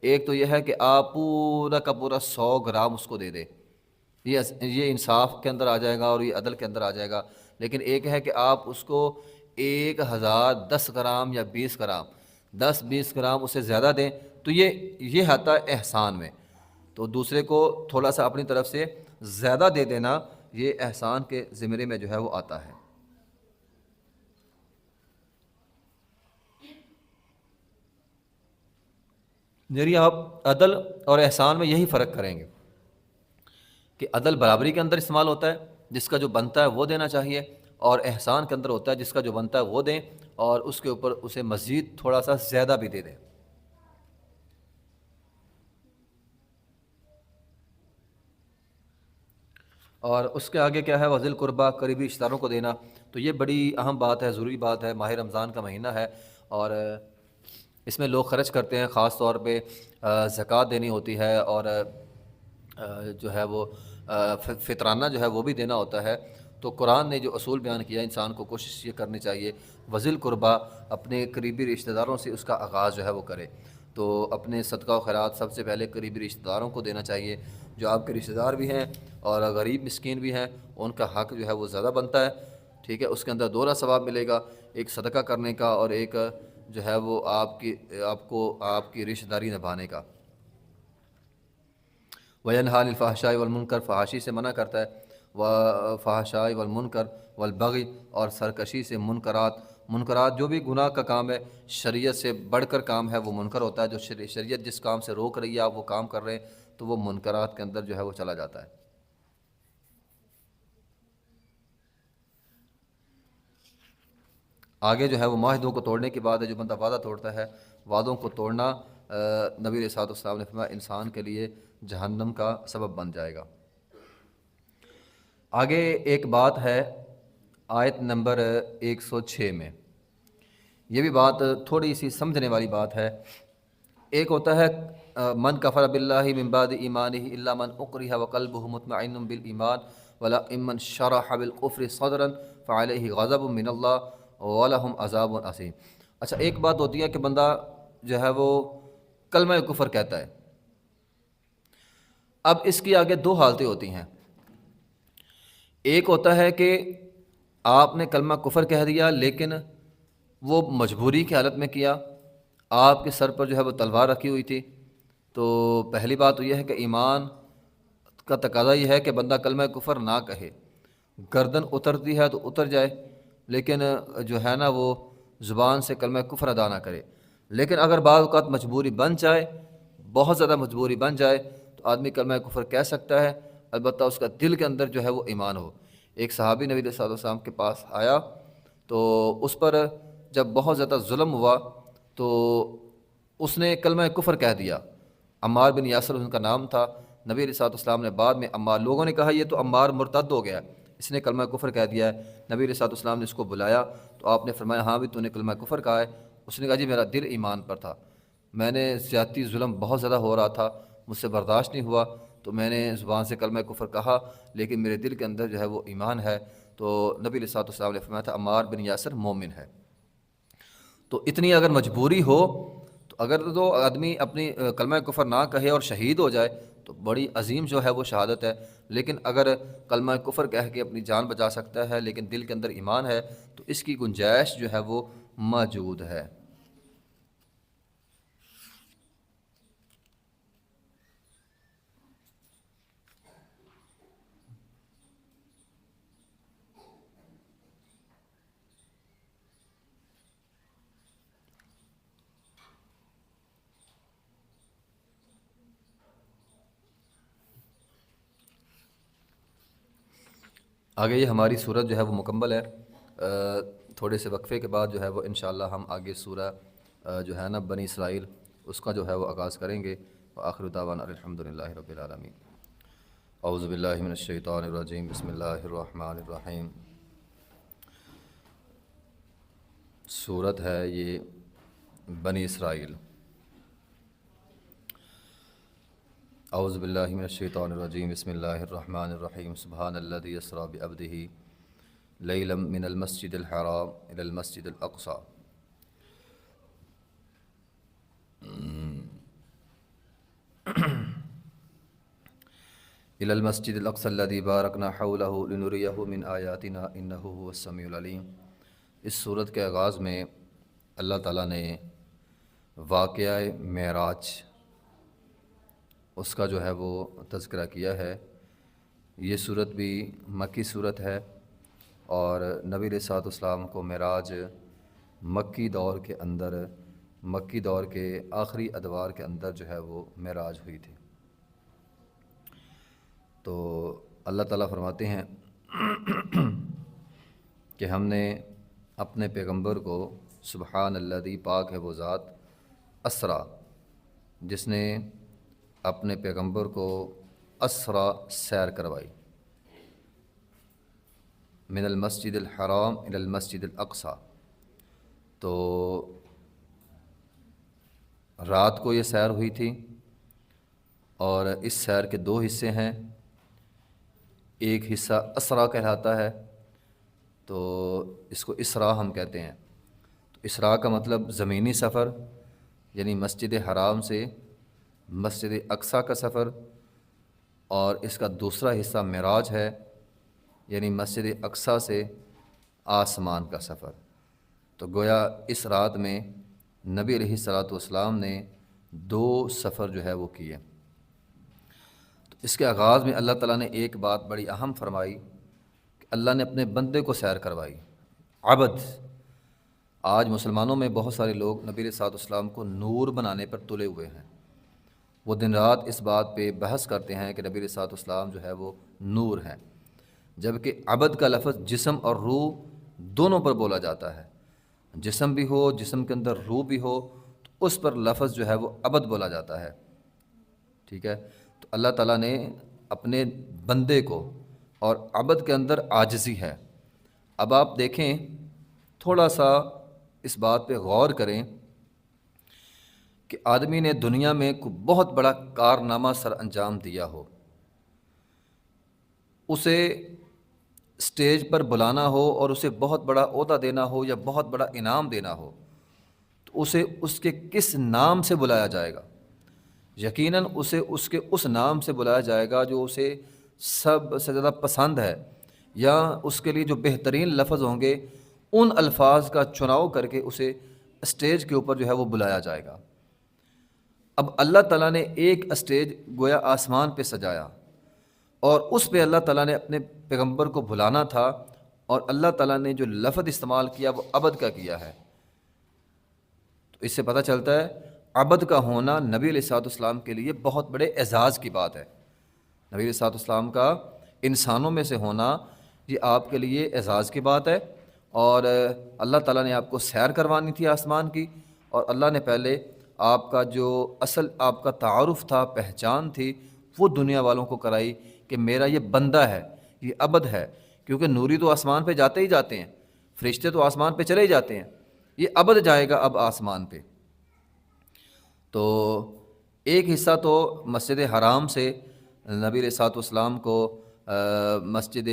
ایک تو یہ ہے کہ آپ پورا کا پورا 100 گرام اس کو دے دیں، یہ انصاف کے اندر آ جائے گا اور یہ عدل کے اندر آ جائے گا۔ لیکن ایک ہے کہ آپ اس کو 1010 گرام یا 20 گرام 10-20 گرام اسے زیادہ دیں، تو یہ آتا ہے احسان میں۔ تو دوسرے کو تھوڑا سا اپنی طرف سے زیادہ دے دینا، یہ احسان کے زمرے میں جو ہے وہ آتا ہے۔ یعنی آپ عدل اور احسان میں یہی فرق کریں گے کہ عدل برابری کے اندر استعمال ہوتا ہے، جس کا جو بنتا ہے وہ دینا چاہیے، اور احسان کے اندر ہوتا ہے جس کا جو بنتا ہے وہ دیں اور اس کے اوپر اسے مزید تھوڑا سا زیادہ بھی دے دیں۔ اور اس کے آگے کیا ہے، وذی القربیٰ، قریبی رشتہ داروں کو دینا. تو یہ بڑی اہم بات ہے، ضروری بات ہے. ماہ رمضان کا مہینہ ہے اور اس میں لوگ خرچ کرتے ہیں، خاص طور پہ زکوٰۃ دینی ہوتی ہے اور جو ہے وہ فطرانہ جو ہے وہ بھی دینا ہوتا ہے. تو قرآن نے جو اصول بیان کیا، انسان کو کوشش یہ کرنی چاہیے وذی القربیٰ، اپنے قریبی رشتہ داروں سے اس کا آغاز جو ہے وہ کرے. تو اپنے صدقہ و خیرات سب سے پہلے قریبی رشتہ داروں کو دینا چاہیے. جو آپ کے رشتہ دار بھی ہیں اور غریب مسکین بھی ہیں، ان کا حق جو ہے وہ زیادہ بنتا ہے. ٹھیک ہے، اس کے اندر دوہرا ثواب ملے گا، ایک صدقہ کرنے کا اور ایک جو ہے وہ آپ کی رشتہ داری نبھانے کا. وَيَنْهَى عَنِ الْفَحْشَاءِ وَالْمُنْكَرِ، فحاشی سے منع کرتا ہے. وَفَحْشَاءِ وَالْمُنْكَرِ وَالْبَغْيِ، اور سرکشی سے. منکرات جو بھی گناہ کا کام ہے، شریعت سے بڑھ کر کام ہے، وہ منکر ہوتا ہے. جو شریعت جس کام سے روک رہی ہے آپ وہ کام کر رہے ہیں تو وہ منکرات کے اندر جو ہے وہ چلا جاتا ہے. آگے جو ہے وہ معاہدوں کو توڑنے کی بات ہے. جو بندہ وعدہ توڑتا ہے، وعدوں کو توڑنا نبی علیہ الصلوۃ والسلام نے فرمایا انسان کے لیے جہنم کا سبب بن جائے گا. آگے ایک بات ہے آیت نمبر 106 میں، یہ بھی بات تھوڑی سی سمجھنے والی بات ہے. ایک ہوتا ہے من کفر باللہ من بعد ایمانہ الا من اکرہ وقلبہ مطمئن بالایمان ولکن من شرح بالکفر صدرا فعلیہ غضب من اللہ ولہم عذاب عظیم. اچھا، ایک بات ہوتی ہے کہ بندہ جو ہے وہ کلمہ کفر کہتا ہے. اب اس کی آگے دو حالتیں ہوتی ہیں. ایک ہوتا ہے کہ آپ نے کلمہ کفر کہہ دیا لیکن وہ مجبوری کی حالت میں کیا، آپ کے سر پر جو ہے وہ تلوار رکھی ہوئی تھی. تو پہلی بات تو یہ ہے کہ ایمان کا تقاضا یہ ہے کہ بندہ کلمہ کفر نہ کہے. گردن اترتی ہے تو اتر جائے، لیکن جو ہے نا وہ زبان سے کلمہ کفر ادا نہ کرے. لیکن اگر بعض اوقات مجبوری بن جائے، بہت زیادہ مجبوری بن جائے، تو آدمی کلمہ کفر کہہ سکتا ہے، البتہ اس کا دل کے اندر جو ہے وہ ایمان ہو. ایک صحابی نبی صلی اللہ علیہ وسلم کے پاس آیا تو اس پر جب بہت زیادہ ظلم ہوا تو اس نے کلمہ کفر کہہ دیا. عمار بن یاسر ان کا نام تھا. نبی علیہ الصلوۃ والسلام نے بعد میں لوگوں نے کہا یہ تو عمار مرتد ہو گیا، اس نے کلمہ کفر کہہ دیا ہے. نبی علیہ الصلوۃ والسلام نے اس کو بلایا تو آپ نے فرمایا ہاں بھی تو نے کلمہ کفر کہا ہے. اس نے کہا جی میرا دل ایمان پر تھا، میں نے زیادتی ظلم بہت زیادہ ہو رہا تھا، مجھ سے برداشت نہیں ہوا تو میں نے زبان سے کلمہ کفر کہا، لیکن میرے دل کے اندر جو ہے وہ ایمان ہے. تو نبی علیہ الصلوۃ والسلام نے فرمایا تھا عمار بن یاسر مومن ہے. تو اتنی اگر مجبوری ہو تو اگر تو آدمی اپنی کلمہ کفر نہ کہے اور شہید ہو جائے تو بڑی عظیم جو ہے وہ شہادت ہے. لیکن اگر کلمہ کفر کہہ کے اپنی جان بچا سکتا ہے لیکن دل کے اندر ایمان ہے تو اس کی گنجائش جو ہے وہ موجود ہے. آگے یہ ہماری سورت جو ہے وہ مکمل ہے. تھوڑے سے وقفے کے بعد جو ہے وہ انشاءاللہ ہم آگے سورہ جو ہے نا بنی اسرائیل اس کا جو ہے وہ آغاز کریں گے. وآخر دعوانا الحمدللہ رب العالمین. اعوذ باللہ من الشیطان الرجیم، بسم اللہ الرحمن الرحیم. سورت ہے یہ بنی اسرائیل. اعوذ باللہ من الشیطان الرجیم، بسم اللہ الرحمن الرحیم. سبحان الذی اسریٰ بعبدہ لیلا من المسجد الحرام الی المسجد الاقصی. الی المسجد الاقصی الذی بارکنا حولہ لنریہ من آیاتنا انہ هو السمیع العلیم. اس صورت کے آغاز میں اللہ تعالیٰ نے واقعہ معراج اس کا جو ہے وہ تذکرہ کیا ہے. یہ صورت بھی مکی صورت ہے اور نبی علیہ الصلوۃ والسلام کو معراج مکی دور کے آخری ادوار کے اندر جو ہے وہ معراج ہوئی تھی. تو اللہ تعالیٰ فرماتے ہیں کہ ہم نے اپنے پیغمبر کو، سبحان الذی، پاک ہے وہ ذات، اسرا، جس نے اپنے پیغمبر کو اسرا سیر کروائی. من المسجد الحرام الی المسجد الاقصی۔ تو رات کو یہ سیر ہوئی تھی، اور اس سیر کے دو حصے ہیں۔ ایک حصہ اسرا کہلاتا ہے، تو اس کو اسرا ہم کہتے ہیں۔ تو اسرا کا مطلب زمینی سفر، یعنی مسجد حرام سے مسجد اقصیٰ کا سفر، اور اس کا دوسرا حصہ معراج ہے، یعنی مسجد اقصیٰ سے آسمان کا سفر۔ تو گویا اس رات میں نبی علیہ الصلوۃ والسلام نے دو سفر جو ہے وہ کیے۔ تو اس کے آغاز میں اللہ تعالیٰ نے ایک بات بڑی اہم فرمائی کہ اللہ نے اپنے بندے کو سیر کروائی، عبد۔ آج مسلمانوں میں بہت سارے لوگ نبی علیہ الصلوۃ والسلام کو نور بنانے پر تلے ہوئے ہیں، وہ دن رات اس بات پہ بحث کرتے ہیں کہ نبی علیہ الصلوۃ والسلام جو ہے وہ نور ہیں، جبکہ عبد کا لفظ جسم اور روح دونوں پر بولا جاتا ہے۔ جسم بھی ہو، جسم کے اندر روح بھی ہو، تو اس پر لفظ جو ہے وہ عبد بولا جاتا ہے، ٹھیک ہے۔ تو اللہ تعالیٰ نے اپنے بندے کو، اور عبد کے اندر عاجزی ہے۔ اب آپ دیکھیں، تھوڑا سا اس بات پہ غور کریں کہ آدمی نے دنیا میں کوئی بہت بڑا کارنامہ سر انجام دیا ہو، اسے اسٹیج پر بلانا ہو اور اسے بہت بڑا عہدہ دینا ہو یا بہت بڑا انعام دینا ہو، تو اسے اس کے کس نام سے بلایا جائے گا؟ یقیناً اسے اس کے اس نام سے بلایا جائے گا جو اسے سب سے زیادہ پسند ہے، یا اس کے لیے جو بہترین لفظ ہوں گے ان الفاظ کا چناؤ کر کے اسے اسٹیج کے اوپر جو ہے وہ بلایا جائے گا۔ اب اللہ تعالیٰ نے ایک اسٹیج گویا آسمان پہ سجایا، اور اس پہ اللہ تعالیٰ نے اپنے پیغمبر کو بلانا تھا، اور اللہ تعالیٰ نے جو لفظ استعمال کیا وہ عبد کا کیا ہے۔ تو اس سے پتہ چلتا ہے عبد کا ہونا نبی علیہ الصلوۃ والسلام کے لیے بہت بڑے اعزاز کی بات ہے۔ نبی علیہ الصلوۃ والسلام کا انسانوں میں سے ہونا یہ آپ کے لیے اعزاز کی بات ہے، اور اللہ تعالیٰ نے آپ کو سیر کروانی تھی آسمان کی، اور اللہ نے پہلے آپ کا جو اصل آپ کا تعارف تھا، پہچان تھی، وہ دنیا والوں کو کرائی کہ میرا یہ بندہ ہے، یہ عبد ہے، کیونکہ نوری تو آسمان پہ جاتے ہی جاتے ہیں، فرشتے تو آسمان پہ چلے ہی جاتے ہیں، یہ عبد جائے گا اب آسمان پہ۔ تو ایک حصہ تو مسجد حرام سے نبی علیہ الصلوۃ والسلام کو مسجد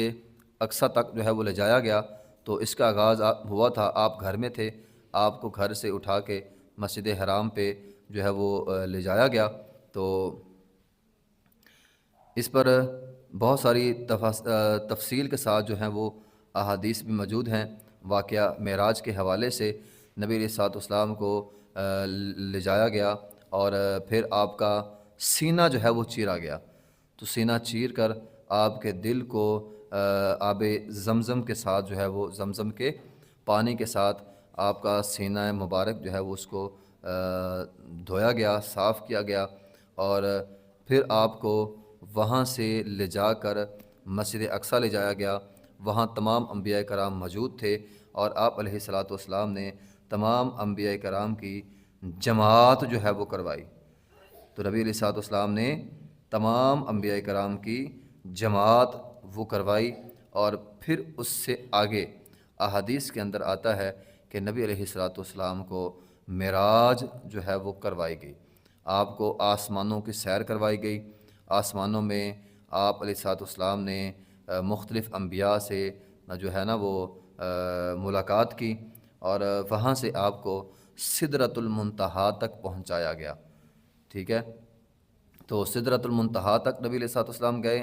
اقصیٰ تک جو ہے وہ لے جایا گیا۔ تو اس کا آغاز ہوا تھا، آپ گھر میں تھے، آپ کو گھر سے اٹھا کے مسجد حرام پہ جو ہے وہ لے جایا گیا۔ تو اس پر بہت ساری تفصیل کے ساتھ جو ہیں وہ احادیث بھی موجود ہیں۔ واقعہ معراج کے حوالے سے نبی علیہ الصلوۃ والسلام کو لے جایا گیا، اور پھر آپ کا سینہ جو ہے وہ چیرا گیا۔ تو سینہ چیر کر آپ کے دل کو آب زمزم کے ساتھ جو ہے وہ زمزم کے پانی کے ساتھ آپ کا سینہ مبارک جو ہے وہ اس کو دھویا گیا، صاف کیا گیا، اور پھر آپ کو وہاں سے لے جا کر مسجد اقصیٰ لے جایا گیا۔ وہاں تمام انبیاء کرام موجود تھے، اور آپ علیہ الصلوۃ والسلام نے تمام انبیاء کرام کی جماعت جو ہے وہ کروائی۔ تو نبی علیہ الصلوۃ والسلام نے تمام انبیاء کرام کی جماعت وہ کروائی، اور پھر اس سے آگے احادیث کے اندر آتا ہے کہ نبی علیہ الصلوۃ والسلام کو معراج جو ہے وہ کروائی گئی، آپ کو آسمانوں کی سیر کروائی گئی۔ آسمانوں میں آپ علیہ الصلوۃ والسلام نے مختلف انبیاء سے جو ہے نا وہ ملاقات کی، اور وہاں سے آپ کو سدرۃ المنتہا تک پہنچایا گیا، ٹھیک ہے۔ تو سدرۃ المنتہا تک نبی علیہ الصلوۃ والسلام گئے،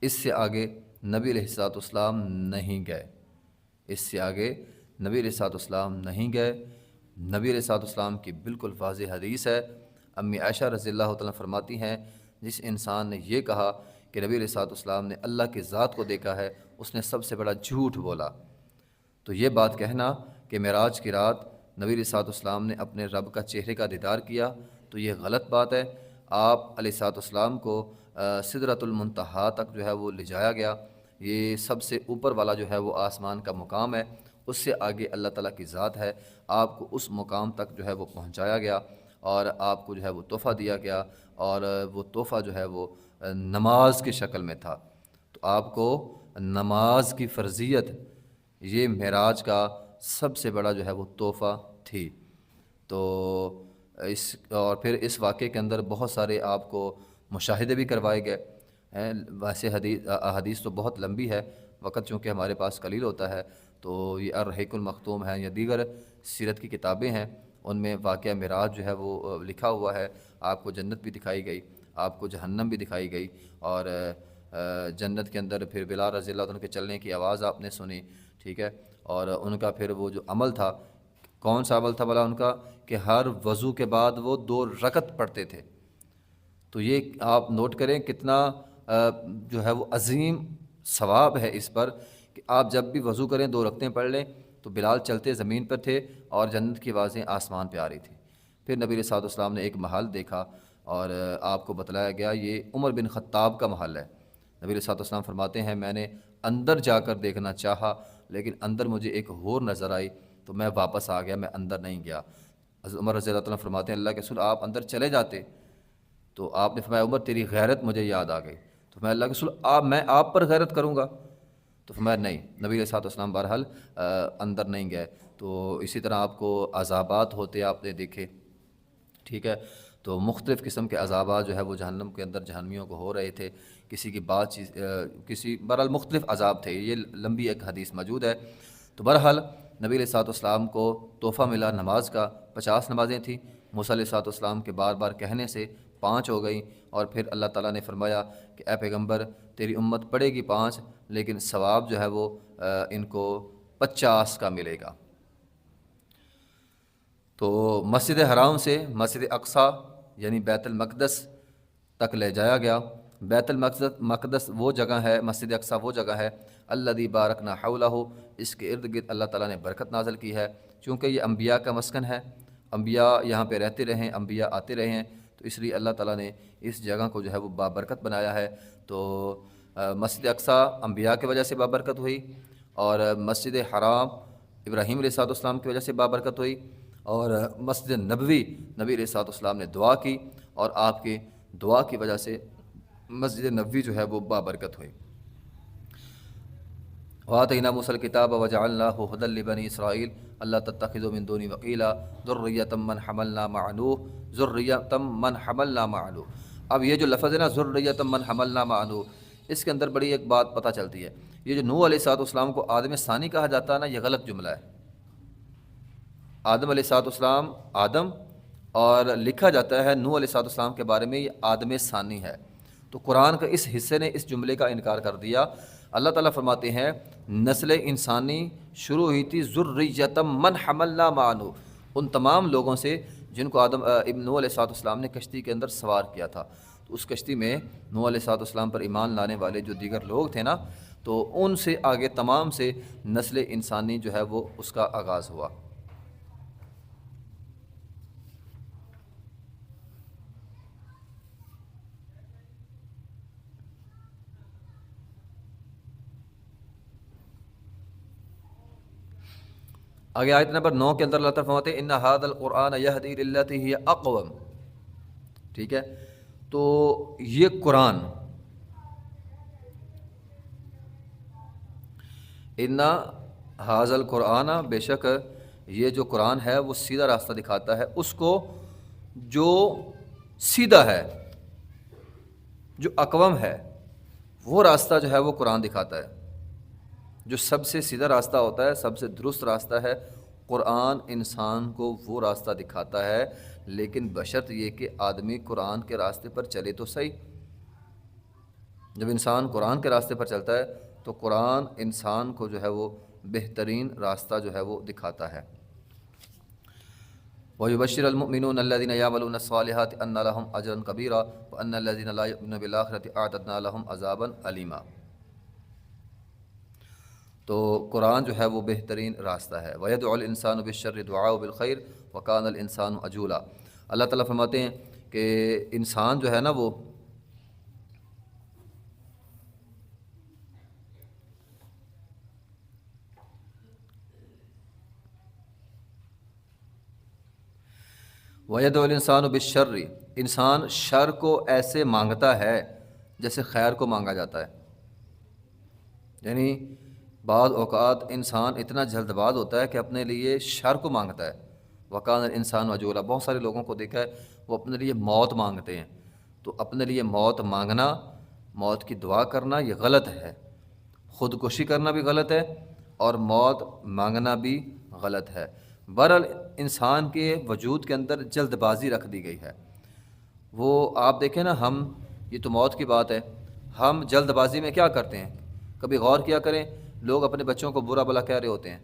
اس سے آگے نبی علیہ الصلوۃ والسلام نہیں گئے، اس سے آگے نبی علیہ الصلوۃ والسلام نہیں گئے۔ نبی علیہ الصلوۃ والسلام کی بالکل واضح حدیث ہے، امی عائشہ رضی اللہ تعالیٰ فرماتی ہیں جس انسان نے یہ کہا کہ نبی علیہ الصلوۃ والسلام نے اللہ کی ذات کو دیکھا ہے، اس نے سب سے بڑا جھوٹ بولا۔ تو یہ بات کہنا کہ معراج کی رات نبی علیہ الصلوۃ والسلام نے اپنے رب کا چہرے کا دیدار کیا، تو یہ غلط بات ہے۔ آپ علیہ الصلوۃ والسلام کو سدرۃ المنتہا تک جو ہے وہ لے جایا گیا، یہ سب سے اوپر والا جو ہے وہ آسمان کا مقام ہے، اس سے آگے اللہ تعالیٰ کی ذات ہے۔ آپ کو اس مقام تک جو ہے وہ پہنچایا گیا، اور آپ کو جو ہے وہ تحفہ دیا گیا، اور وہ تحفہ جو ہے وہ نماز کی شکل میں تھا۔ تو آپ کو نماز کی فرضیت یہ معراج کا سب سے بڑا جو ہے وہ تحفہ تھی۔ تو اور پھر اس واقعے کے اندر بہت سارے آپ کو مشاہدے بھی کروائے گئے ہیں۔ ویسے حدیث تو بہت لمبی ہے، وقت چونکہ ہمارے پاس قلیل ہوتا ہے، تو یہ الرحیق المختوم ہے یا دیگر سیرت کی کتابیں ہیں، ان میں واقعہ معراج جو ہے وہ لکھا ہوا ہے۔ آپ کو جنت بھی دکھائی گئی، آپ کو جہنم بھی دکھائی گئی، اور جنت کے اندر پھر بلال رضی اللہ عنہ کے چلنے کی آواز آپ نے سنی، ٹھیک ہے۔ اور ان کا پھر وہ جو عمل تھا، کون سا عمل تھا بھلا ان کا، کہ ہر وضو کے بعد وہ 2 رکعت پڑھتے تھے۔ تو یہ آپ نوٹ کریں کتنا جو ہے وہ عظیم ثواب ہے اس پر، کہ آپ جب بھی وضو کریں 2 رکعتیں پڑھ لیں۔ تو بلال چلتے زمین پر تھے اور جنت کی آوازیں آسمان پہ آ رہی تھیں۔ پھر نبی علیہ الصلوۃ والسلام نے ایک محل دیکھا اور آپ کو بتلایا گیا یہ عمر بن خطاب کا محل ہے۔ نبی علیہ الصلوۃ والسلام فرماتے ہیں میں نے اندر جا کر دیکھنا چاہا، لیکن اندر مجھے ایک ہور نظر آئی تو میں واپس آ گیا، میں اندر نہیں گیا۔ حضرت عمر رضی اللہ عنہ فرماتے ہیں اللہ کے رسول آپ اندر چلے جاتے، تو آپ نے فرمایا عمر تیری غیرت مجھے یاد آ گئی۔ تو میں اللہ کے رسول میں آپ پر غیرت کروں گا؟ تو فرمایا نہیں۔ نبی علیہ الصلوۃ والسلام بہرحال اندر نہیں گئے۔ تو اسی طرح آپ کو عذابات ہوتے آپ نے دیکھے، ٹھیک ہے۔ تو مختلف قسم کے عذابات جو ہے وہ جہنم کے اندر جہنمیوں کو ہو رہے تھے، کسی کی بات چیز کسی بہرحال مختلف عذاب تھے، یہ لمبی ایک حدیث موجود ہے۔ تو بہرحال نبی علیہ الصلوۃ والسلام کو تحفہ ملا نماز کا، 50 نمازیں تھیں، موسیٰ علیہ الصلوۃ والسلام کے بار بار کہنے سے 5 ہو گئیں، اور پھر اللہ تعالیٰ نے فرمایا کہ اے پیغمبر تیری امت پڑھے گی 5، لیکن ثواب جو ہے وہ ان کو 50 کا ملے گا۔ تو مسجد حرام سے مسجد اقصیٰ یعنی بیت المقدس تک لے جایا گیا۔ بیت المقدس وہ جگہ ہے، مسجد اقصیٰ وہ جگہ ہے الذی بارکنا حولہ، اس کے ارد گرد اللہ تعالیٰ نے برکت نازل کی ہے، چونکہ یہ انبیاء کا مسکن ہے، انبیاء یہاں پہ رہتے رہے ہیں، انبیاء آتے رہے ہیں، تو اس لیے اللہ تعالیٰ نے اس جگہ کو جو ہے وہ بابرکت بنایا ہے۔ تو مسجد اقصیٰ انبیاء کی وجہ سے بابرکت ہوئی، اور مسجد حرام ابراہیم علیہ الصلوۃ والسلام کی وجہ سے بابرکت ہوئی، اور مسجد نبوی نبی علیہ الصلوۃ والسلام نے دعا کی، اور آپ کی دعا کی وجہ سے مسجد نبوی جو ہے وہ بابرکت ہوئی۔ وَآتَيْنَا مُوسَى الْكِتَابَ وَجَعَلْنَاهُ هُدًى لِبَنِي إِسْرَائِيلَ أَلَّا تَتَّخِذُوا مِن دُونِي وَكِيلًا ذُرِّيَّةً مَّنْ حَمَلْنَا مَعَ نُوحٍ ذُرِّيَّةً مَّنْ حَمَلْنَا مَعَ نُوحٍ۔ اب یہ جو لفظ ہے نا ذُرِّيَّةً مَّنْ حَمَلْنَا مَعَ نُوحٍ، اس کے اندر بڑی ایک بات پتہ چلتی ہے۔ یہ جو نوح علیہ الصلوۃ والسلام کو آدم ثانی کہا جاتا ہے نا، یہ غلط جملہ ہے۔ آدم علیہ الصلوۃ والسلام آدم، اور لکھا جاتا ہے نوح علیہ الصلوۃ والسلام کے بارے میں یہ آدم ثانی ہے۔ تو قرآن کا اس حصے نے اس جملے کا انکار کر دیا۔ اللہ تعالیٰ فرماتے ہیں نسل انسانی شروع ہوئی تھی ذریۃ من حملنا مع نوح، ان تمام لوگوں سے جن کو آدم ابن نوح علیہ الصلوۃ والسلام نے کشتی کے اندر سوار کیا تھا۔ تو اس کشتی میں نوح علیہ الصلوۃ والسلام پر ایمان لانے والے جو دیگر لوگ تھے نا، تو ان سے آگے تمام سے نسل انسانی جو ہے وہ اس کا آغاز ہوا۔ آگے آیت نمبر 9 کے اندر اللہ تعالیٰ فرماتے ہیں ان ھذا القرآن یہدی للتی ہی اقوم، ٹھیک ہے۔ تو یہ قرآن ان ھذا القرآن، بے شک یہ جو قرآن ہے وہ سیدھا راستہ دکھاتا ہے اس کو جو سیدھا ہے، جو اقوم ہے، وہ راستہ جو ہے وہ قرآن دکھاتا ہے۔ جو سب سے سیدھا راستہ ہوتا ہے، سب سے درست راستہ ہے، قرآن انسان کو وہ راستہ دکھاتا ہے، لیکن بشرط یہ کہ آدمی قرآن کے راستے پر چلے تو صحیح۔ جب انسان قرآن کے راستے پر چلتا ہے تو قرآن انسان کو جو ہے وہ بہترین راستہ جو ہے وہ دکھاتا ہے۔ وَيُبَشِّرُ الْمُؤْمِنُونَ الَّذِينَ يَعْمَلُونَ الصَّالِحَاتِ أَنَّ لَهُمْ أَجْرًا كَبِيرًا وَأَنَّ الَّذِينَ لَا يُؤْمِنُونَ بِالْآخِرَةِ أَعْتَدْنَا لَهُمْ عَذَابًا أَلِيمًا۔ تو قرآن جو ہے وہ بہترین راستہ ہے۔ وَيَدْعُ الْإِنسَانُ بِالشَّرِّ دُعَاءُهُ بِالْخَيْرِ وَكَانَ الْإِنسَانُ عَجُولًا۔ اللہ تعالیٰ فرماتے ہیں کہ انسان جو ہے نا وہ وَيَدْعُ الْإِنسَانُ بِالشَّرِّ، انسان شر کو ایسے مانگتا ہے جیسے خیر کو مانگا جاتا ہے۔ یعنی بعض اوقات انسان اتنا جلد باز ہوتا ہے کہ اپنے لیے شر کو مانگتا ہے۔ وکان الانسان عجولا، بہت سارے لوگوں کو دیکھا ہے وہ اپنے لیے موت مانگتے ہیں۔ تو اپنے لیے موت مانگنا، موت کی دعا کرنا یہ غلط ہے، خودکشی کرنا بھی غلط ہے اور موت مانگنا بھی غلط ہے۔ بہرحال انسان کے وجود کے اندر جلد بازی رکھ دی گئی ہے۔ وہ آپ دیکھیں نا، ہم یہ تو موت کی بات ہے، ہم جلد بازی میں کیا کرتے ہیں؟ کبھی غور کیا کریں، لوگ اپنے بچوں کو برا بھلا کہہ رہے ہوتے ہیں،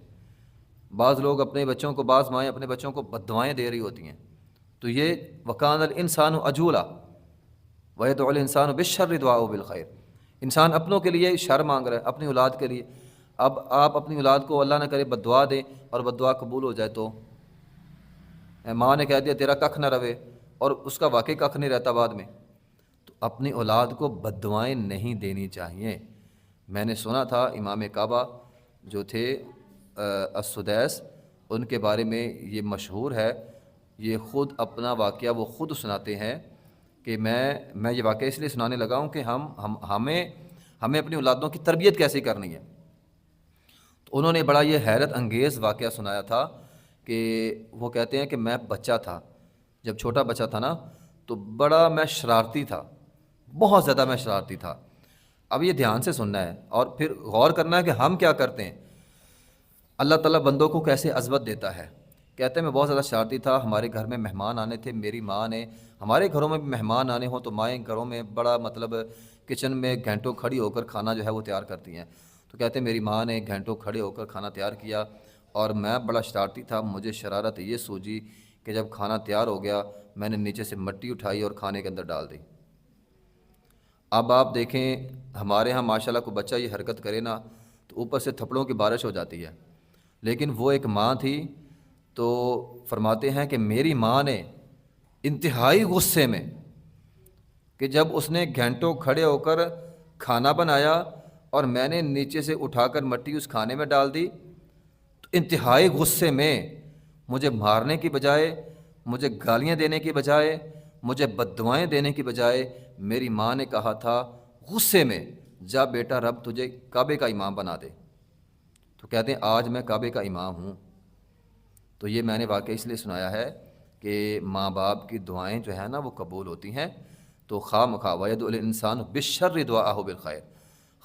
بعض لوگ اپنے بچوں کو، بعض مائیں اپنے بچوں کو بددعائیں دے رہی ہوتی ہیں۔ تو یہ وکان الانسان عجولا ویدعو الانسان بالشر دعاء بالخیر، انسان اپنوں کے لیے شر مانگ رہا ہے، اپنی اولاد کے لیے۔ اب آپ اپنی اولاد کو اللہ نہ کرے بددعا دیں اور بددعا قبول ہو جائے تو ماں نے کہہ دیا تیرا ککھ نہ رہے اور اس کا واقعی ککھ نہیں رہتا بعد میں، تو اپنی اولاد کو بددعائیں نہیں دینی چاہیے۔ میں نے سنا تھا امام کعبہ جو تھے السدیس، ان کے بارے میں یہ مشہور ہے، یہ خود اپنا واقعہ وہ خود سناتے ہیں کہ میں یہ واقعہ اس لیے سنانے لگا ہوں کہ ہمیں اپنی اولادوں کی تربیت کیسے کرنی ہے۔ تو انہوں نے بڑا یہ حیرت انگیز واقعہ سنایا تھا کہ وہ کہتے ہیں کہ میں بچہ تھا، جب چھوٹا بچہ تھا نا تو بڑا میں شرارتی تھا، بہت زیادہ میں شرارتی تھا۔ اب یہ دھیان سے سننا ہے اور پھر غور کرنا ہے کہ ہم کیا کرتے ہیں، اللہ تعالیٰ بندوں کو کیسے عظمت دیتا ہے۔ کہتے ہیں میں بہت زیادہ شرارتی تھا، ہمارے گھر میں مہمان آنے تھے، میری ماں نے، ہمارے گھروں میں بھی مہمان آنے ہوں تو مائیں گھروں میں بڑا کچن میں گھنٹوں کھڑی ہو کر کھانا جو ہے وہ تیار کرتی ہیں۔ تو کہتے ہیں میری ماں نے گھنٹوں کھڑے ہو کر کھانا تیار کیا اور میں بڑا شرارتی تھا، مجھے شرارت یہ سوجی کہ جب کھانا تیار ہو گیا میں نے نیچے سے مٹی اٹھائی اور کھانے کے اندر ڈال دی۔ اب آپ دیکھیں ہمارے ہاں ماشاءاللہ کو بچہ یہ حرکت کرے نا تو اوپر سے تھپڑوں کی بارش ہو جاتی ہے، لیکن وہ ایک ماں تھی تو فرماتے ہیں کہ میری ماں نے انتہائی غصے میں کہ جب اس نے گھنٹوں کھڑے ہو کر کھانا بنایا اور میں نے نیچے سے اٹھا کر مٹی اس کھانے میں ڈال دی، تو انتہائی غصے میں مجھے مارنے کی بجائے، مجھے گالیاں دینے کی بجائے، مجھے بددعائیں دینے کی بجائے میری ماں نے کہا تھا غصے میں، جا بیٹا رب تجھے کعبے کا امام بنا دے۔ تو کہتے ہیں آج میں کعبے کا امام ہوں۔ تو یہ میں نے واقعہ اس لیے سنایا ہے کہ ماں باپ کی دعائیں جو ہے نا وہ قبول ہوتی ہیں۔ تو خواہ مخواہ ویدعو الانسان بالشر دعاءہ بالخیر،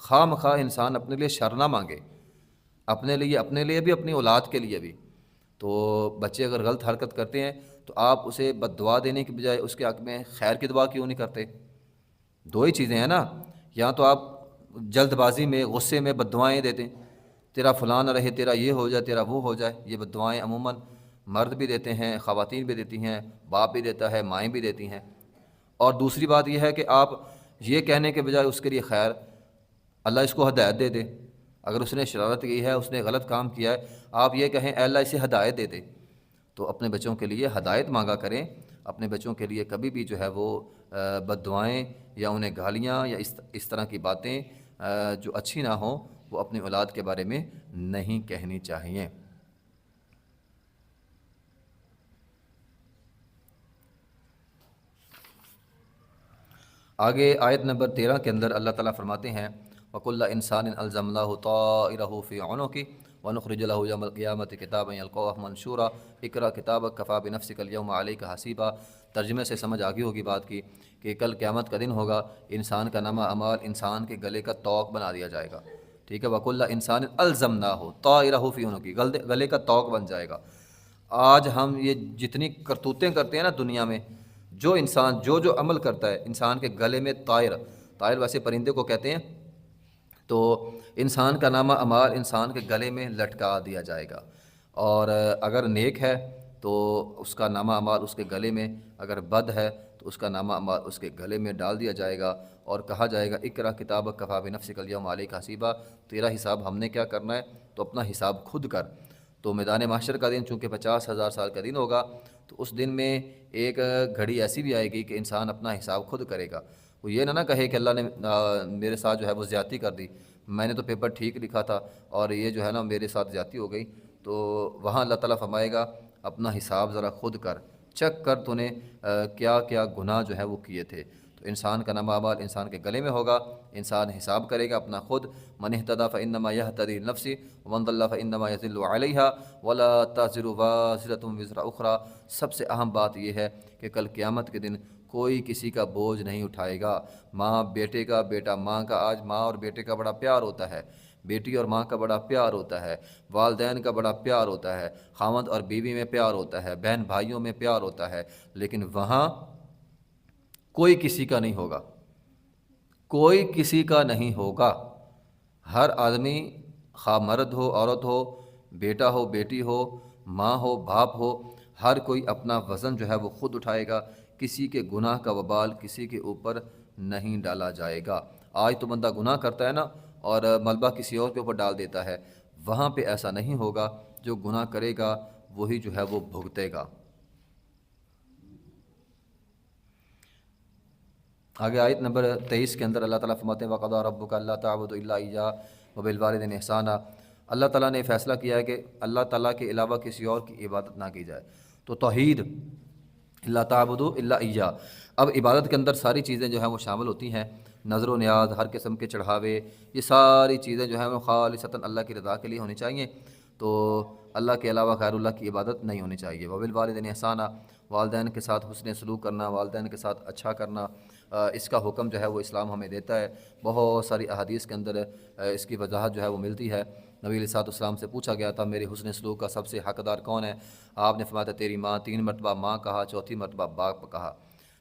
خواہ مخواہ انسان اپنے لیے شر نہ مانگے، اپنے لیے بھی، اپنی اولاد کے لیے بھی۔ تو بچے اگر غلط حرکت کرتے ہیں تو آپ اسے بد دعا دینے کی بجائے اس کے حق میں خیر کی دعا کیوں نہیں کرتے؟ دو ہی چیزیں ہیں نا، یا تو آپ جلد بازی میں غصے میں بد دعائیں دیتے ہیں، تیرا فلاں نہ رہے، تیرا یہ ہو جائے، تیرا وہ ہو جائے۔ یہ بد دعائیں عموماً مرد بھی دیتے ہیں، خواتین بھی دیتی ہیں، باپ بھی دیتا ہے، مائیں بھی دیتی ہیں۔ اور دوسری بات یہ ہے کہ آپ یہ کہنے کے بجائے اس کے لیے خیر، اللہ اس کو ہدایت دے دے، اگر اس نے شرارت کی ہے، اس نے غلط کام کیا ہے، آپ یہ کہیں اے اللہ اسے ہدایت دے دے۔ تو اپنے بچوں کے لیے ہدایت مانگا کریں، اپنے بچوں کے لیے کبھی بھی جو ہے وہ بد دعائیں یا انہیں گالیاں یا اس طرح کی باتیں جو اچھی نہ ہوں وہ اپنی اولاد کے بارے میں نہیں کہنی چاہیے۔ آگے آیت نمبر 13 کے اندر اللہ تعالیٰ فرماتے ہیں وَكُلَّ إِنسَانٍ أَلْزَمْنَاهُ طَائِرَهُ فِي عُنُقِهِ وَنُخْرِجُ لَهُ يَوْمَ الْقِيَامَةِ كِتَابًا يَلْقَاهُ مَنشُورًا اقرأ كِتَابَكَ كَفَىٰ بِنَفْسِكَ الْيَوْمَ عَلَيْكَ حَسِيبًا۔ ترجمے سے سمجھ آگی ہوگی بات کی کہ کل قیامت کا دن ہوگا، انسان کا نامہ اعمال انسان کے گلے کا توق بنا دیا جائے گا، ٹھیک ہے، وَكُلَّ إِنسَانٍ أَلْزَمْنَاهُ طَائِرَهُ فِي عُنُقِهِ، گلے کا توق بن جائے گا۔ آج ہم یہ جتنی کرتوتیں کرتے ہیں نا دنیا میں، جو انسان جو عمل کرتا ہے انسان کے گلے میں طائر ویسے پرندے کو کہتے ہیں، تو انسان کا نامہ اعمال انسان کے گلے میں لٹکا دیا جائے گا، اور اگر نیک ہے تو اس کا نامہ اعمال اس کے گلے میں، اگر بد ہے تو اس کا نامہ اعمال اس کے گلے میں ڈال دیا جائے گا، اور کہا جائے گا اقرأ کتابک کفیٰ بنفسک اليوم علیک حسیبا، تیرا حساب ہم نے کیا کرنا ہے، تو اپنا حساب خود کر۔ تو میدان محشر کا دن چونکہ 50,000 سال کا دن ہوگا، تو اس دن میں ایک گھڑی ایسی بھی آئے گی کہ انسان اپنا حساب خود کرے گا۔ وہ یہ نہ کہے کہ اللہ نے میرے ساتھ جو ہے وہ زیادتی کر دی، میں نے تو پیپر ٹھیک لکھا تھا اور یہ جو ہے نا میرے ساتھ زیادتی ہو گئی۔ تو وہاں اللہ تعالیٰ فرمائے گا اپنا حساب ذرا خود کر، چیک کر تو نے کیا کیا گناہ جو ہے وہ کیے تھے۔ تو انسان کا نامہ اعمال انسان کے گلے میں ہوگا، انسان حساب کرے گا اپنا خود۔ من اہتدی فانما یہتدی لنفسہ ومن ضل فانما یضل علیہا ولا تزر وازرۃ وزر اخری۔ سب سے اہم بات یہ ہے کہ کل قیامت کے دن کوئی کسی کا بوجھ نہیں اٹھائے گا۔ ماں بیٹے کا، بیٹا ماں کا، آج ماں اور بیٹے کا بڑا پیار ہوتا ہے، بیٹی اور ماں کا بڑا پیار ہوتا ہے، والدین کا بڑا پیار ہوتا ہے، خاوند اور بیوی میں پیار ہوتا ہے، بہن بھائیوں میں پیار ہوتا ہے، لیکن وہاں کوئی کسی کا نہیں ہوگا، کوئی کسی کا نہیں ہوگا۔ ہر آدمی، خواہ مرد ہو عورت ہو، بیٹا ہو بیٹی ہو، ماں ہو باپ ہو، ہر کوئی اپنا وزن جو ہے وہ خود اٹھائے گا۔ کسی کے گناہ کا وبال کسی کے اوپر نہیں ڈالا جائے گا۔ آج تو بندہ گناہ کرتا ہے نا اور ملبہ کسی اور کے اوپر ڈال دیتا ہے، وہاں پہ ایسا نہیں ہوگا۔ جو گناہ کرے گا وہی جو ہے وہ بھگتے گا۔ آگے آیت نمبر 23 کے اندر اللہ تعالیٰ فرماتے ہیں وَقَضَىٰ رَبُّكَ أَلَّا تَعْبُدُوا إِلَّا إِيَّاهُ وَبِالْوَالِدَيْنِ إِحْسَانًا۔ اللہ تعالیٰ نے فیصلہ کیا ہے کہ اللہ تعالیٰ کے علاوہ کسی اور کی عبادت نہ کی جائے، تو توحید، الا تعبدوا الا ایاہ۔ اب عبادت کے اندر ساری چیزیں جو ہیں وہ شامل ہوتی ہیں، نظر و نیاز، ہر قسم کے چڑھاوے، یہ ساری چیزیں جو ہیں وہ خالصتاً اللہ کی رضا کے لیے ہونی چاہیے، تو اللہ کے علاوہ غیر اللہ کی عبادت نہیں ہونی چاہیے۔ وبالوالدین احسانا، والدین کے ساتھ حسن سلوک کرنا، والدین کے ساتھ اچھا کرنا، اس کا حکم جو ہے وہ اسلام ہمیں دیتا ہے۔ بہت ساری احادیث کے اندر اس کی وضاحت جو ہے وہ ملتی ہے۔ نبی علیہ السلام سے پوچھا گیا تھا میرے حسن سلوک کا سب سے حقدار کون ہے؟ آپ نے فرمایا تیری ماں، 3 مرتبہ ماں کہا، چوتھی مرتبہ باپ کہا،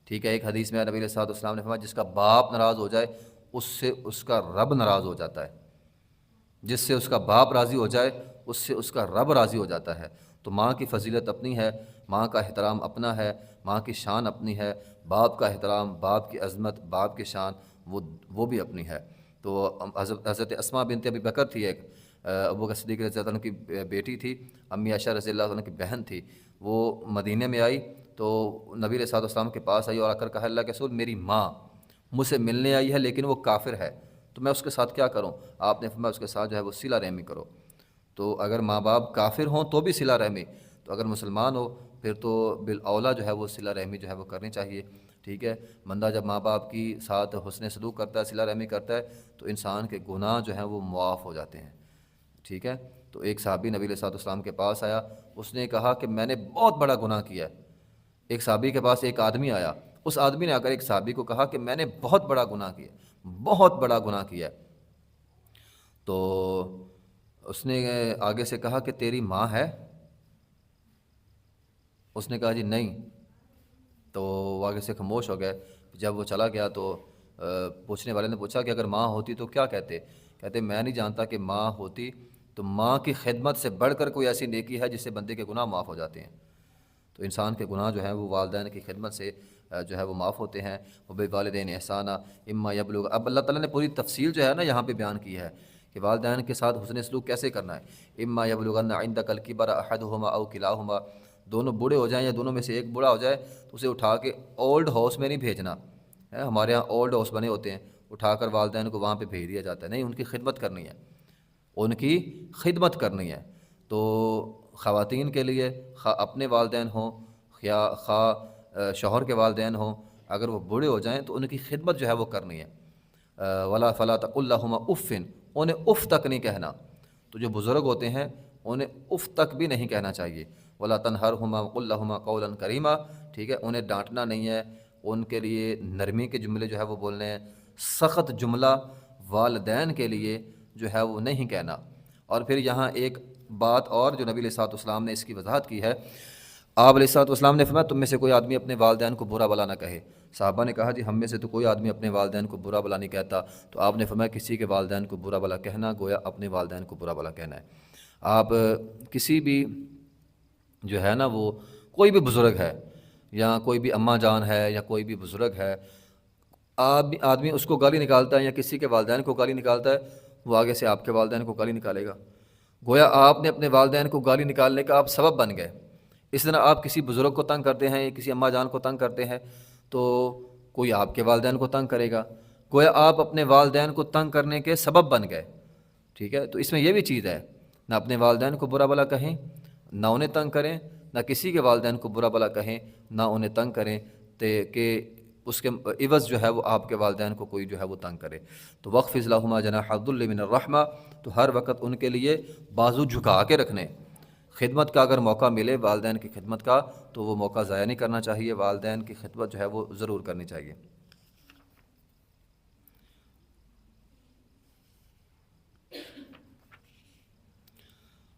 ٹھیک ہے۔ ایک حدیث میں نبی علیہ السلام نے فرمایا جس کا باپ ناراض ہو جائے اس سے اس کا رب ناراض ہو جاتا ہے، جس سے اس کا باپ راضی ہو جائے اس سے اس کا رب راضی ہو جاتا ہے۔ تو ماں کی فضیلت اپنی ہے، ماں کا احترام اپنا ہے، ماں کی شان اپنی ہے، باپ کا احترام، باپ کی عظمت، باپ کی شان وہ بھی اپنی ہے۔ تو حضرت اسماء بنت ابی بکر تھی، ایک ابو بکر صدیق رضی اللہ عنہ کی بیٹی تھی، امی عائشہ رضی اللہ عنہ کی بہن تھی۔ وہ مدینے میں آئی تو نبی علیہ السلام کے پاس آئی اور آ کر کہا اللہ کے رسول میری ماں مجھ سے ملنے آئی ہے لیکن وہ کافر ہے، تو میں اس کے ساتھ کیا کروں؟ آپ نے فرمایا اس کے ساتھ جو ہے وہ صلہ رحمی کرو۔ تو اگر ماں باپ کافر ہوں تو بھی صلہ رحمی، تو اگر مسلمان ہو پھر تو بالاولیٰ جو ہے وہ صلہ رحمی جو ہے وہ کرنی چاہیے، ٹھیک ہے۔ بندہ جب ماں باپ کی ساتھ حسن سلوک کرتا ہے، صلہ رحمی کرتا ہے، تو انسان کے گناہ جو ہیں وہ معاف ہو جاتے ہیں، ٹھیک ہے۔ تو ایک صحابی نبی علیہ السلام کے پاس آیا، اس نے کہا کہ میں نے بہت بڑا گناہ کیا ہے۔ ایک صحابی کے پاس ایک آدمی آیا، اس آدمی نے آ کر ایک صحابی کو کہا کہ میں نے بہت بڑا گناہ کیا، بہت بڑا گناہ کیا ہے۔ تو اس نے آگے سے کہا کہ تیری ماں ہے؟ اس نے کہا جی نہیں۔ تو وہ آگے سے خاموش ہو گئے۔ جب وہ چلا گیا تو پوچھنے والے نے پوچھا کہ اگر ماں ہوتی تو کیا کہتے میں نہیں جانتا کہ ماں ہوتی تو ماں کی خدمت سے بڑھ کر کوئی ایسی نیکی ہے جس سے بندے کے گناہ معاف ہو جاتے ہیں۔ تو انسان کے گناہ جو ہیں وہ والدین کی خدمت سے جو ہے وہ معاف ہوتے ہیں۔ وبالوالدین احسانا اما یبلغ، اب اللہ تعالیٰ نے پوری تفصیل جو ہے نا یہاں پہ بیان کی ہے کہ والدین کے ساتھ حسن سلوک کیسے کرنا ہے۔ اما یبلغن عندک الکبر احدہما او کلاہما، دونوں بوڑھے ہو جائیں یا دونوں میں سے ایک بوڑھا ہو جائے تو اسے اٹھا کے اولڈ ہاؤس میں نہیں بھیجنا ہے، ہمارے ہاں اولڈ ہاؤس بنے ہوتے ہیں، اٹھا کر والدین کو وہاں پہ بھیج دیا جاتا ہے، نہیں، ان کی خدمت کرنی ہے، ان کی خدمت کرنی ہے۔ تو خواتین کے لیے خواہ اپنے والدین ہوں یا خواہ شوہر کے والدین ہوں، اگر وہ بوڑھے ہو جائیں تو ان کی خدمت جو ہے وہ کرنی ہے۔ ولا فلا تقل لہما اف، انہیں اف تک نہیں کہنا۔ تو جو بزرگ ہوتے ہیں انہیں اف تک بھی نہیں کہنا چاہیے۔ ولا تنہرہما وقل لہما قولا کریما، ٹھیک ہے، انہیں ڈانٹنا نہیں ہے، ان کے لیے نرمی کے جملے جو ہے وہ بولنے ہیں، سخت جملہ والدین کے لیے جو ہے وہ نہیں کہنا۔ اور پھر یہاں ایک بات اور جو نبی علیہ السلام نے اس کی وضاحت کی ہے، آپ علیہ السلام نے فرمایا تم میں سے کوئی آدمی اپنے والدین کو برا بلا نہ کہے۔ صحابہ نے کہا جی ہم میں سے تو کوئی آدمی اپنے والدین کو برا بلا نہیں کہتا، تو آپ نے فرمایا کسی کے والدین کو برا بلا کہنا گویا اپنے والدین کو برا بلا کہنا ہے۔ آپ کسی بھی جو ہے نا وہ کوئی بھی بزرگ ہے یا کوئی بھی اماں جان ہے یا کوئی بھی بزرگ ہے، آدمی اس کو گالی نکالتا ہے یا کسی کے والدین کو گالی نکالتا ہے، وہ آگے سے آپ کے والدین کو گالی نکالے گا، گویا آپ نے اپنے والدین کو گالی نکالنے کا آپ سبب بن گئے۔ اس طرح آپ کسی بزرگ کو تنگ کرتے ہیں یا کسی اماں جان کو تنگ کرتے ہیں تو کوئی آپ کے والدین کو تنگ کرے گا، گویا آپ اپنے والدین کو تنگ کرنے کے سبب بن گئے، ٹھیک ہے۔ تو اس میں یہ بھی چیز ہے، نہ اپنے والدین کو برا بلا کہیں، نہ انہیں تنگ کریں، نہ کسی کے والدین کو برا بلا کہیں، نہ انہیں تنگ کریں، کہ اس کے عوض جو ہے وہ آپ کے والدین کو کوئی جو ہے وہ تنگ کرے۔ تو وَاخْفِضْ لَهُمَا جَنَاحَ الذُّلِّ مِنَ الرَّحْمَةِ، تو ہر وقت ان کے لیے بازو جھکا کے رکھنے۔ خدمت کا اگر موقع ملے والدین کی خدمت کا تو وہ موقع ضائع نہیں کرنا چاہیے، والدین کی خدمت جو ہے وہ ضرور کرنی چاہیے۔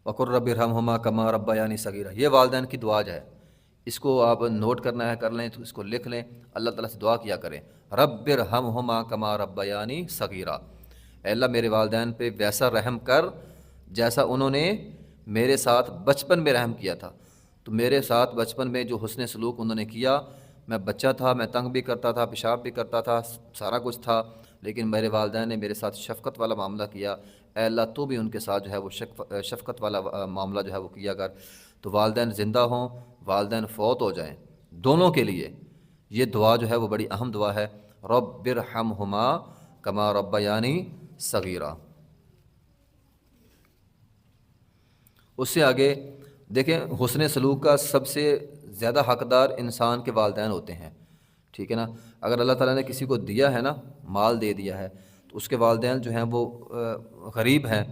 وَقُلْ رَبِّ ارْحَمْهُمَا كَمَا رَبَّيَانِي صَغِيرًا، یہ والدین کی دعا جو ہے، اس کو آپ نوٹ کرنا ہے، کر لیں تو اس کو لکھ لیں، اللہ تعالیٰ سے دعا کیا کریں، رب ارحمہما کما ربیانی صغیرا، اے اللہ میرے والدین پہ ویسا رحم کر جیسا انہوں نے میرے ساتھ بچپن میں رحم کیا تھا۔ تو میرے ساتھ بچپن میں جو حسن سلوک انہوں نے کیا، میں بچہ تھا، میں تنگ بھی کرتا تھا، پیشاب بھی کرتا تھا، سارا کچھ تھا، لیکن میرے والدین نے میرے ساتھ شفقت والا معاملہ کیا، اے اللہ تو بھی ان کے ساتھ جو ہے وہ شفقت والا معاملہ جو ہے وہ کیا کر۔ تو والدین زندہ ہوں، والدین فوت ہو جائیں، دونوں کے لیے یہ دعا جو ہے وہ بڑی اہم دعا ہے، رب ارحمہما کما ربیانی صغیرا۔ اس سے آگے دیکھیں، حسن سلوک کا سب سے زیادہ حقدار انسان کے والدین ہوتے ہیں، ٹھیک ہے نا۔ اگر اللہ تعالیٰ نے کسی کو دیا ہے نا، مال دے دیا ہے، تو اس کے والدین جو ہیں وہ غریب ہیں،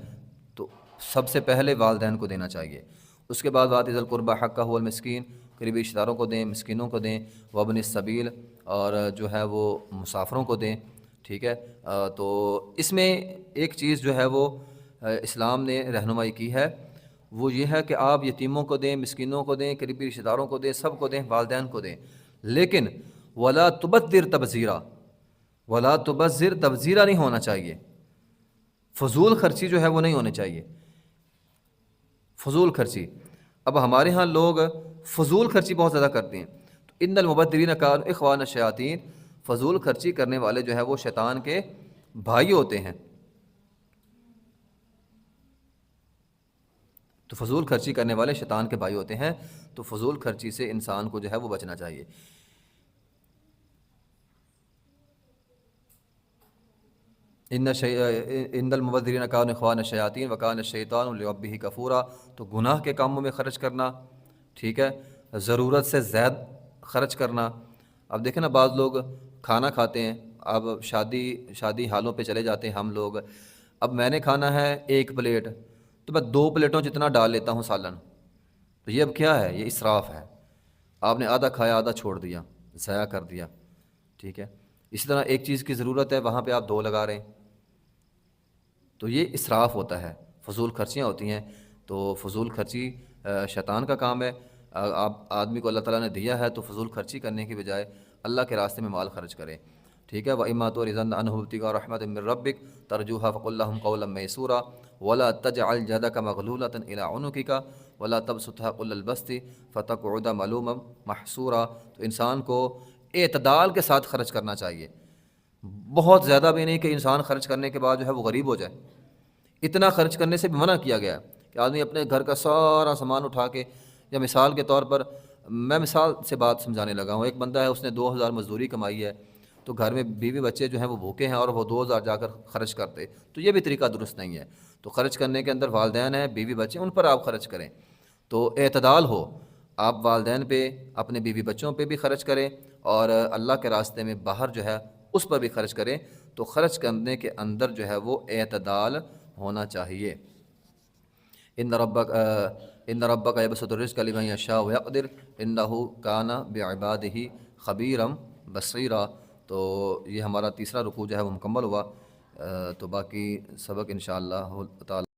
تو سب سے پہلے والدین کو دینا چاہیے۔ اس کے بعد وآتِ ذی القربیٰ حقہ المسکین، قریبی رشتہ داروں کو دیں، مسکینوں کو دیں، وابن السبیل، اور جو ہے وہ مسافروں کو دیں، ٹھیک ہے۔ تو اس میں ایک چیز جو ہے وہ اسلام نے رہنمائی کی ہے، وہ یہ ہے کہ آپ یتیموں کو دیں، مسکینوں کو دیں، قریبی رشتہ داروں کو دیں، سب کو دیں، والدین کو دیں، لیکن ولا تبذر تبذیرا، ولا تبذر تبذیرا نہیں ہونا چاہیے، فضول خرچی جو ہے وہ نہیں ہونی چاہیے، فضول خرچی۔ اب ہمارے ہاں لوگ فضول خرچی بہت زیادہ کرتے ہیں، تو ان المبذرین کانوا اخوان الشیاطین، فضول خرچی کرنے والے جو ہے وہ شیطان کے بھائی ہوتے ہیں۔ تو فضول خرچی کرنے والے شیطان کے بھائی ہوتے ہیں، تو فضول خرچی سے انسان کو جو ہے وہ بچنا چاہیے۔ ان المبذرین کانوا اخوان الشیاطین وکان الشیطان لربہ کفورا، تو گناہ کے کاموں میں خرچ کرنا، ٹھیک ہے، ضرورت سے زائد خرچ کرنا۔ اب دیکھیں نا، بعض لوگ کھانا کھاتے ہیں، اب شادی حالوں پہ چلے جاتے ہیں ہم لوگ، اب میں نے کھانا ہے 1 پلیٹ، تو میں 2 پلیٹوں جتنا ڈال لیتا ہوں سالن، تو یہ اب کیا ہے؟ یہ اسراف ہے۔ آپ نے آدھا کھایا، آدھا چھوڑ دیا، ضائع کر دیا، ٹھیک ہے۔ اسی طرح ایک چیز کی ضرورت ہے، وہاں پہ آپ 2 لگا رہے ہیں، تو یہ اسراف ہوتا ہے، فضول خرچیاں ہوتی ہیں۔ تو فضول خرچی شیطان کا کام ہے۔ آپ آدمی کو اللہ تعالیٰ نے دیا ہے تو فضول خرچی کرنے کی بجائے اللہ کے راستے میں مال خرچ کرے، ٹھیک ہے۔ وَإِمَّا تُعْرِضَنَّ عَنْهُمُ ابْتِغَاءَ رَحْمَةٍ مِّن رَّبِّكَ تَرْجُوهَا فَقُل لَّهُمْ قَوْلًا مَّيْسُورًا وَلَا تَجْعَلْ يَدَكَ مَغْلُولَةً إِلَىٰ عُنُقِكَ وَلَا تَبْسُطْهَا كُلَّ الْبَسْطِ فَتَقْعُدَ مَلُومًا مَّحْسُورًا۔ تو انسان کو اعتدال کے ساتھ خرچ کرنا چاہیے، بہت زیادہ بھی نہیں کہ انسان خرچ کرنے کے بعد جو ہے وہ غریب ہو جائے۔ اتنا خرچ کرنے سے بھی منع کیا گیا ہے کہ آدمی اپنے گھر کا سارا سامان اٹھا کے، یا مثال کے طور پر میں مثال سے بات سمجھانے لگا ہوں، ایک بندہ ہے، اس نے 2000 مزدوری کمائی ہے، تو گھر میں بیوی بچے جو ہیں وہ بھوکے ہیں اور وہ 2000 جا کر خرچ کرتے، تو یہ بھی طریقہ درست نہیں ہے۔ تو خرچ کرنے کے اندر والدین ہیں، بیوی بچے، ان پر آپ خرچ کریں، تو اعتدال ہو، آپ والدین پہ، اپنے بیوی بچوں پہ بھی خرچ کریں، اور اللہ کے راستے میں باہر جو ہے اس پر بھی خرچ کریں۔ تو خرچ کرنے کے اندر جو ہے وہ اعتدال ہونا چاہیے۔ ان ربک یبسط الرزق لمن یشاء ویقدر انہ کان بعبادہ خبیرا بصیرا۔ تو یہ ہمارا تیسرا رکوع جو ہے وہ مکمل ہوا، تو باقی سبق انشاءاللہ تعالی